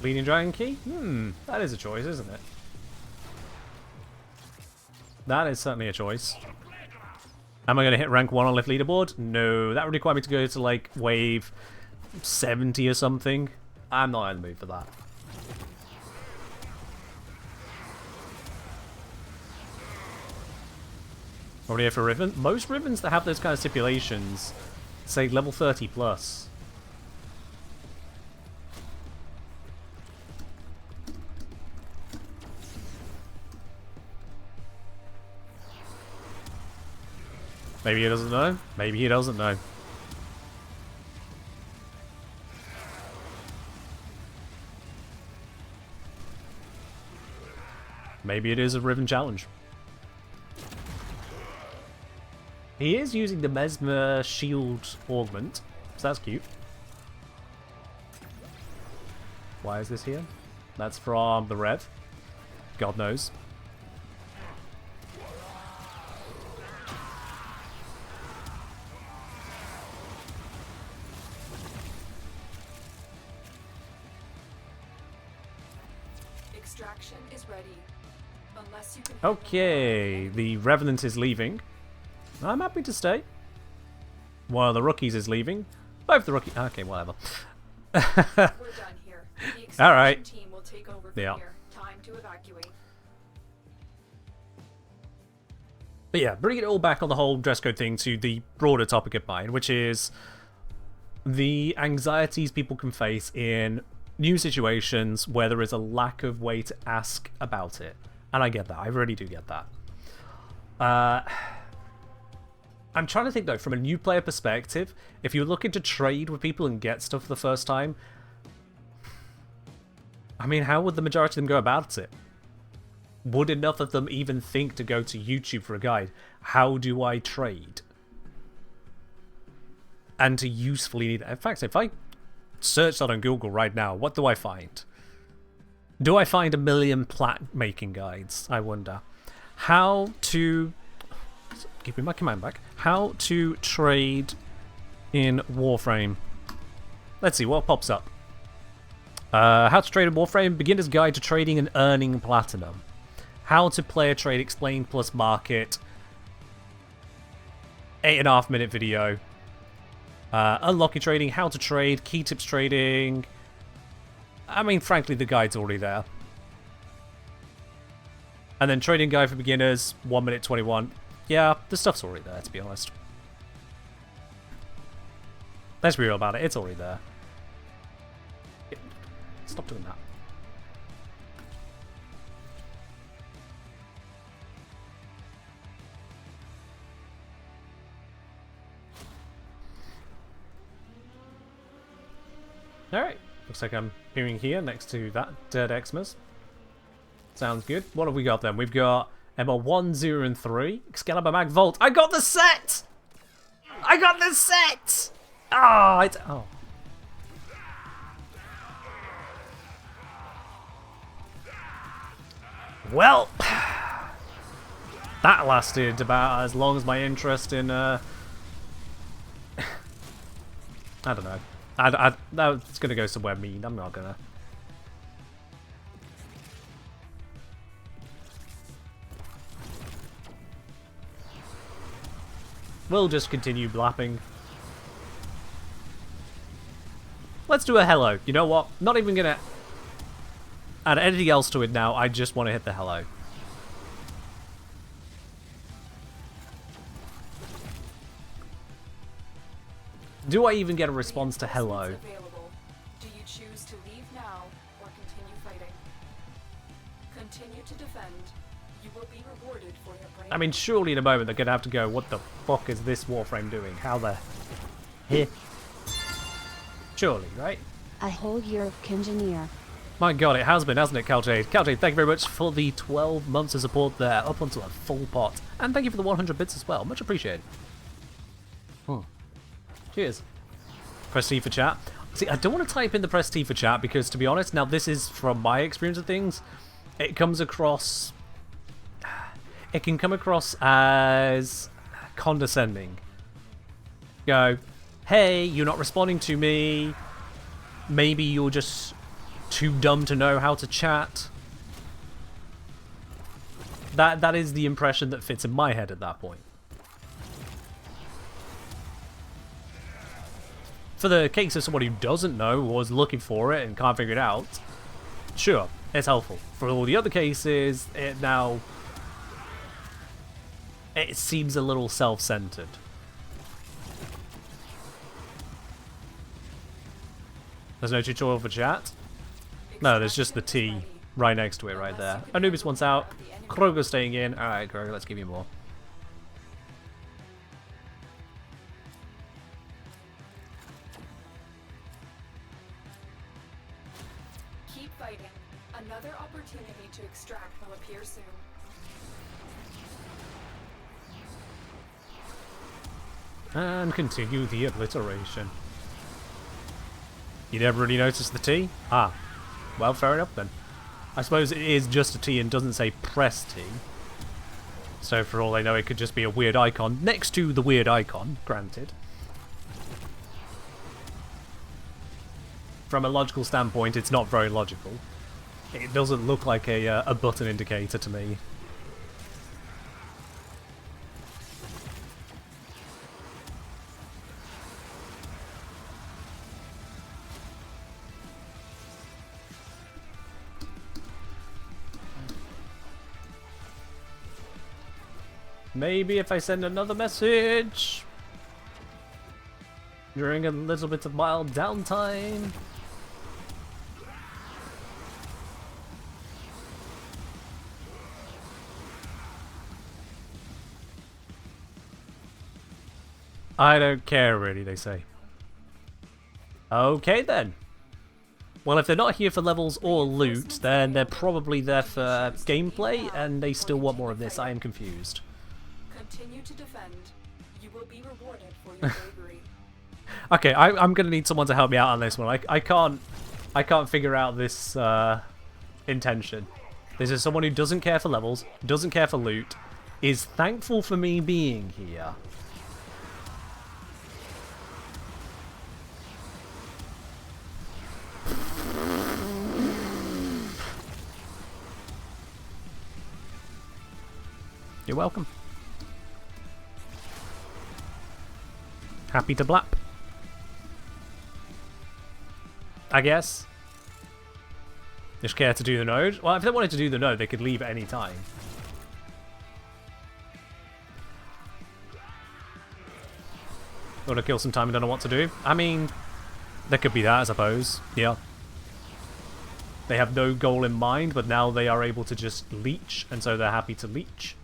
Bleeding Dragon Key? That is a choice, isn't it? That is certainly a choice. Am I going to hit rank 1 on Lift Leaderboard? No, that would require me to go to like wave 70 or something. I'm not in the mood for that. Already here for Riven? Most Rivens that have those kind of stipulations say level 30 plus. Maybe he doesn't know. Maybe he doesn't know. Maybe it is a Riven challenge. He is using the Mesmer Shield Augment, so that's cute. Why is this here? That's from the Rev. God knows. Extraction is ready. Unless you can. Okay, the Revenant is leaving. I'm happy to stay. One of the rookies is leaving. Both the rookies. Okay, whatever. We're done here. The extraction All right. team will take over from Yeah. here. Time to evacuate. But yeah, bringing it all back on the whole dress code thing to the broader topic of mine, which is the anxieties people can face in new situations where there is a lack of way to ask about it. And I get that. I really do get that. I'm trying to think, though, from a new player perspective, if you're looking to trade with people and get stuff for the first time, I mean, how would the majority of them go about it? Would enough of them even think to go to YouTube for a guide? How do I trade? And to usefully need... In fact, if I search that on Google right now, what do I find? Do I find a million plat making guides? I wonder. How to... Give me my command back. How to trade in Warframe. Let's see what pops up. How to trade in Warframe. Beginner's Guide to Trading and Earning Platinum. How to play a trade explained plus market. 8.5 minute video. Unlocking trading. How to trade. Key tips trading. I mean, frankly, the guide's already there. And then trading guide for beginners. 1 minute 21. Yeah, the stuff's already there, to be honest. Let's be real about it, it's already there. Stop doing that. Alright, looks like I'm appearing here next to that Dead Xmas. Sounds good. What have we got then? We've got Emma 1, 0, and 3. Excalibur Mag Vault. I got the set! I got the set! Oh, it's... Oh. Well, that lasted about as long as my interest in, I don't know. That's gonna go somewhere mean. I'm not gonna. We'll just continue blapping. Let's do a hello. You know what? Not even gonna add anything else to it now. I just want to hit the hello. Do I even get a response to hello? Do you choose to leave now or continue fighting? Continue to defend. You will be rewarded for your brave. I mean, surely in a moment they're gonna have to go, what the fuck is this Warframe doing? How the... Here. Surely, right? A whole year of Kingineer. My god, it has been, hasn't it, Caljade? Caljade, thank you very much for the 12 months of support there, up onto a full pot. And thank you for the 100 bits as well. Much appreciated. Cheers. Press T for chat. See, I don't want to type in the press T for chat because, to be honest, now this is from my experience of things, it comes across... It can come across as condescending. Go, hey, you're not responding to me. Maybe you're just too dumb to know how to chat. That is the impression that fits in my head at that point. For the case of someone who doesn't know, or is looking for it and can't figure it out, sure, it's helpful. For all the other cases, it seems a little self-centered. There's no tutorial for chat? No, there's just the T right next to it right there. Anubis wants out. Kroger's staying in. Alright, Kroger, let's give you more. Keep fighting. Another opportunity to extract will appear soon. And continue the obliteration. You never really noticed the T? Ah, well, fair enough then. I suppose it is just a T and doesn't say press T. So for all I know, it could just be a weird icon next to the weird icon, granted. From a logical standpoint, it's not very logical. It doesn't look like a button indicator to me. Maybe if I send another message during a little bit of mild downtime. I don't care really, they say. Okay then. Well, if they're not here for levels or loot, then they're probably there for gameplay, and they still want more of this. I am confused. Continue to defend. You will be rewarded for your bravery. Okay, I'm gonna need someone to help me out on this one. I can't figure out this intention. This is someone who doesn't care for levels, doesn't care for loot, is thankful for me being here. You're welcome. Happy to blap, I guess. Just care to do the node? Well, if they wanted to do the node, they could leave at any time. Want to kill some time and don't know what to do? I mean, there could be that, I suppose. Yeah. They have no goal in mind, but now they are able to just leech, and so they're happy to leech.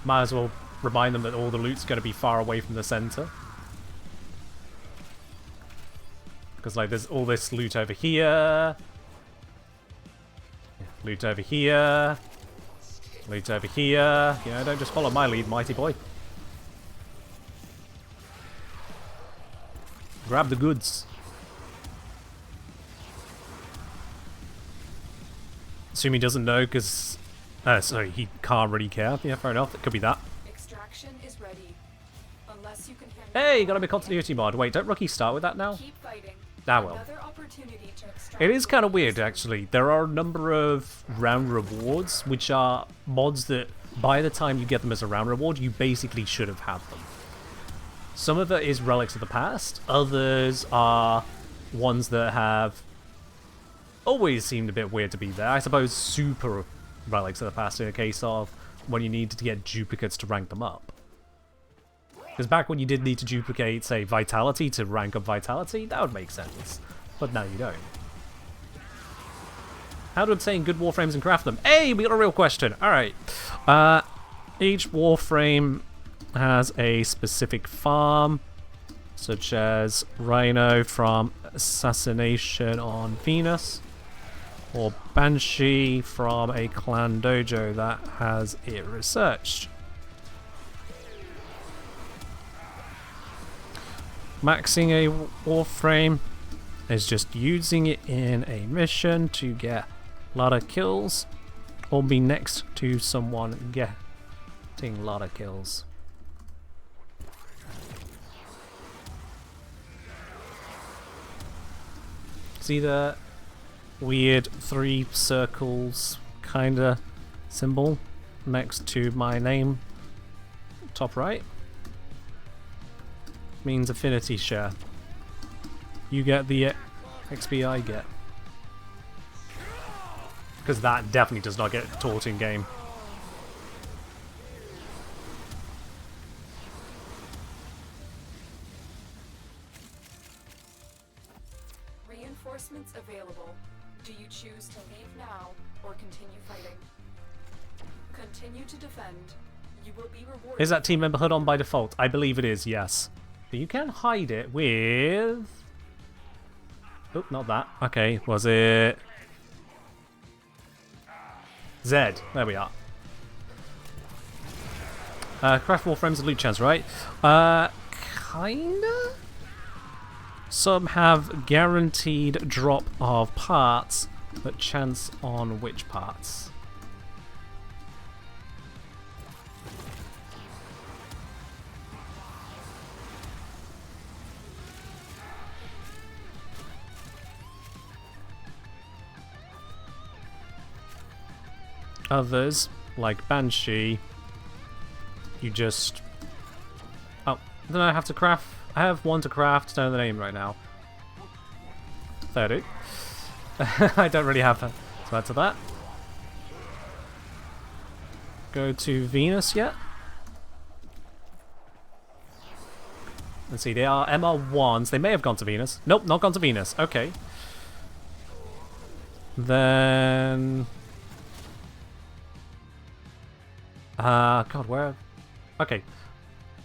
Might as well remind them that all the loot's going to be far away from the center. Because, like, there's all this loot over here. Loot over here. Loot over here. You know, don't just follow my lead, mighty boy. Grab the goods. Assume he doesn't know because... sorry, he can't really care. Yeah, fair enough. It could be that. Extraction is ready. Unless you can handle Hey, got a big continuity mod. Wait, don't rookies start with that now? Keep fighting. Ah, well. Another opportunity to extract. It is kind of weird, actually. There are a number of round rewards, which are mods that, by the time you get them as a round reward, you basically should have had them. Some of it is relics of the past. Others are ones that have always seemed a bit weird to be there. I suppose super relics of the past in a case of when you needed to get duplicates to rank them up. Because back when you did need to duplicate, say, Vitality to rank up Vitality, that would make sense. But now you don't. How to obtain good Warframes and craft them? Hey, we got a real question. Alright. Each Warframe has a specific farm. such as Rhino from Assassination on Venus, or Banshee from a clan dojo that has it researched. Maxing a Warframe is just using it in a mission to get a lot of kills, or be next to someone getting a lot of kills. See the weird 3 circles kinda symbol next to my name, top right? Means affinity share. You get the XP I get. Because that definitely does not get taught in game. Reinforcements available. Do you choose to leave now or continue fighting? Continue to defend. You will be rewarded. Is that team member HUD on by default? I believe it is, yes. But you can hide it with... Oh, not that. Okay, was it... Z. There we are. Craft Warframes and loot chance, right? Kinda? Some have guaranteed drop of parts, but chance on which parts? Others, like Banshee, you just... Oh, then I have to craft... I have one to craft, don't know the name right now. 30. I don't really have that. So add to that. Go to Venus yet? Let's see, they are MR1s. They may have gone to Venus. Nope, not gone to Venus. Okay. Then... God, where? Okay.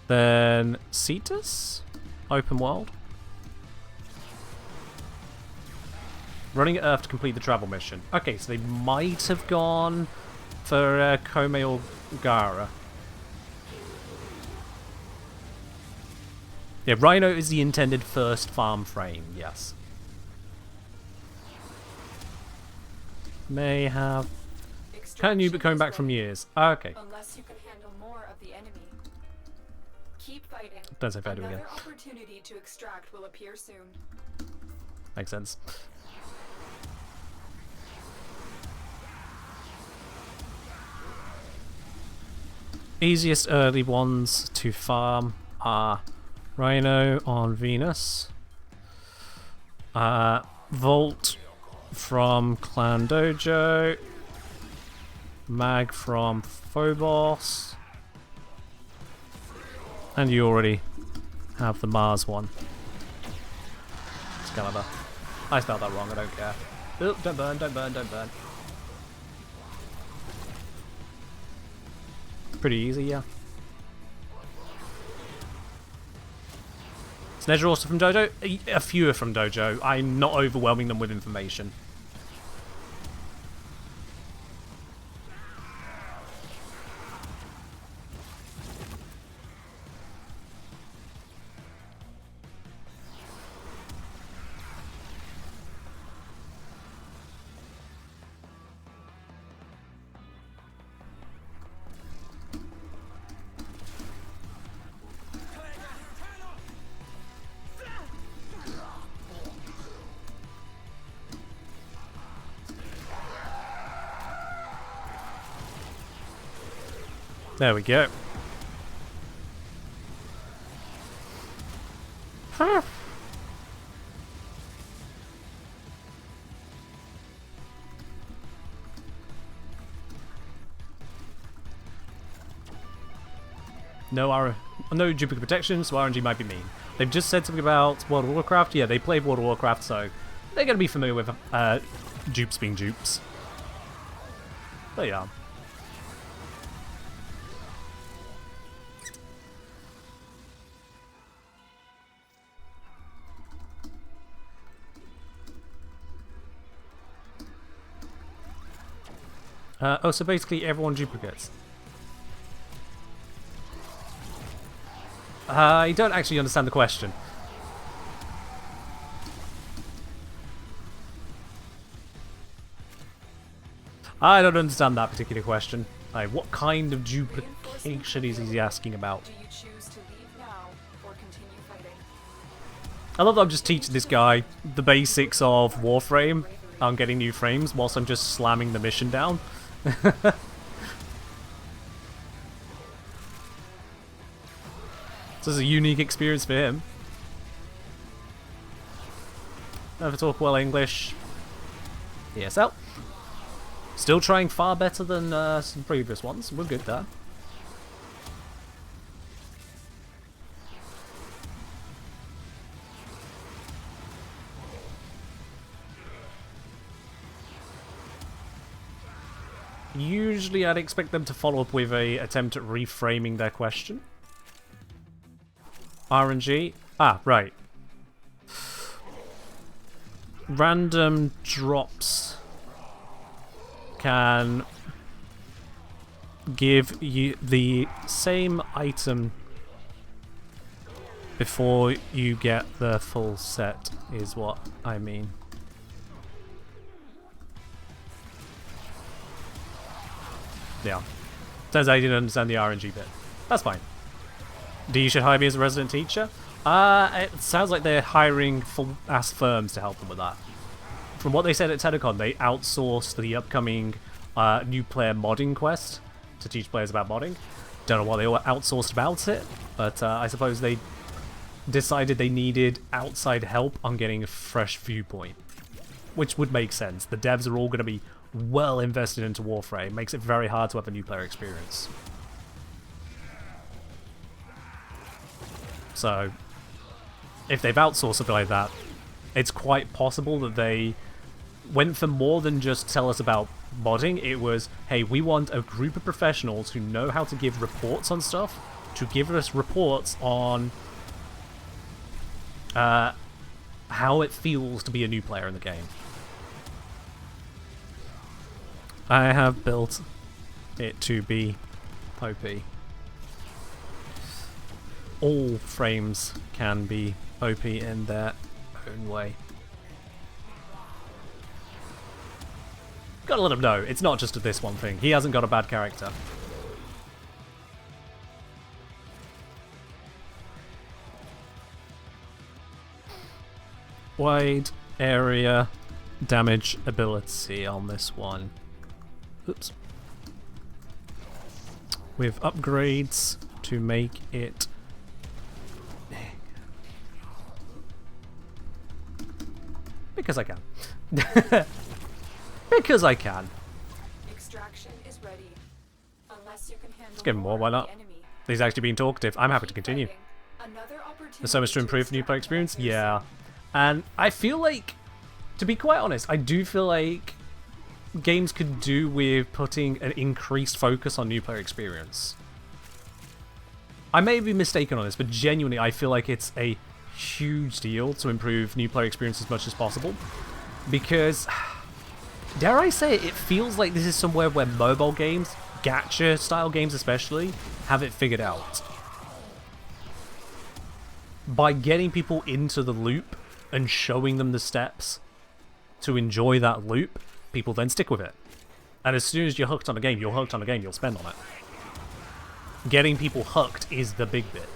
Then Cetus? Open world. Running at Earth to complete the travel mission. Okay, so they might have gone for Kome or Gara. Yeah, Rhino is the intended first farm frame, yes. May have... Can you be coming back from years? Okay. Unless you can handle more of the enemy. Keep fighting. Don't say if I do again. Another opportunity to extract will appear soon. Makes sense. Easiest early ones to farm are Rhino on Venus, Volt from Clan Dojo, Mag from Phobos, and you already have the Mars one. Excalibur. I spelled that wrong, I don't care. Oh, don't burn, don't burn, don't burn. Pretty easy, yeah. Snedger also from Dojo? A few are from Dojo. I'm not overwhelming them with information. There we go. No duplicate protection, so RNG might be mean. They've just said something about World of Warcraft. Yeah, they played World of Warcraft, so they're going to be familiar with dupes being dupes. But yeah. Oh, so basically everyone duplicates. I don't actually understand the question. I don't understand that particular question. Like, what kind of duplication is he asking about? Do you choose to leave now or continue fighting? I love that I'm just teaching this guy the basics of Warframe on getting new frames whilst I'm just slamming the mission down. This is a unique experience for him. Never talk well English. ESL. Still trying far better than some previous ones. We're good there. Usually I'd expect them to follow up with a attempt at reframing their question. RNG. Ah, right. Random drops can give you the same item before you get the full set, is what I mean. Yeah. Turns out you didn't understand the RNG bit. That's fine. Do you should hire me as a resident teacher? It sounds like they're hiring full-ass firms to help them with that. From what they said at TEDCon, they outsourced the upcoming new player modding quest to teach players about modding. Don't know what they outsourced about it, but I suppose they decided they needed outside help on getting a fresh viewpoint. Which would make sense. The devs are all going to be well invested into Warframe. Makes it very hard to have a new player experience. So, if they've outsourced something like that, it's quite possible that they went for more than just tell us about modding. It was, hey, we want a group of professionals who know how to give reports on stuff, to give us reports on how it feels to be a new player in the game. I have built it to be OP. All frames can be OP in their own way. Gotta let him know, it's not just this one thing. He hasn't got a bad character. Wide area damage ability on this one. Oops. With upgrades to make it because I can. Because I can. Extraction is ready. Unless you can handle Let's give him more, why not? He's actually being talkative. I'm happy to continue. There's so much to improve the new player experience. Yeah. And I feel like, to be quite honest, I do feel like games could do with putting an increased focus on new player experience. I may be mistaken on this, but genuinely I feel like it's a huge deal to improve new player experience as much as possible. Because, dare I say it, it feels like this is somewhere where mobile games, gacha style games especially, have it figured out. By getting people into the loop and showing them the steps to enjoy that loop, people then stick with it. And as soon as you're hooked on a game, you're hooked on a game, you'll spend on it. Getting people hooked is the big bit.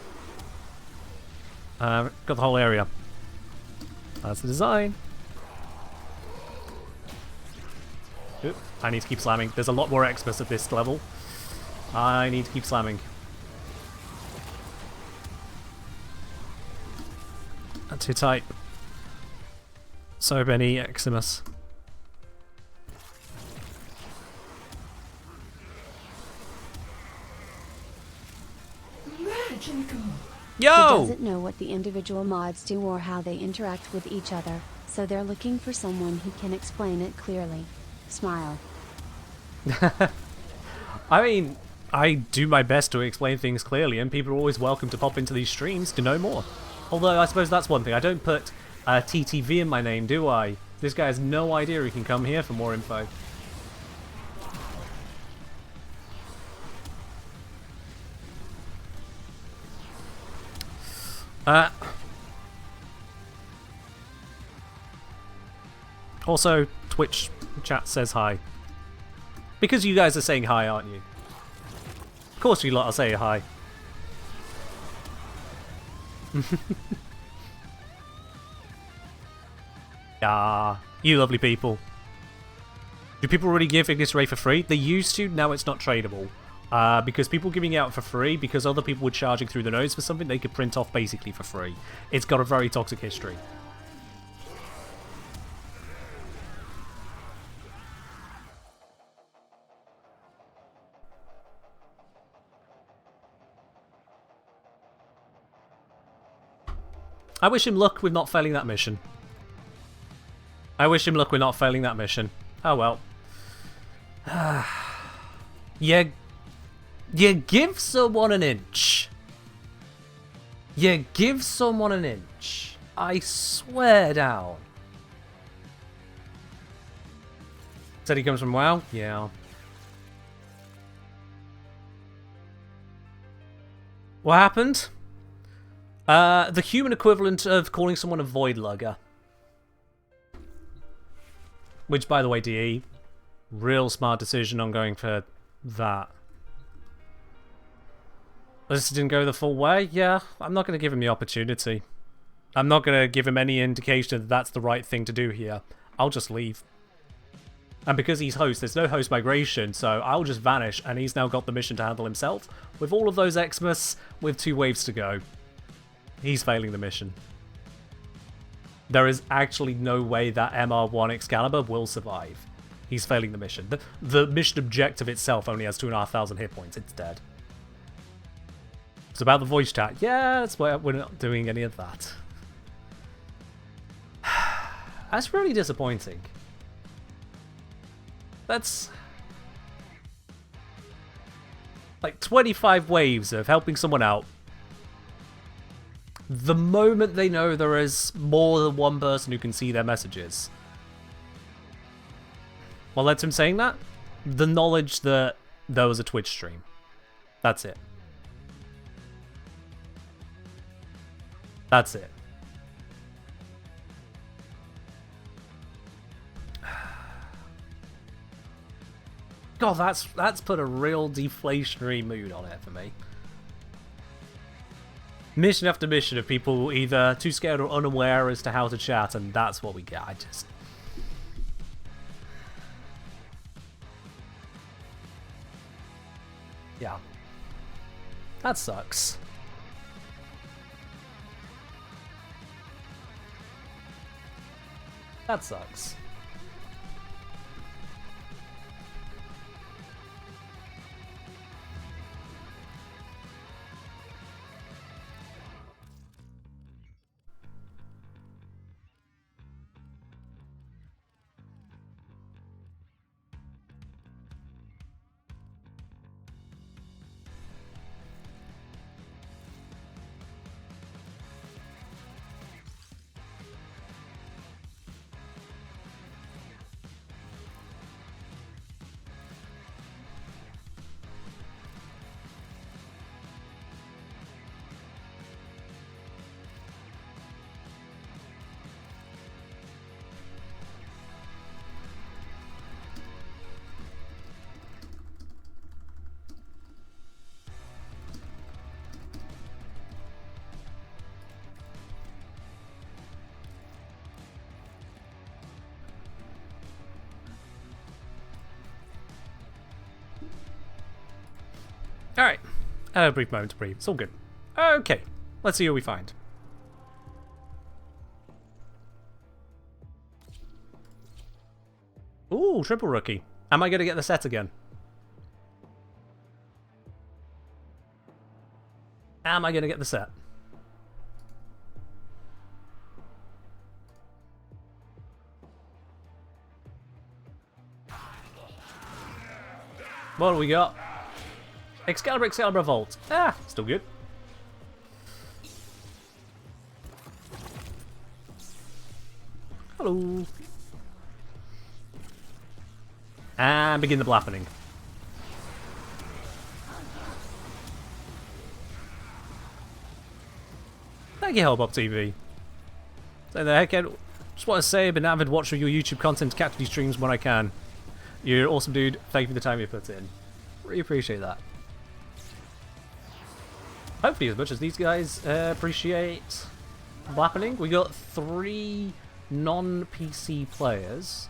Got the whole area. That's the design. Oop, I need to keep slamming. There's a lot more experts at this level. I need to keep slamming. And to type. So many Eximus. Yo! He doesn't know what the individual mods do or how they interact with each other, so they're looking for someone who can explain it clearly. Smile. I mean, I do my best to explain things clearly, and people are always welcome to pop into these streams to know more. Although, I suppose that's one thing. I don't put TTV in my name, do I? This guy has no idea he can come here for more info. Also, Twitch chat says hi. Because you guys are saying hi, aren't you? Of course you lot are saying hi. Ah, you lovely people. Do people really give Ignis Ray for free? They used to, now it's not tradable. Because people giving it out for free, because other people were charging through the nose for something they could print off basically for free. It's got a very toxic history. I wish him luck with not failing that mission. I wish him luck with not failing that mission. Oh well. You give someone an inch. You give someone an inch. I swear down. Said he comes from WoW? Yeah. What happened? The human equivalent of calling someone a void lugger. Which, by the way, DE, real smart decision on going for that. This didn't go the full way? Yeah, I'm not going to give him the opportunity. I'm not going to give him any indication that that's the right thing to do here. I'll just leave. And because he's host, there's no host migration, so I'll just vanish, and he's now got the mission to handle himself. With all of those Xmas, with 2 waves to go. He's failing the mission. There is actually no way that MR1 Excalibur will survive. He's failing the mission. The mission objective itself only has 2,500 hit points. It's dead. It's about the voice chat. Yeah, that's why we're not doing any of that. That's really disappointing. That's like 25 waves of helping someone out. The moment they know there is more than one person who can see their messages. What led to him saying that? The knowledge that there was a Twitch stream. That's it. That's it. God, that's put a real deflationary mood on it for me. Mission after mission of people either too scared or unaware as to how to chat, and that's what we get. I just... Yeah. That sucks. That sucks. Alright. A brief moment to breathe. It's all good. Okay. Let's see who we find. Ooh, triple rookie. Am I going to get the set again? Am I going to get the set? What do we got? Excalibur Vault. Ah, still good. Hello. And begin the blappening. Thank you, Hellbop TV. So the heck, just want to say I've been an avid watcher of your YouTube content to catch these streams when I can. You're an awesome dude. Thank you for the time you put in. Really appreciate that. Hopefully as much as these guys appreciate what's happening. We got 3 non-PC players.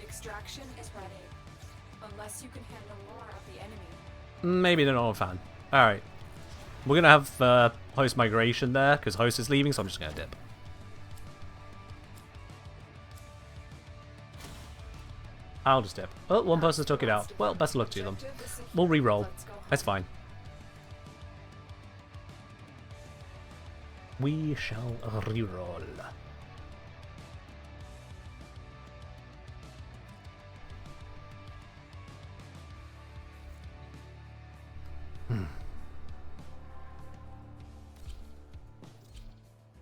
Extraction is ready. Unless you can handle more of the enemy. Maybe they're not a fan. Alright. We're going to have host migration there, because host is leaving, so I'm just going to dip. I'll just dip. Oh, one person took it out. Well, best of luck to them. We'll re-roll. That's fine. We shall re-roll.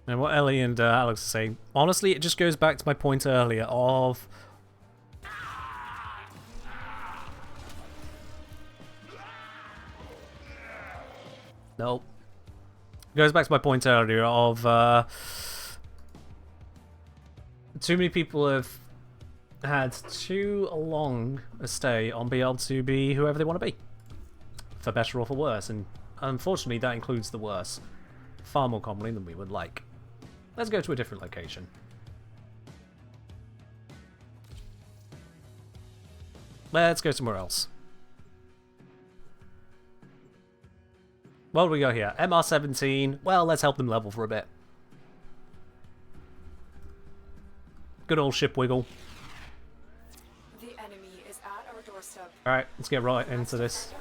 And what Ellie and Alex are saying, honestly, it just goes back to my point earlier of... Nope. It goes back to my point earlier of... too many people have had too long a stay on being able to be whoever they want to be. For better or for worse, and unfortunately that includes the worse. Far more commonly than we would like. Let's go to a different location. Let's go somewhere else. What do we got here? MR17. Well, let's help them level for a bit. Good old ship wiggle. The enemy is at our doorstep. Alright, let's get right into this.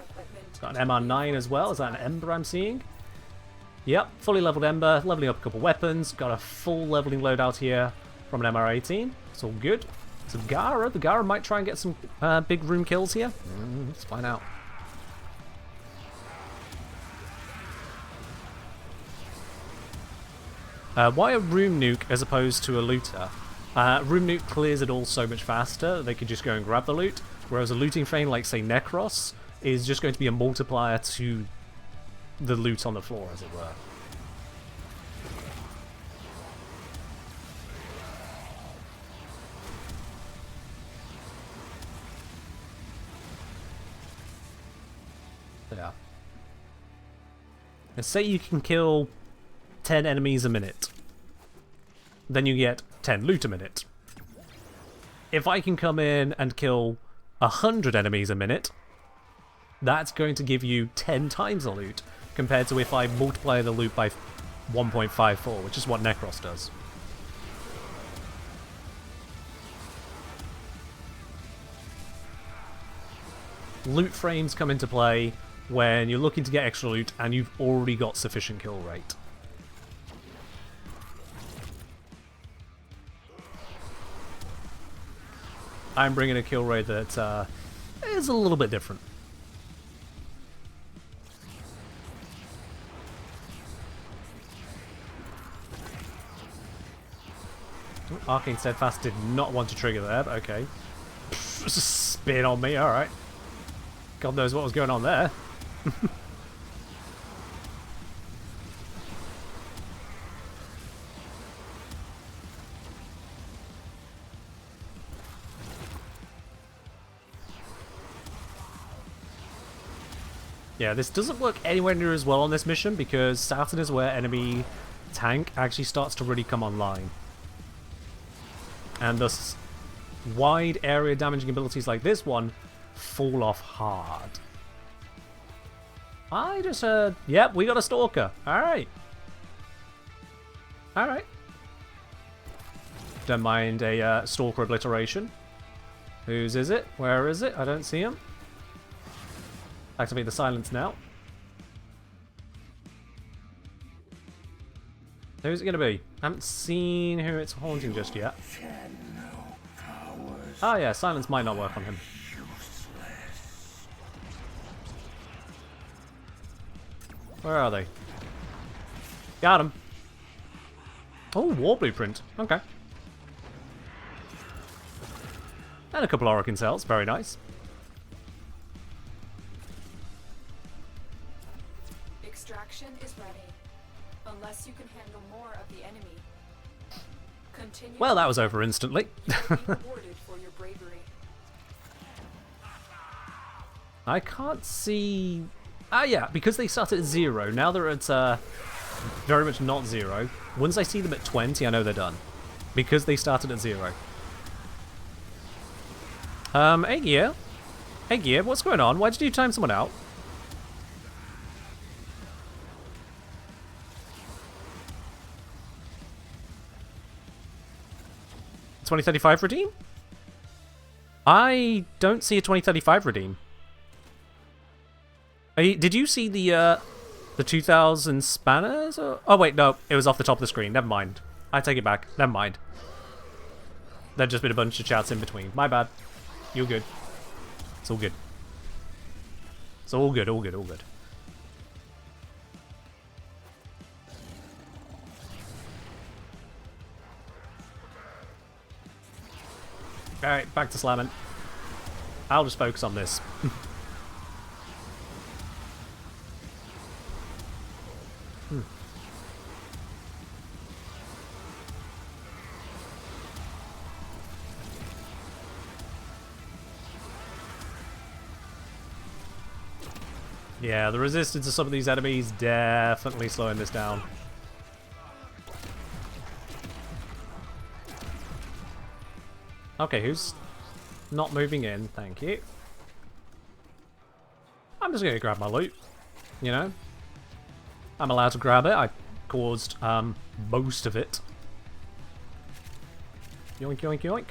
Got an MR9 as well. Is that an Ember I'm seeing? Yep, fully leveled Ember, leveling up a couple weapons. Got a full leveling loadout here from an MR18. It's all good. So Gara, the Gara might try and get some big room kills here. Let's find out. Why a room nuke as opposed to a looter? Room nuke clears it all so much faster. They could just go and grab the loot. Whereas a looting frame like, say, Necros is just going to be a multiplier to the loot on the floor, as it were. Yeah. And say you can kill 10 enemies a minute. Then you get 10 loot a minute. If I can come in and kill 100 enemies a minute, that's going to give you 10 times the loot, compared to if I multiply the loot by 1.54, which is what Necros does. Loot frames come into play when you're looking to get extra loot and you've already got sufficient kill rate. I'm bringing a kill rate that is a little bit different. Arcane Steadfast did not want to trigger there, but okay. Spin on me, alright. God knows what was going on there. Yeah, this doesn't work anywhere near as well on this mission because Saturn is where enemy tank actually starts to really come online. And thus, wide area damaging abilities like this one fall off hard. I just heard... Yep, we got a Stalker. Alright. Alright. Don't mind a Stalker obliteration. Whose is it? Where is it? I don't see him. Activate the silence now. Who's it going to be? I haven't seen who it's haunting just yet. Oh yeah, silence might not work on him. Where are they? Got him. Oh, War Blueprint. Okay. And a couple of Orokin cells. Very nice. Extraction is ready. Unless you can handle more of the enemy. Continue. Well, that was over instantly. You will be rewarded for your bravery. I can't see... Ah, yeah, because they start at 0. Now they're at very much not 0. Once I see them at 20, I know they're done. Because they started at 0. Hey, Gear. Hey, Gear, what's going on? Why did you time someone out? $2035 redeem? I don't see a 2035 redeem. Did you see the 2000 spanners? Or? Oh wait, no, it was off the top of the screen. Never mind. I take it back. Never mind. There'd just been a bunch of chats in between. My bad. You're good. It's all good. It's all good, all good, all good. Alright, back to slamming. I'll just focus on this. Yeah, the resistance to some of these enemies definitely slowing this down. Okay, who's not moving in? Thank you. I'm just gonna grab my loot, you know? I'm allowed to grab it. I caused most of it. Yoink, yoink, yoink.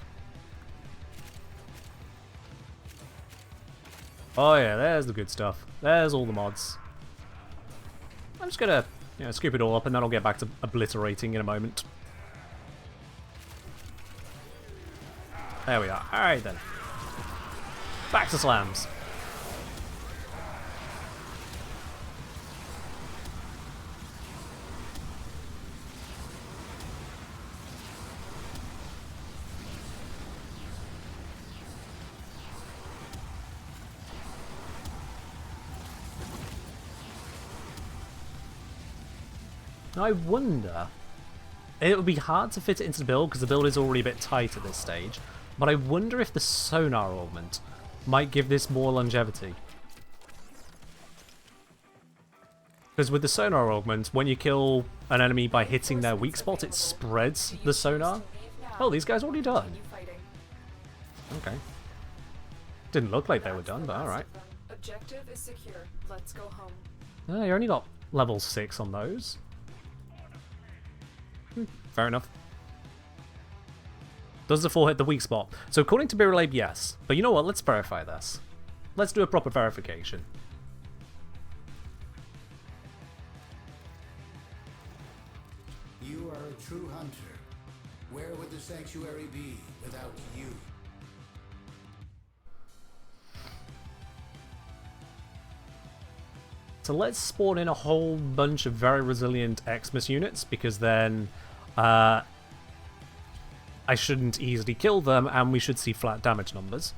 Oh yeah, there's the good stuff. There's all the mods. I'm just gonna, you know, scoop it all up and then I'll get back to obliterating in a moment. There we are. Alright then. Back to slams. I wonder... It would be hard to fit it into the build because the build is already a bit tight at this stage. But I wonder if the sonar augment might give this more longevity. Because with the sonar augment, when you kill an enemy by hitting their weak spot, it spreads the sonar. Oh, these guys already done. Okay. Didn't look like they were done, but alright. Objective is secure. Let's go home. Oh, you only got level 6 on those. Fair enough. Does the 4 hit the weak spot? So according to Birulabe, yes. But you know what? Let's verify this. Let's do a proper verification. You are a true hunter. Where would the sanctuary be without you? So let's spawn in a whole bunch of very resilient Xmas units, because then I shouldn't easily kill them, and we should see flat damage numbers.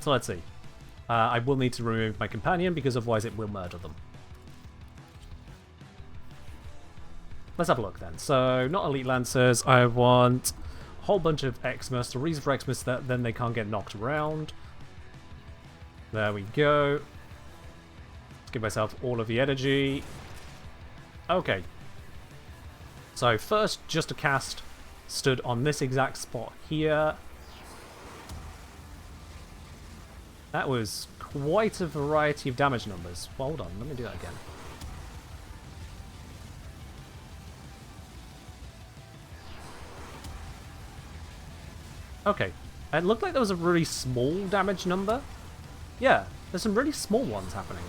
So let's see. I will need to remove my companion, because otherwise it will murder them. Let's have a look then. So, not Elite Lancers, I want a whole bunch of Xmas. The reason for Xmas that then they can't get knocked around. There we go. Let's give myself all of the energy. Okay. So first, just a cast stood on this exact spot here. That was quite a variety of damage numbers. Well, hold on, let me do that again. Okay. It looked like there was a really small damage number. Yeah, there's some really small ones happening.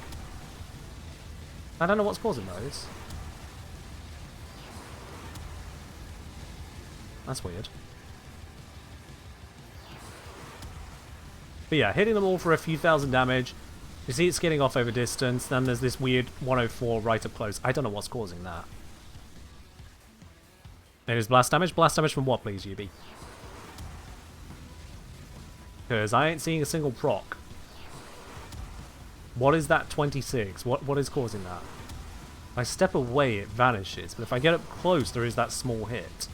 I don't know what's causing those. That's weird. But yeah, hitting them all for a few thousand damage. You see it's getting off over distance. Then there's this weird 104 right up close. I don't know what's causing that. It is blast damage. Blast damage from what, please, Yubi? Because I ain't seeing a single proc. What is that 26? What is causing that? If I step away, it vanishes, but if I get up close, there is that small hit.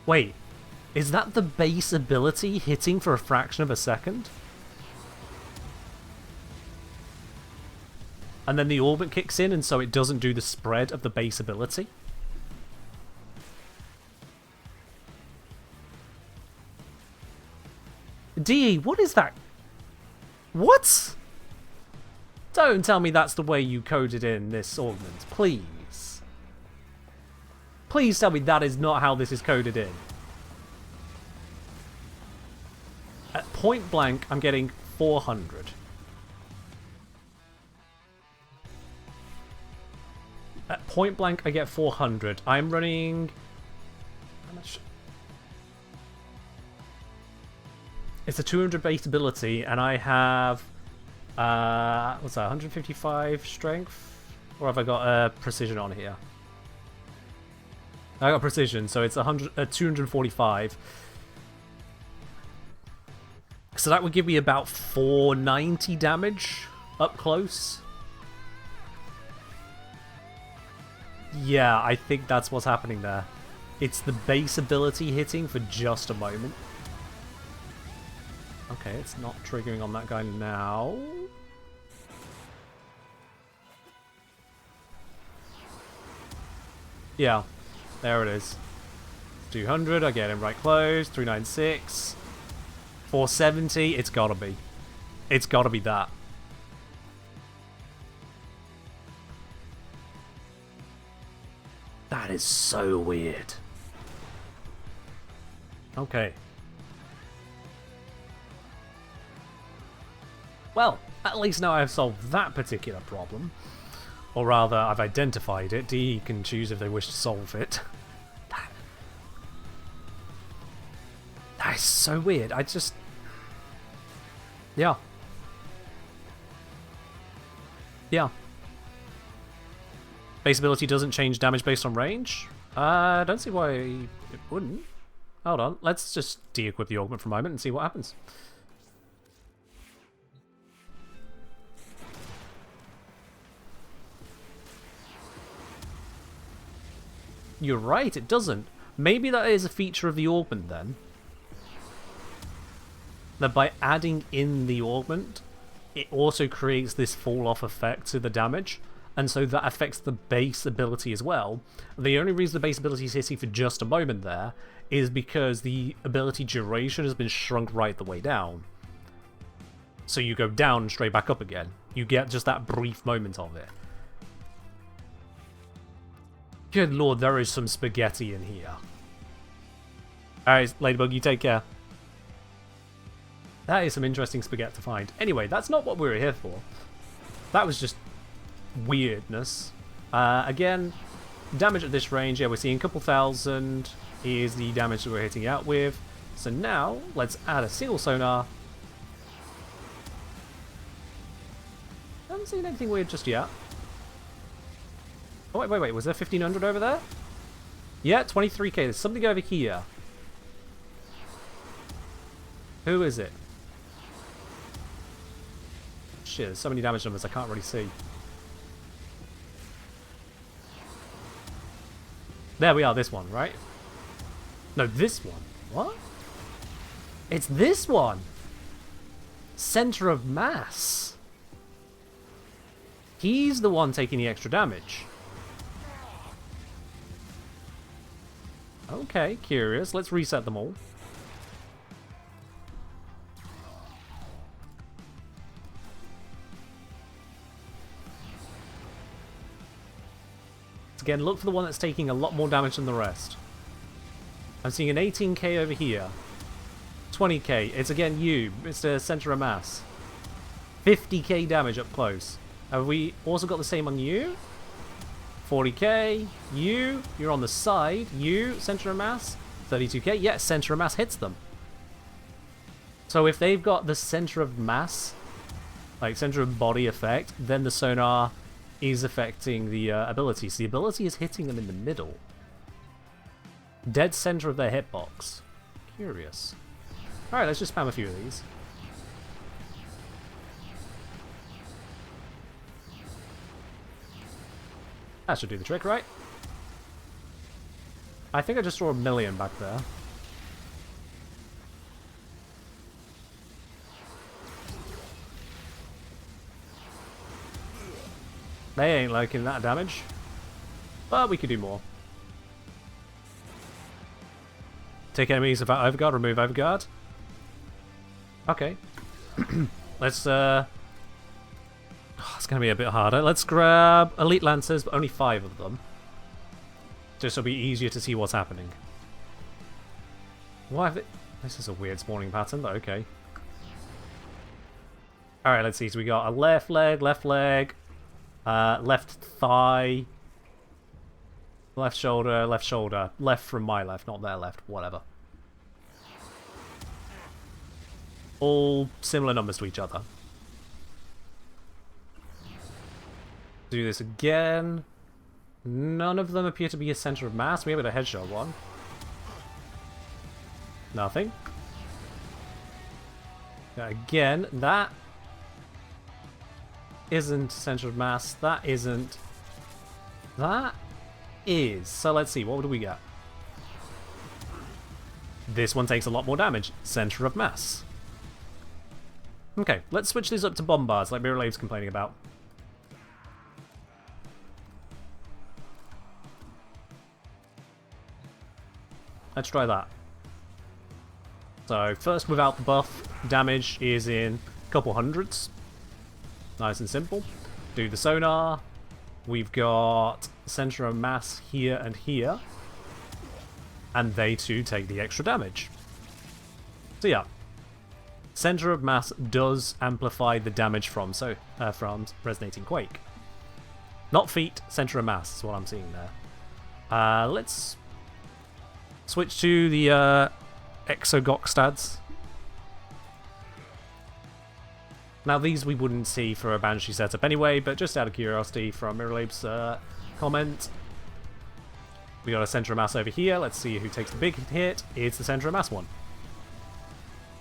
Wait, is that the base ability hitting for a fraction of a second? And then the orbit kicks in, and so it doesn't do the spread of the base ability? DE, what is that? What? Don't tell me that's the way you coded in this augment, please. Please tell me that is not how this is coded in. At point blank, I'm getting 400. At point blank, I get 400. I'm running... How much? It's a 200 base ability, and I have... what's that, 155 strength? Or have I got precision on here? I got precision, so it's 245. So that would give me about 490 damage up close. Yeah, I think that's what's happening there. It's the base ability hitting for just a moment. Okay, it's not triggering on that guy now. Yeah, there it is. 200, I get him right close. 396. 470, it's gotta be. It's gotta be that. That is so weird. Okay. Well, at least now I've solved that particular problem. Or rather, I've identified it. DE can choose if they wish to solve it. That is so weird. I just... Yeah. Yeah. Base ability doesn't change damage based on range? I don't see why it wouldn't. Hold on. Let's just de-equip the augment for a moment and see what happens. You're right, it doesn't. Maybe that is a feature of the augment then. That by adding in the augment, it also creates this fall-off effect to the damage, and so that affects the base ability as well. The only reason the base ability is hitting for just a moment there is because the ability duration has been shrunk right the way down. So you go down and straight back up again. You get just that brief moment of it. Good lord, there is some spaghetti in here. Alright, Ladybug, you take care. That is some interesting spaghetti to find. Anyway, that's not what we were here for. That was just weirdness. Again, damage at this range, yeah, we're seeing a couple thousand is the damage that we're hitting out with. So now, let's add a single sonar. I haven't seen anything weird just yet. Oh, wait, was there 1500 over there? Yeah, 23k, there's something over here. Who is it? Shit, there's so many damage numbers I can't really see. There we are, this one, right? No, this one. What? It's this one! Center of mass. He's the one taking the extra damage. Okay, curious. Let's reset them all. Again, look for the one that's taking a lot more damage than the rest. I'm seeing an 18k over here. 20k. It's again you, Mr. Center of Mass. 50k damage up close. Have we also got the same on you? 40k. You're on the side. You, Center of Mass. 32k. Yeah, Center of Mass hits them. So if they've got the Center of Mass, like Center of Body effect, then the sonar is affecting the ability. So the ability is hitting them in the middle. Dead center of their hitbox. Curious. Alright, let's just spam a few of these. That should do the trick, right? I think I just saw 1,000,000 back there. They ain't liking that damage. But we could do more. Take enemies without overguard, remove overguard. Okay. Let's, it's gonna be a bit harder. Let's grab Elite Lancers, but only 5 of them. Just so it'll be easier to see what's happening. Why have they... This is a weird spawning pattern, but okay. Alright, let's see. So we got a left leg, left thigh, left shoulder, left from my left, not their left, whatever. All similar numbers to each other. Do this again. None of them appear to be a center of mass. We have a headshot one. Nothing. Again, that isn't center of mass. That isn't. That is. So let's see. What do we get? This one takes a lot more damage. Center of mass. Okay, let's switch these up to bombards like Mirror Lave's complaining about. Let's try that. So first, without the buff, damage is in a couple hundreds. Nice and simple. Do the sonar. We've got center of mass here and here. And they too take the extra damage. So yeah. Center of mass does amplify the damage from Resonating Quake. Not feet, center of mass is what I'm seeing there. Let's switch to the Exogoc stats. Now these we wouldn't see for a Banshee setup anyway, but just out of curiosity from Mirrorlabe's comment. We got a center of mass over here. Let's see who takes the big hit. It's the center of mass one.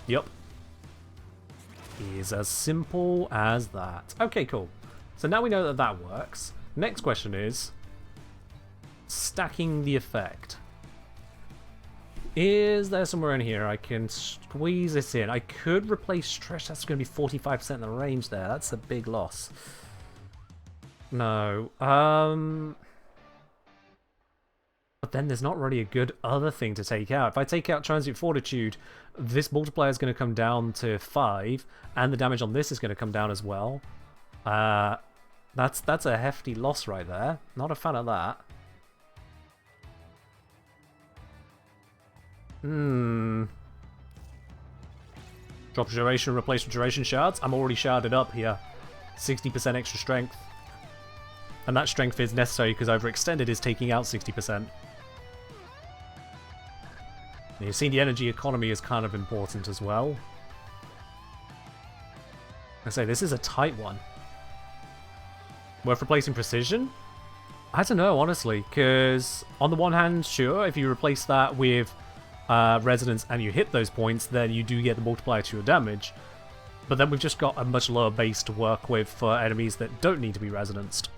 Yup. Is as simple as that. Okay, cool. So now we know that that works. Next question is stacking the effect. Is there somewhere in here I can squeeze this in? I could replace stretch. That's going to be 45% of the range there. That's a big loss. No. But then there's not really a good other thing to take out. If I take out Transient Fortitude, this multiplier is going to come down to 5, and the damage on this is going to come down as well. That's a hefty loss right there. Not a fan of that. Drop duration, replace with duration shards. I'm already sharded up here. 60% extra strength. And that strength is necessary because Overextended is taking out 60%. You see, the energy economy is kind of important as well. I say, this is a tight one. Worth replacing precision? I don't know, honestly, because on the one hand, sure, if you replace that with resonance and you hit those points, then you do get the multiplier to your damage. But then we've just got a much lower base to work with for enemies that don't need to be resonanced.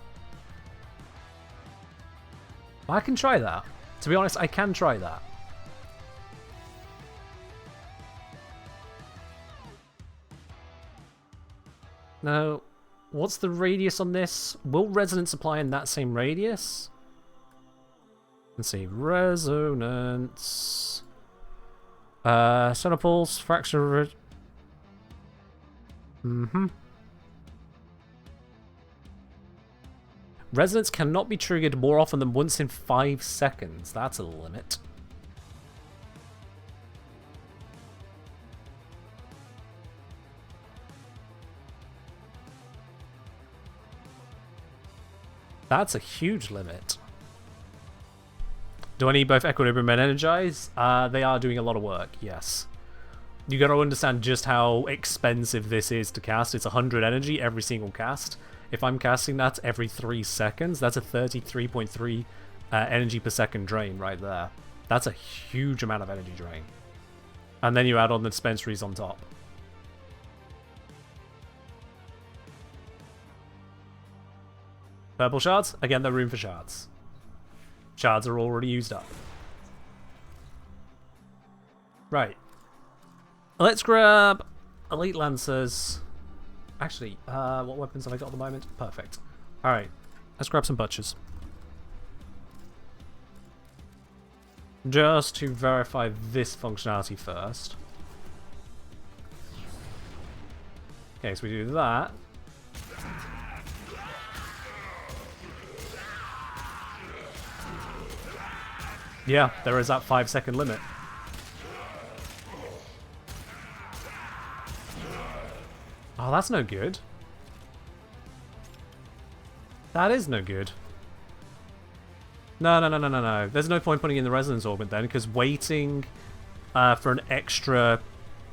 I can try that. To be honest, I can try that. Now, what's the radius on this? Will resonance apply in that same radius? Let's see. Resonance. Sonar pulse, fracture. Resonance cannot be triggered more often than once in 5 seconds. That's a limit. That's a huge limit. Do I need both Equilibrium and Energize? They are doing a lot of work, yes. You gotta understand just how expensive this is to cast. It's 100 energy every single cast. If I'm casting that every 3 seconds, that's a 33.3 energy per second drain right there. That's a huge amount of energy drain. And then you add on the dispensaries on top. Purple shards? Again, no room for shards. Shards are already used up. Right. Let's grab Elite Lancers. Actually, what weapons have I got at the moment? Perfect. Alright. Let's grab some butchers. Just to verify this functionality first. Okay, so we do that. Yeah, there is that 5-second limit. Oh, that's no good. That is no good. No. There's no point putting in the resonance orbit then, because waiting for an extra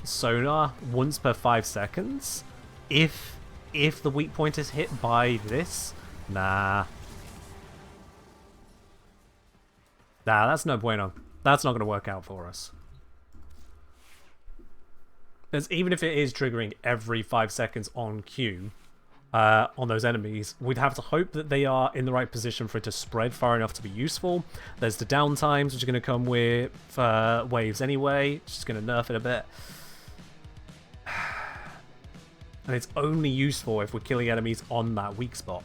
sonar once per 5 seconds, if the weak point is hit by this, nah, that's no bueno. That's not going to work out for us. Because even if it is triggering every 5 seconds on cue, on those enemies, we'd have to hope that they are in the right position for it to spread far enough to be useful. There's the downtimes, which are going to come with waves anyway, which is going to nerf it a bit. And it's only useful if we're killing enemies on that weak spot.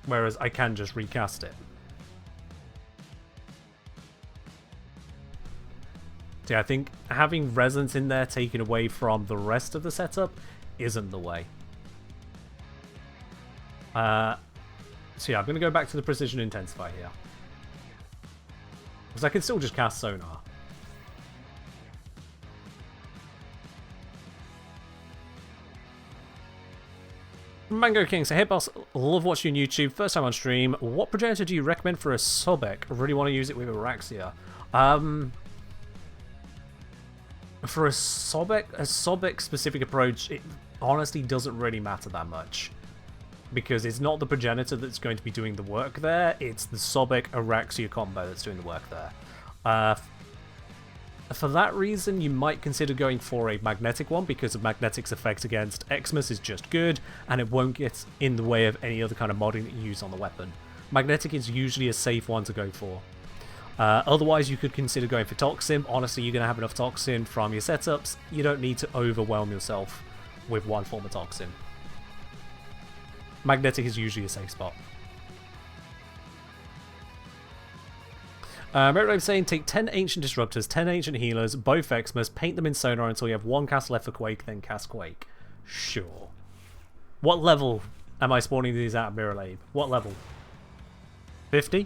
Whereas I can just recast it. So yeah, I think having resonance in there taken away from the rest of the setup isn't the way. So yeah, I'm going to go back to the Precision Intensify here. Because I can still just cast Sonar. Mango King, so hey boss, love watching you on YouTube, first time on stream. What progenitor do you recommend for a Sobek? I really want to use it with Araxia. For a Sobek specific approach, it honestly doesn't really matter that much. Because it's not the progenitor that's going to be doing the work there, it's the Sobek Araxia combo that's doing the work there. For that reason, you might consider going for a magnetic one, because of Magnetic's effect against Xmas is just good, and it won't get in the way of any other kind of modding that you use on the weapon. Magnetic is usually a safe one to go for. Otherwise, you could consider going for Toxin. Honestly, you're going to have enough Toxin from your setups. You don't need to overwhelm yourself with one form of Toxin. Magnetic is usually a safe spot. Red saying, take 10 Ancient Disruptors, 10 Ancient Healers, both Xmas, paint them in Sonar until you have one cast left for Quake, then cast Quake. Sure. What level am I spawning these at, Miralabe? What level? 50?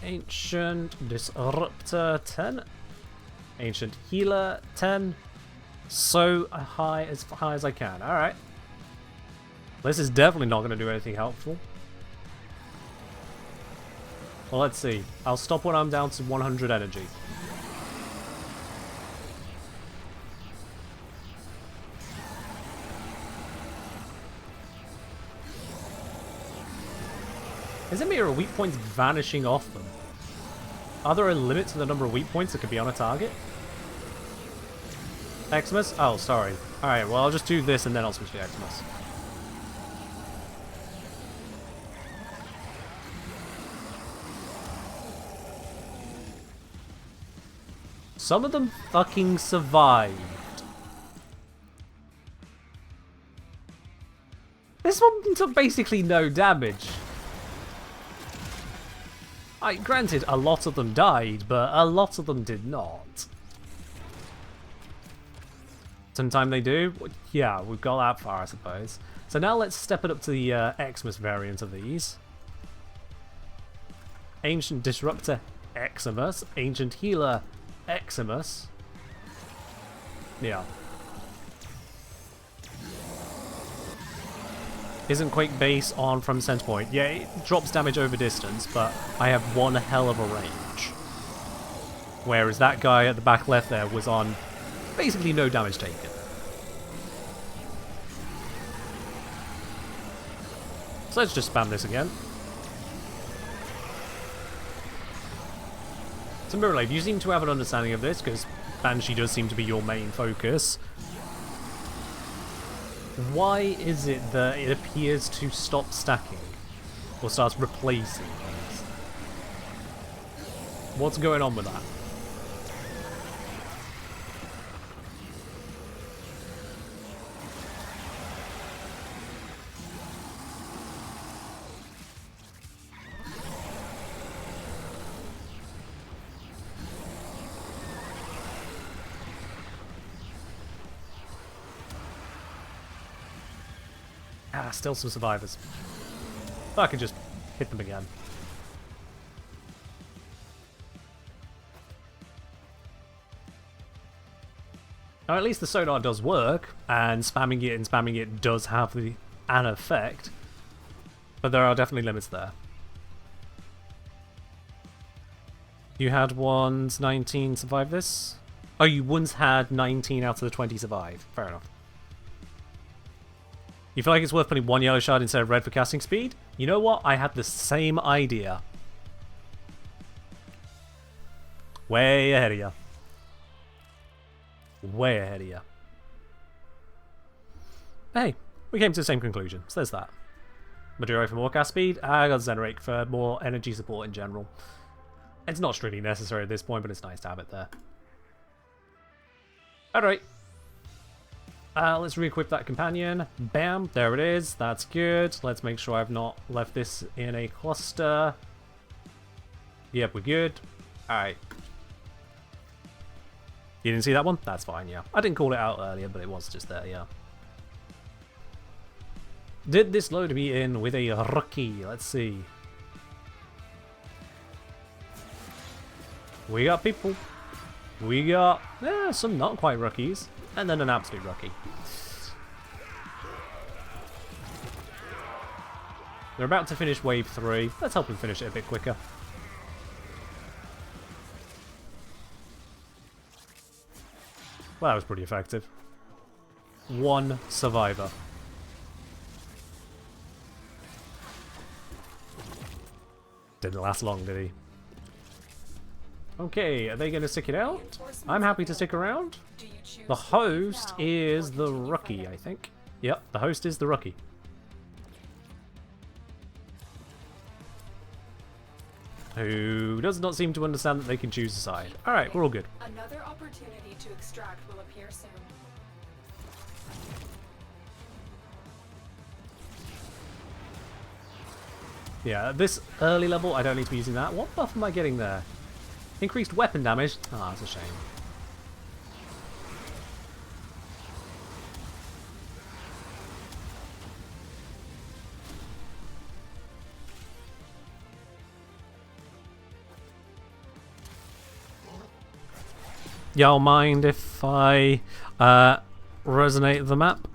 Ancient Disruptor 10. Ancient Healer 10. So high as I can. Alright. This is definitely not going to do anything helpful. Well, let's see. I'll stop when I'm down to 100 energy. Is it me or are weak points vanishing off them? Are there a limit to the number of weak points that could be on a target? Xmas? Oh, sorry. Alright, well I'll just do this and then I'll switch to Xmas. Some of them fucking survived. This one took basically no damage. Granted, a lot of them died, but a lot of them did not. Sometime they do. Yeah, we've got that far, I suppose. So now let's step it up to the Xmas variant of these. Ancient Disruptor Xmas. Ancient Healer Xmas. Yeah. Isn't Quake base on from center point? Yeah, it drops damage over distance, but I have one hell of a range. Whereas that guy at the back left there was on basically no damage taken. So let's just spam this again. So Mirrorlave, you seem to have an understanding of this, because Banshee does seem to be your main focus. Why is it that it appears to stop stacking? Or starts replacing things? What's going on with that? Ah, still some survivors. I can just hit them again. Now at least the sonar does work, and spamming it does have an effect. But there are definitely limits there. You had once 19 survive this? Oh, you once had 19 out of the 20 survive. Fair enough. You feel like it's worth putting one yellow shard instead of red for casting speed? You know what? I had the same idea. Way ahead of you. Way ahead of you. Hey, we came to the same conclusion, so there's that. Maduro for more cast speed. I got Zenrik for more energy support in general. It's not strictly necessary at this point, but it's nice to have it there. Alright. Let's re-equip that companion. Bam, there it is. That's good. Let's make sure I've not left this in a cluster. Yep, we're good. Alright. You didn't see that one? That's fine, yeah. I didn't call it out earlier, but it was just there, yeah. Did this load me in with a rookie? Let's see. We got people. We got some not quite rookies. And then an absolute rookie. They're about to finish wave 3. Let's help them finish it a bit quicker. Well, that was pretty effective. One survivor. Didn't last long, did he? Okay, are they going to stick it out? I'm happy to stick around. The host is the rookie, I think. Yep, the host is the rookie. Who does not seem to understand that they can choose a side. Alright, we're all good. Another opportunity to extract will appear soon. Yeah, at this early level, I don't need to be using that. What buff am I getting there? Increased weapon damage? Ah, that's a shame. Y'all mind if I resonate the map?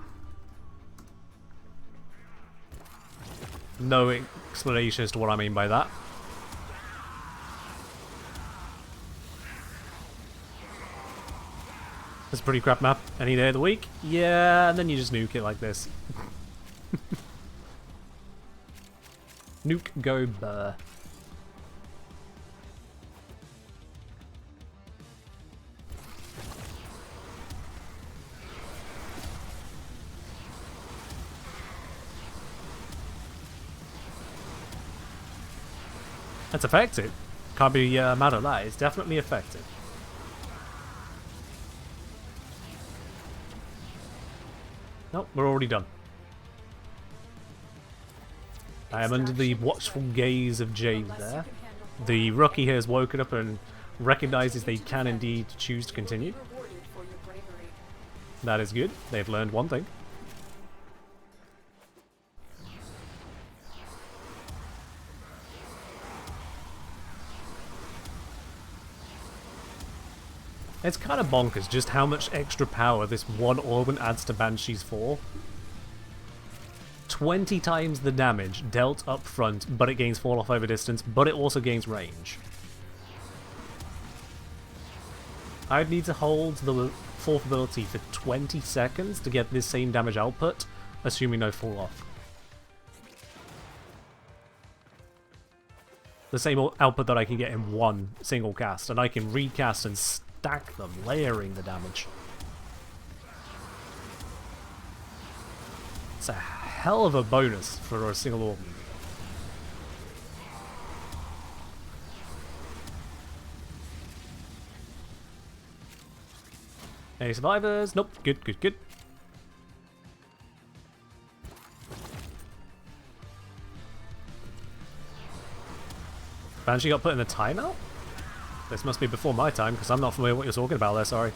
No explanation as to what I mean by that. It's a pretty crap map. Any day of the week? Yeah, and then you just nuke it like this. Nuke go burr. That's effective. Can't be mad at that. It's definitely effective. Nope, we're already done. I am under the watchful gaze of James there. The rookie has woken up and recognizes they can indeed choose to continue. That is good. They've learned one thing. It's kind of bonkers just how much extra power this one ornament adds to Banshee's 4. 20 times the damage dealt up front, but it gains fall off over distance, but it also gains range. I'd need to hold the fourth ability for 20 seconds to get this same damage output, assuming no fall off. the same output that I can get in one single cast, and I can recast and stack them, layering the damage. It's a hell of a bonus for a single orb. Any survivors? Nope. Good, good, good. Banshee got put in the timeout? This must be before my time, because I'm not familiar with what you're talking about there, sorry.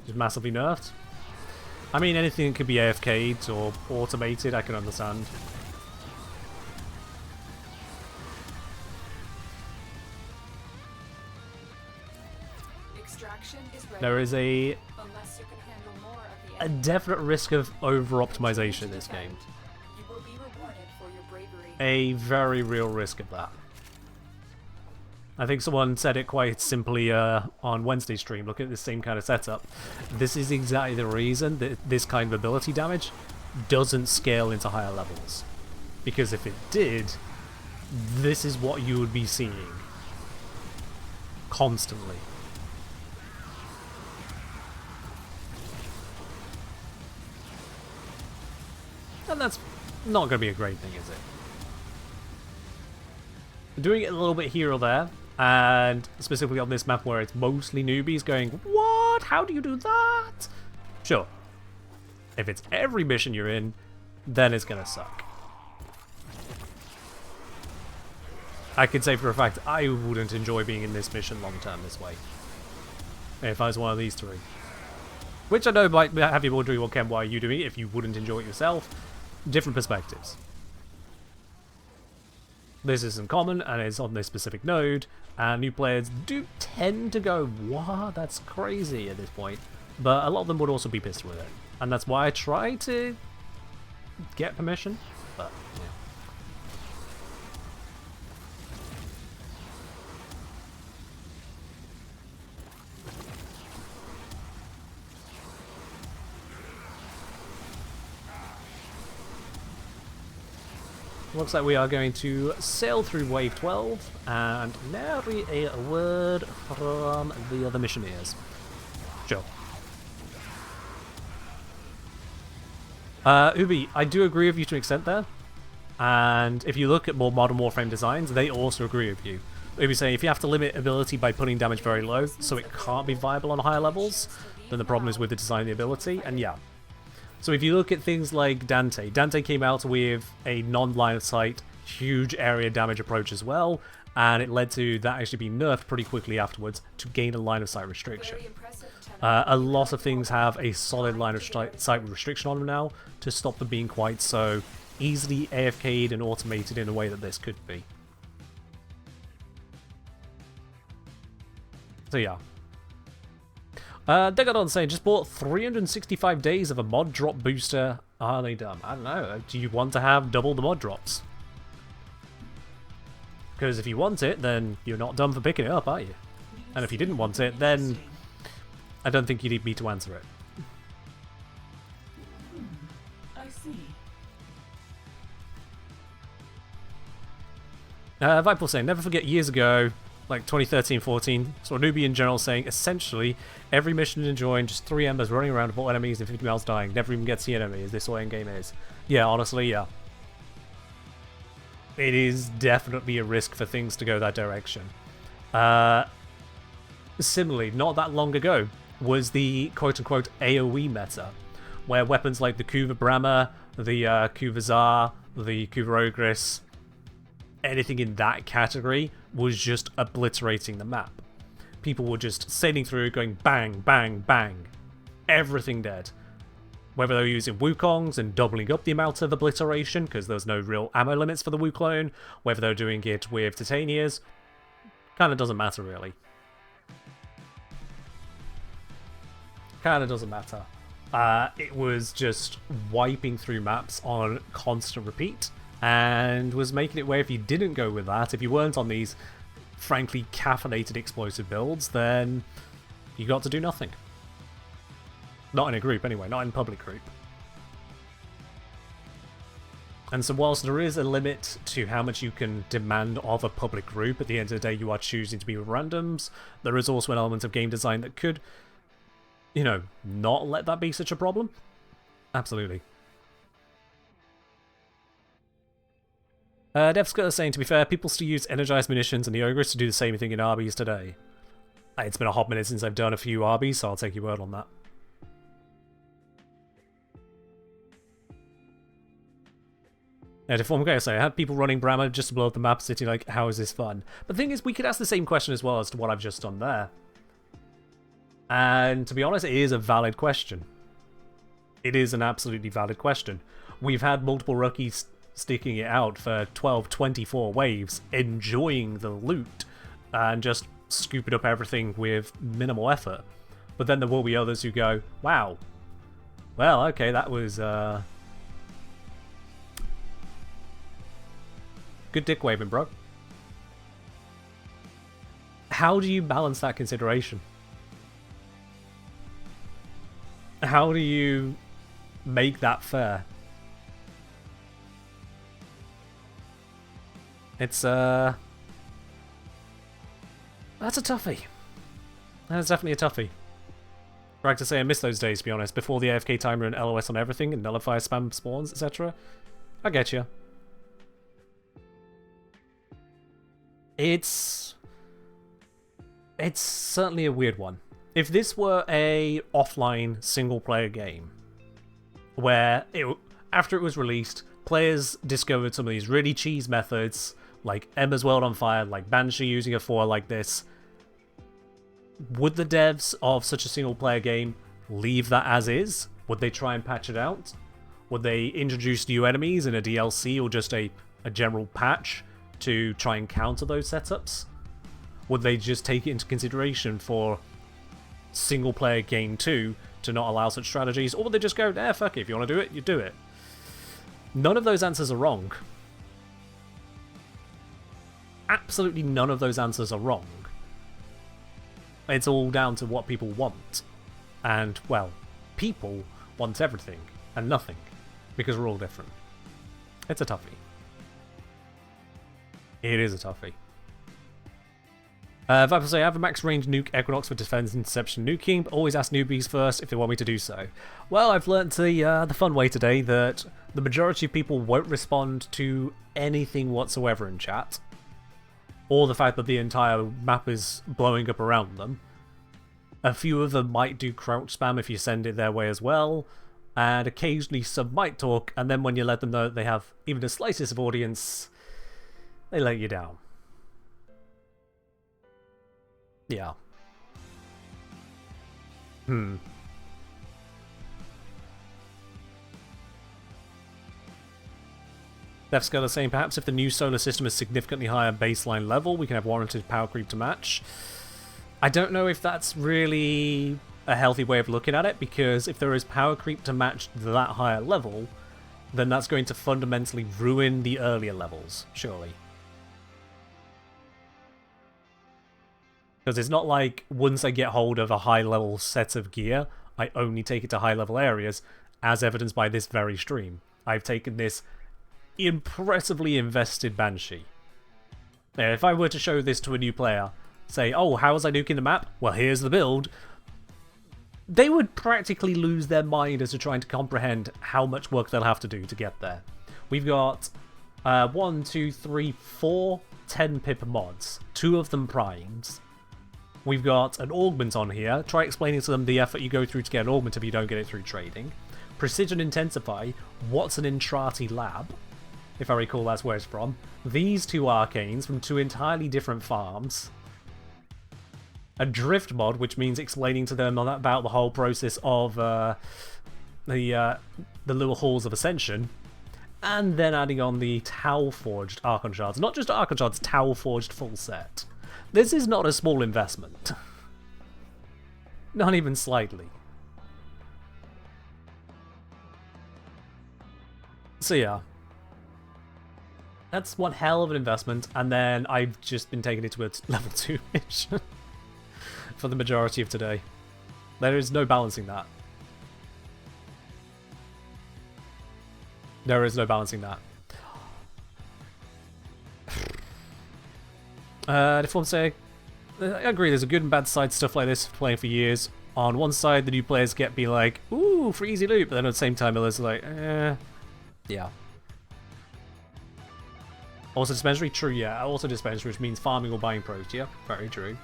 Just massively nerfed. I mean, anything could be AFK'd or automated, I can understand. Extraction is ready. There is a Unless you can handle more of the definite risk of over-optimization in this game. You will be rewarded for your bravery. A very real risk of that. I think someone said it quite simply on Wednesday's stream, look at this same kind of setup. This is exactly the reason that this kind of ability damage doesn't scale into higher levels. Because if it did, this is what you would be seeing. Constantly. And that's not going to be a great thing, is it? Doing it a little bit here or there, and specifically on this map where it's mostly newbies going, what? How do you do that? Sure. If it's every mission you're in, then it's going to suck. I could say for a fact I wouldn't enjoy being in this mission long term this way. If I was one of these three. Which I know might have you wondering, well, Ken, why are you doing it if you wouldn't enjoy it yourself? Different perspectives. This isn't common, and it's on this specific node, and new players do tend to go, what? That's crazy at this point. But a lot of them would also be pissed with it. And that's why I try to get permission, but, yeah. Looks like we are going to sail through Wave 12 and nary a word from the other missionaries. Sure. Ubi, I do agree with you to an extent there. And if you look at more modern Warframe designs, they also agree with you. Ubi saying if you have to limit ability by putting damage very low so it can't be viable on higher levels, then the problem is with the design of the ability, and yeah. So if you look at things like Dante came out with a non-line of sight, huge area damage approach as well, and it led to that actually being nerfed pretty quickly afterwards to gain a line of sight restriction. A lot of things have a solid line of sight restriction on them now to stop them being quite so easily AFK'd and automated in a way that this could be. So yeah. They got on saying, just bought 365 days of a mod drop booster. Are they dumb? I don't know. Do you want to have double the mod drops? Because if you want it, then you're not dumb for picking it up, are you? And if you didn't want it, then I don't think you need me to answer it. I see. Vipal saying, never forget years ago, like 2013-14, so newbie in general saying, essentially, every mission to join, just 3 embers running around with all enemies and 50 miles dying, never even gets the enemy. Is this what endgame is? Yeah, honestly, yeah. It is definitely a risk for things to go that direction. Similarly, not that long ago, was the quote-unquote AoE meta, where weapons like the Kuva Brahma, the Kuva Tsar, the Kuva Ogress, anything in that category was just obliterating the map. People were just sailing through, going bang, bang, bang. Everything dead. Whether they were using Wukongs and doubling up the amount of obliteration, because there was no real ammo limits for the Wu clone, whether they were doing it with Titanias, kind of doesn't matter really. Kind of doesn't matter. It was just wiping through maps on constant repeat, and was making it where if you didn't go with that, if you weren't on these frankly caffeinated explosive builds, then you got to do nothing. Not in a group anyway, not in public group. And so whilst there is a limit to how much you can demand of a public group, at the end of the day you are choosing to be with randoms, there is also an element of game design that could, you know, not let that be such a problem. Absolutely. Devscut is saying, to be fair, people still use energized munitions and the Ogres to do the same thing in RBs today. It's been a hot minute since I've done a few RBs, so I'll take your word on that. And if I'm going to say, I had people running Brahma just to blow up the map city, like, how is this fun? But the thing is, we could ask the same question as well as to what I've just done there. And to be honest, it is a valid question. It is an absolutely valid question. We've had multiple rookies sticking it out for 12, 24 waves, enjoying the loot, and just scooping up everything with minimal effort. But then there will be others who go, wow, well, okay, that was good dick waving, bro. How do you balance that consideration? How do you make that fair? It's that's a toughie. That's definitely a toughie. I like to say I miss those days, to be honest, before the AFK timer and LOS on everything and nullify spam spawns, etc. I get you. It's certainly a weird one. If this were a offline single-player game, where after it was released, players discovered some of these really cheese methods, like Emma's World on Fire, like Banshee using a 4 like this, would the devs of such a single-player game leave that as is? Would they try and patch it out? Would they introduce new enemies in a DLC or just a general patch to try and counter those setups? Would they just take it into consideration for single-player game 2 to not allow such strategies? Or would they just go, eh, fuck it, if you want to do it, you do it? None of those answers are wrong. Absolutely none of those answers are wrong. It's all down to what people want. And, well, people want everything and nothing, because we're all different. It's a toughie. It is a toughie. Viper say, I have a max range nuke Equinox for defense interception nuking, but always ask newbies first if they want me to do so. Well, I've learnt the fun way today that the majority of people won't respond to anything whatsoever in chat, or the fact that the entire map is blowing up around them. A few of them might do crouch spam if you send it their way as well, and occasionally some might talk, and then when you let them know that they have even the slightest of audience, they let you down. Yeah. Devscale is saying, perhaps if the new solar system is significantly higher baseline level, we can have warranted power creep to match. I don't know if that's really a healthy way of looking at it, because if there is power creep to match that higher level, then that's going to fundamentally ruin the earlier levels, surely. Because it's not like once I get hold of a high-level set of gear, I only take it to high-level areas, as evidenced by this very stream. I've taken this impressively invested Banshee. Now, if I were to show this to a new player, say, oh, how was I nuking the map? Well, here's the build. They would practically lose their mind as to trying to comprehend how much work they'll have to do to get there. We've got 1, 2, 3, 4 10-pip mods, 2 of them primes. We've got an augment on here. Try explaining to them the effort you go through to get an augment if you don't get it through trading. Precision Intensify. What's an Entrati lab? If I recall, that's where it's from. These 2 arcanes from 2 entirely different farms. A drift mod, which means explaining to them about the whole process of the little halls of ascension. And then adding on the Tau Forged Archon Shards. Not just Archon Shards, Tau Forged full set. This is not a small investment. Not even slightly. So yeah. That's one hell of an investment, and then I've just been taking it to a level 2 mission for the majority of today. There is no balancing that. There is no balancing that. If I'm saying, I agree, there's a good and bad side to stuff like this, playing for years. On one side, the new players get be like, ooh, for easy loot, but then at the same time, it's like, yeah. Also dispensary? True, yeah. Also dispensary, which means farming or buying pros. Yeah, very true.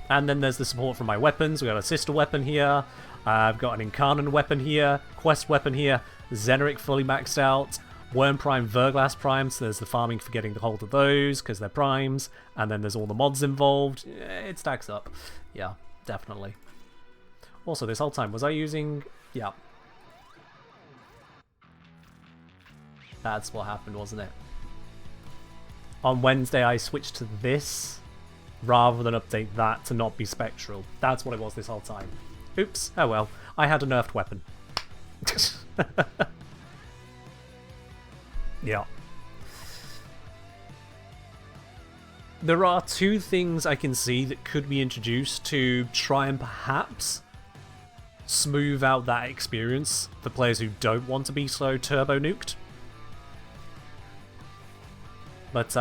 And then there's the support from my weapons. We got a sister weapon here. I've got an Incarnate weapon here. Quest weapon here. Xeneric fully maxed out. Worm Prime, Verglass Prime, so there's the farming for getting the hold of those, because they're primes. And then there's all the mods involved. It stacks up. Yeah, definitely. Also, this whole time, was I using... Yeah. That's what happened, wasn't it? On Wednesday, I switched to this, rather than update that to not be Spectral. That's what it was this whole time. Oops. Oh well. I had a nerfed weapon. Yeah. There are two things I can see that could be introduced to try and perhaps smooth out that experience for players who don't want to be so turbo nuked. But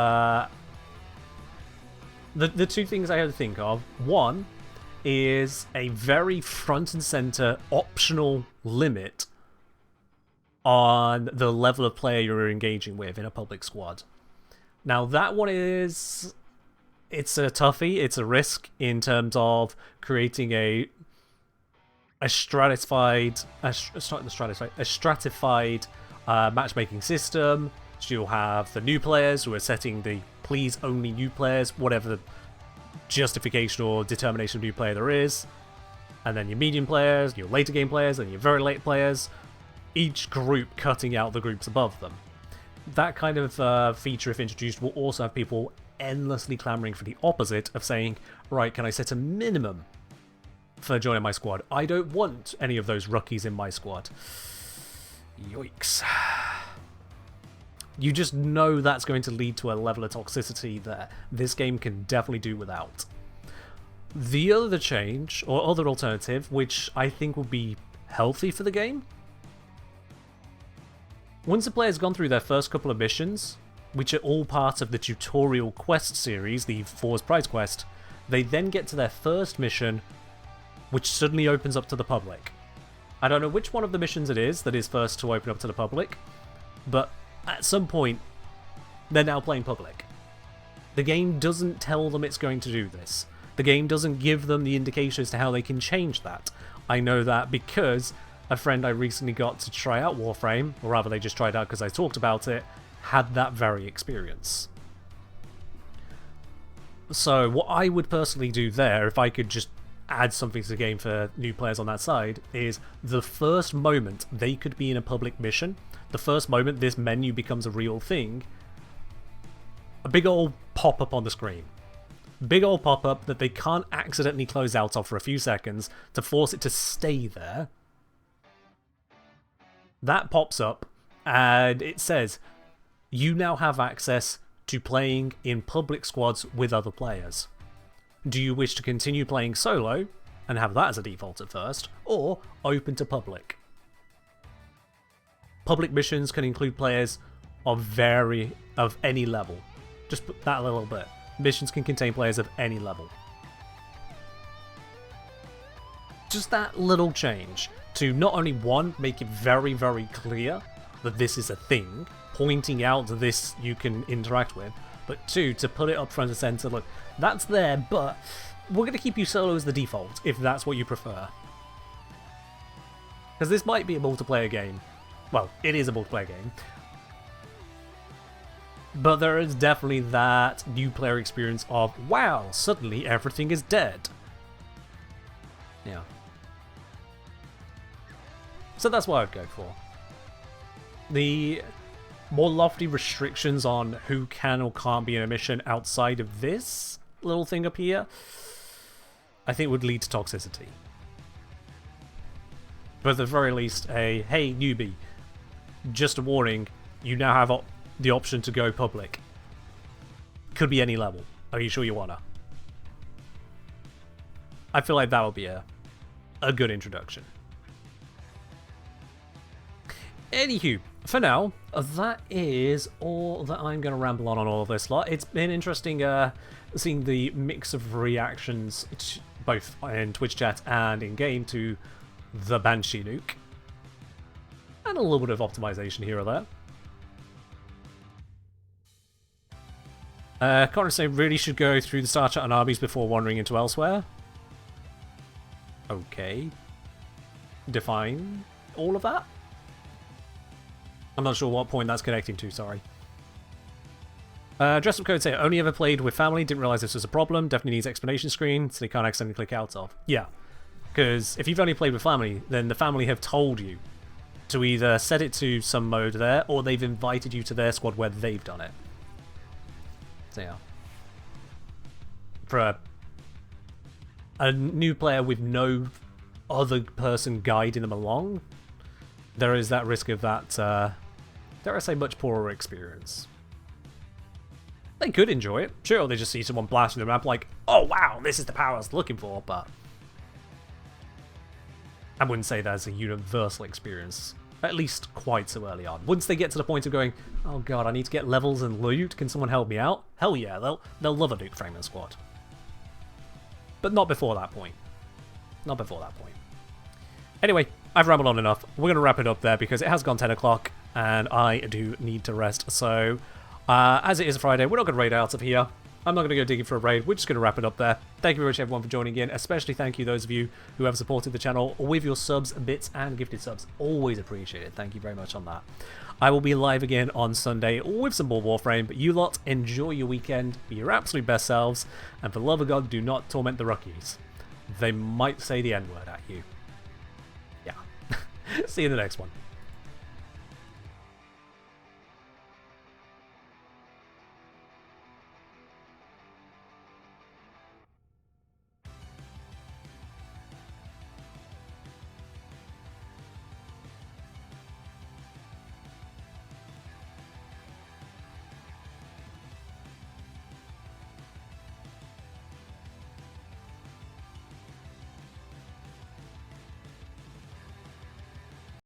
the two things I had to think of, one is a very front and center optional limit on the level of player you're engaging with in a public squad. Now that one is... It's a toughie, it's a risk in terms of creating a stratified matchmaking system. So you'll have the new players who are setting the please only new players, whatever the justification or determination of new player there is. And then your medium players, your later game players, and your very late players. Each group cutting out the groups above them. That kind of feature, if introduced, will also have people endlessly clamoring for the opposite of saying, right, can I set a minimum for joining my squad? I don't want any of those rookies in my squad. Yikes. You just know that's going to lead to a level of toxicity that this game can definitely do without. The other change, or other alternative, which I think will be healthy for the game, once a player's gone through their first couple of missions, which are all part of the tutorial quest series, the Force Prize quest, they then get to their first mission, which suddenly opens up to the public. I don't know which one of the missions it is that is first to open up to the public, but at some point, they're now playing public. The game doesn't tell them it's going to do this. The game doesn't give them the indication as to how they can change that. I know that because a friend I recently got to try out Warframe, or rather they just tried out because I talked about it, had that very experience. So what I would personally do there, if I could just add something to the game for new players on that side, is the first moment they could be in a public mission, the first moment this menu becomes a real thing, a big old pop-up on the screen. Big old pop-up that they can't accidentally close out of for a few seconds to force it to stay there. That pops up and it says, you now have access to playing in public squads with other players. Do you wish to continue playing solo and have that as a default at first, or open to public? Public missions can include players of any level. Just put that a little bit. Missions can contain players of any level. Just that little change to not only one, make it very, very clear that this is a thing, pointing out that this you can interact with, but two, to put it up front and center, look, that's there, but we're going to keep you solo as the default, if that's what you prefer. Because this might be a multiplayer game. Well, it is a multiplayer game. But there is definitely that new player experience of, wow, suddenly everything is dead. Yeah. So that's what I'd go for. The more lofty restrictions on who can or can't be in a mission outside of this little thing up here, I think would lead to toxicity. But at the very least, hey newbie, just a warning, you now have the option to go public. Could be any level. Are you sure you wanna? I feel like that would be a good introduction. Anywho, for now, that is all that I'm going to ramble on all of this lot. It's been interesting seeing the mix of reactions, both in Twitch chat and in-game, to the Banshee nuke. And a little bit of optimization here or there. Connor saying really should go through the Star Chat and armies before wandering into elsewhere. Okay. Define all of that? I'm not sure what point that's connecting to, sorry. Dress Up Code say, only ever played with family, didn't realise this was a problem, definitely needs explanation screen, so they can't accidentally click out of. Yeah, because if you've only played with family, then the family have told you to either set it to some mode there, or they've invited you to their squad where they've done it. So yeah. For a new player with no other person guiding them along, there is that risk of that, dare I say, much poorer experience. They could enjoy it. Sure, they just see someone blasting the map like, oh wow, this is the power I was looking for, but I wouldn't say that's a universal experience, at least quite so early on. Once they get to the point of going, oh god, I need to get levels and loot, can someone help me out? Hell yeah, they'll love a Nuke Fragment Squad. But not before that point. Not before that point. Anyway, I've rambled on enough. We're going to wrap it up there because it has gone 10 o'clock and I do need to rest. So, as it is a Friday, we're not going to raid out of here. I'm not going to go digging for a raid. We're just going to wrap it up there. Thank you very much, everyone, for joining in. Especially thank you those of you who have supported the channel with your subs, bits, and gifted subs. Always appreciated. Thank you very much on that. I will be live again on Sunday with some more Warframe. But you lot, enjoy your weekend. Be your absolute best selves. And for the love of God, do not torment the rookies. They might say the N-word at you. Yeah. See you in the next one.